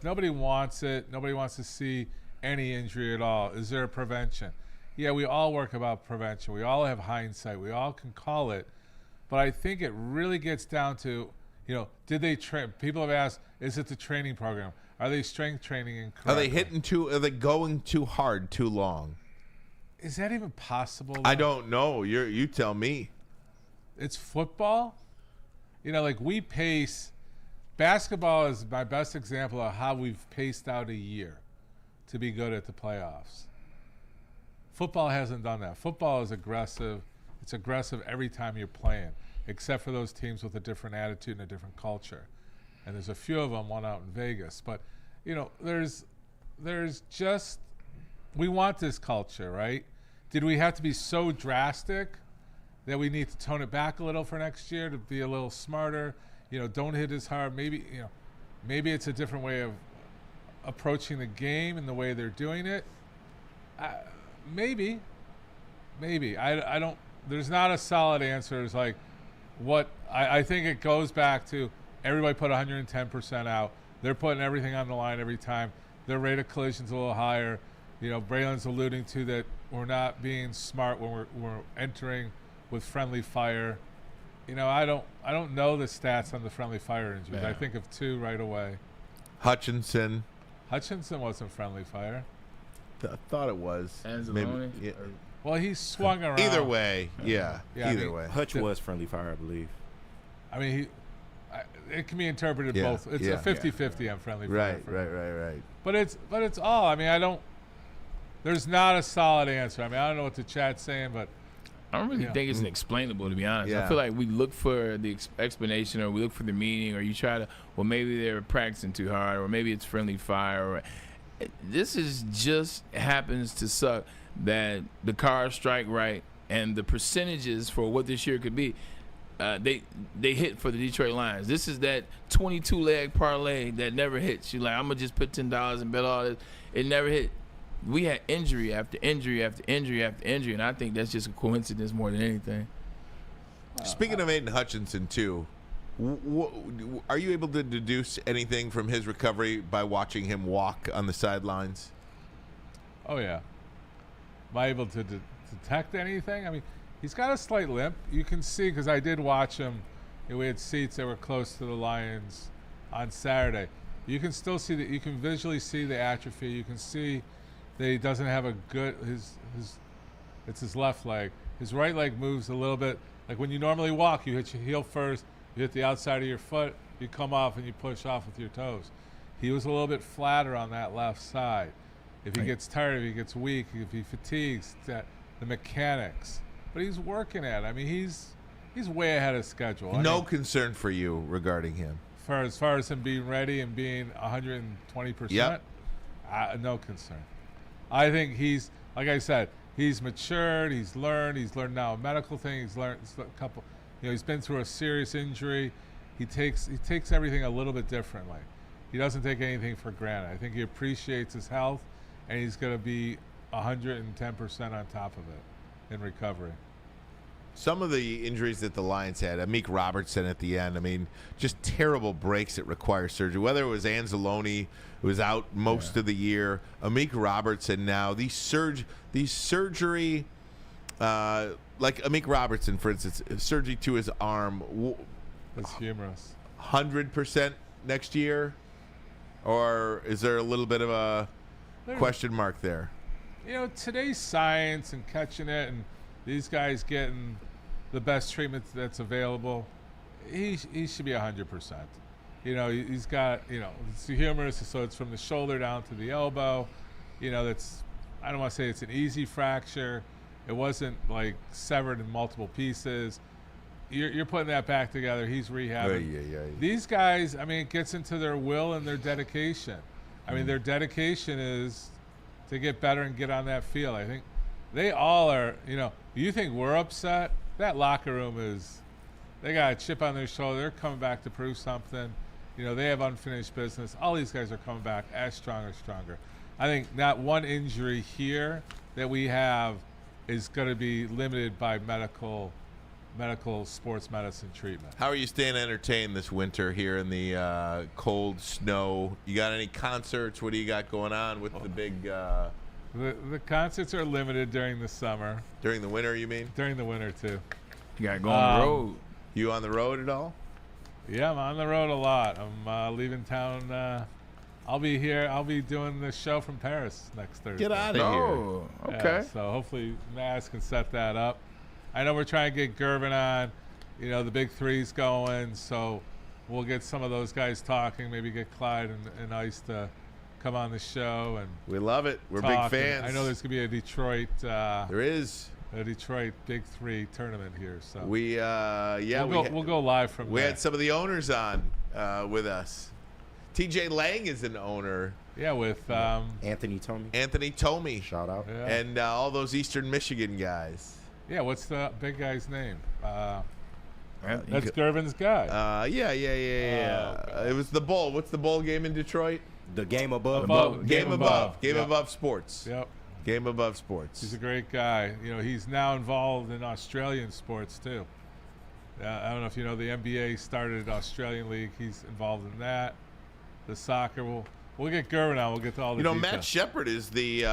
nobody wants it. Nobody wants to see any injury at all. Is there a prevention? Yeah, we all work about prevention. We all have hindsight. We all can call it. But I think it really gets down to, did they train? People have asked, is it the training program? Are they strength training incorrectly? Are they going too hard too long? Is that even possible? I don't know. You tell me. It's football. We pace. Basketball is my best example of how we've paced out a year to be good at the playoffs. Football hasn't done that. Football is aggressive. It's aggressive every time you're playing, except for those teams with a different attitude and a different culture. And there's a few of them, one out in Vegas. But, there's just, we want this culture, right? Did we have to be so drastic that we need to tone it back a little for next year to be a little smarter? Don't hit as hard. Maybe it's a different way of approaching the game and the way they're doing it. Maybe. I don't. There's not a solid answer. It's like what I think it goes back to. Everybody put 110% out. They're putting everything on the line every time. Their rate of collision's a little higher. Braylon's alluding to that we're not being smart when we're entering with friendly fire. I don't know the stats on the friendly fire injuries. Yeah. I think of 2 right away. Hutchinson wasn't friendly fire. I thought it was. Maybe, yeah. Well, he swung around. Either way, yeah. Either way. Hutch was friendly fire, I believe. I mean, it can be interpreted both. It's a 50-50 on friendly fire. Right. But it's all. I mean, there's not a solid answer. I mean, I don't know what the chat's saying, but I don't really think it's inexplainable, to be honest. Yeah. I feel like we look for the explanation, or we look for the meaning, or you try to, well, maybe they're practicing too hard, or maybe it's friendly fire. Or this is just happens to suck that the cars strike right, and the percentages for what this year could be, they hit for the Detroit Lions. This is that 22-leg parlay that never hits. You're like, I'm going to just put $10 and bet all this. It never hit. We had injury after injury after injury after injury, and I think that's just a coincidence more than anything. Speaking of Aiden Hutchinson, too, Are you able to deduce anything from his recovery by watching him walk on the sidelines? Oh, yeah. Am I able to detect anything? I mean, he's got a slight limp. You can see, because I did watch him. We had seats that were close to the Lions on Saturday. You can still see that. You can visually see the atrophy. You can see that he doesn't have a good it's his left leg. His right leg moves a little bit. Like when you normally walk, you hit your heel first, you hit the outside of your foot, you come off and you push off with your toes. He was a little bit flatter on that left side. If he gets tired, if he gets weak, if he fatigues, the mechanics. But he's working at it. I mean, he's way ahead of schedule. No concern for you regarding him. As far as him being ready and being 120%, no concern. I think he's, like I said, he's matured. He's learned now a medical thing. He's learned a couple. He's been through a serious injury. He takes everything a little bit differently. He doesn't take anything for granted. I think he appreciates his health, and he's going to be 110% on top of it in recovery. Some of the injuries that the Lions had, Amik Robertson at the end, I mean, just terrible breaks that require surgery. Whether it was Anzalone, who was out most of the year, Amik Robertson now, these surgery, like Amik Robertson, for instance, surgery to his arm. That's humorous. 100% next year? Or is there a little bit of a question mark there? Today's science and catching it and these guys getting the best treatment that's available, he should be 100%. He's got, it's humorous, so it's from the shoulder down to the elbow. That's, I don't want to say it's an easy fracture. It wasn't like severed in multiple pieces. You're putting that back together. He's rehabbing. Yeah. These guys, I mean, it gets into their will and their dedication. I mean, their dedication is to get better and get on that field. I think they all are, you think we're upset? That locker room they got a chip on their shoulder. They're coming back to prove something. They have unfinished business. All these guys are coming back as strong or stronger. I think not one injury here that we have is going to be limited by medical sports medicine treatment. How are you staying entertained this winter here in the cold snow? You got any concerts? What do you got going on with the big... The concerts are limited during the summer. During the winter, you mean? During the winter, too. You got to go on the road. You on the road at all? Yeah, I'm on the road a lot. I'm leaving town. I'll be here. I'll be doing the show from Paris next Thursday. Get out of here. Oh, okay. So hopefully Maz can set that up. I know we're trying to get Gervin on. The big three's going, so we'll get some of those guys talking. Maybe get Clyde and Ice to come on the show, and we love it. We're talk. big fans. I know there's gonna be a Detroit. There is a Detroit Big Three tournament here, so we'll go live from. We there. had some of the owners on with us. TJ Lang is an owner. Yeah, with Anthony Tomey. Anthony Tomey, shout out, and all those Eastern Michigan guys. Yeah, what's the big guy's name? That's Gervin's guy. Yeah. It was the bowl. What's the bowl game in Detroit? The Game Above. Game Above Sports. Yep. Game Above Sports. He's a great guy. He's now involved in Australian sports too. I don't know if you know the NBA started an Australian league. He's involved in that. The soccer. We'll get Gervin on. We'll get to all the details. Matt Shepard is the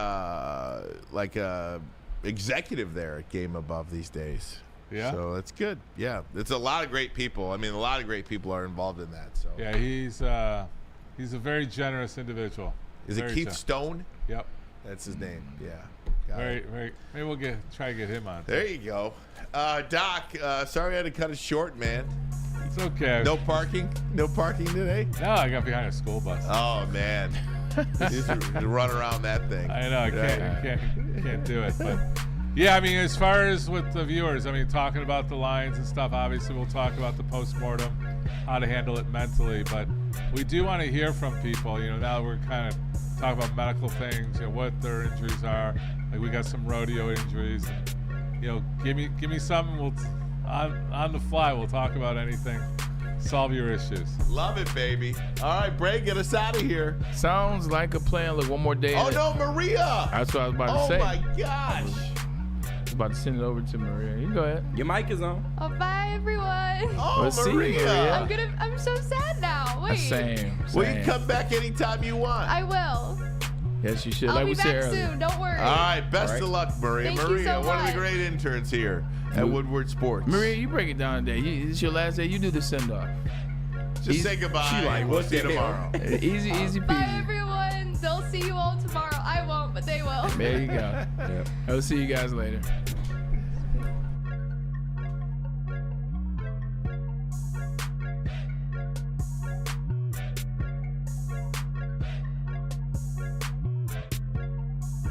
executive there at Game Above these days. Yeah. So that's good. Yeah. It's a lot of great people. I mean, a lot of great people are involved in that. So yeah, he's a very generous individual. Is it Keith Stone? Yep. That's his name. Yeah. Very. Maybe we'll try to get him on. There you go. Doc, sorry I had to cut it short, man. It's okay. No parking today? No, I got behind a school bus. Oh, man. Just run around that thing. I know. I can't do it. But, yeah, I mean, as far as with the viewers, I mean, talking about the Lions and stuff, obviously we'll talk about the postmortem, how to handle it mentally. But we do want to hear from people. Now we're kind of talking about medical things, what their injuries are. Like we got some rodeo injuries. Give me something. On the fly, we'll talk about anything. Solve your issues. Love it, baby. All right, Bray, get us out of here. Sounds like a plan. Look, one more day. Oh, no, Maria. That's what I was about to say. Oh, my gosh. about to send it over to Maria. You go ahead. Your mic is on. Oh, bye everyone. Oh, Let's see, Maria. Maria. I'm so sad now. Wait. Same. Well, you can come back anytime you want. I will. Yes, you should. I'll like be we back said earlier. soon. Don't worry. All right, best of luck, Maria. Thank you Maria, so one of the much. great interns here at Woodward Sports. Maria, you break it down today. It's your last day. You do the send off. Just say goodbye. like, We'll what see you the hell? tomorrow. Easy Bye peasy. everyone. They'll see you all tomorrow. I won't, but they will. There you go. I'll see you guys later.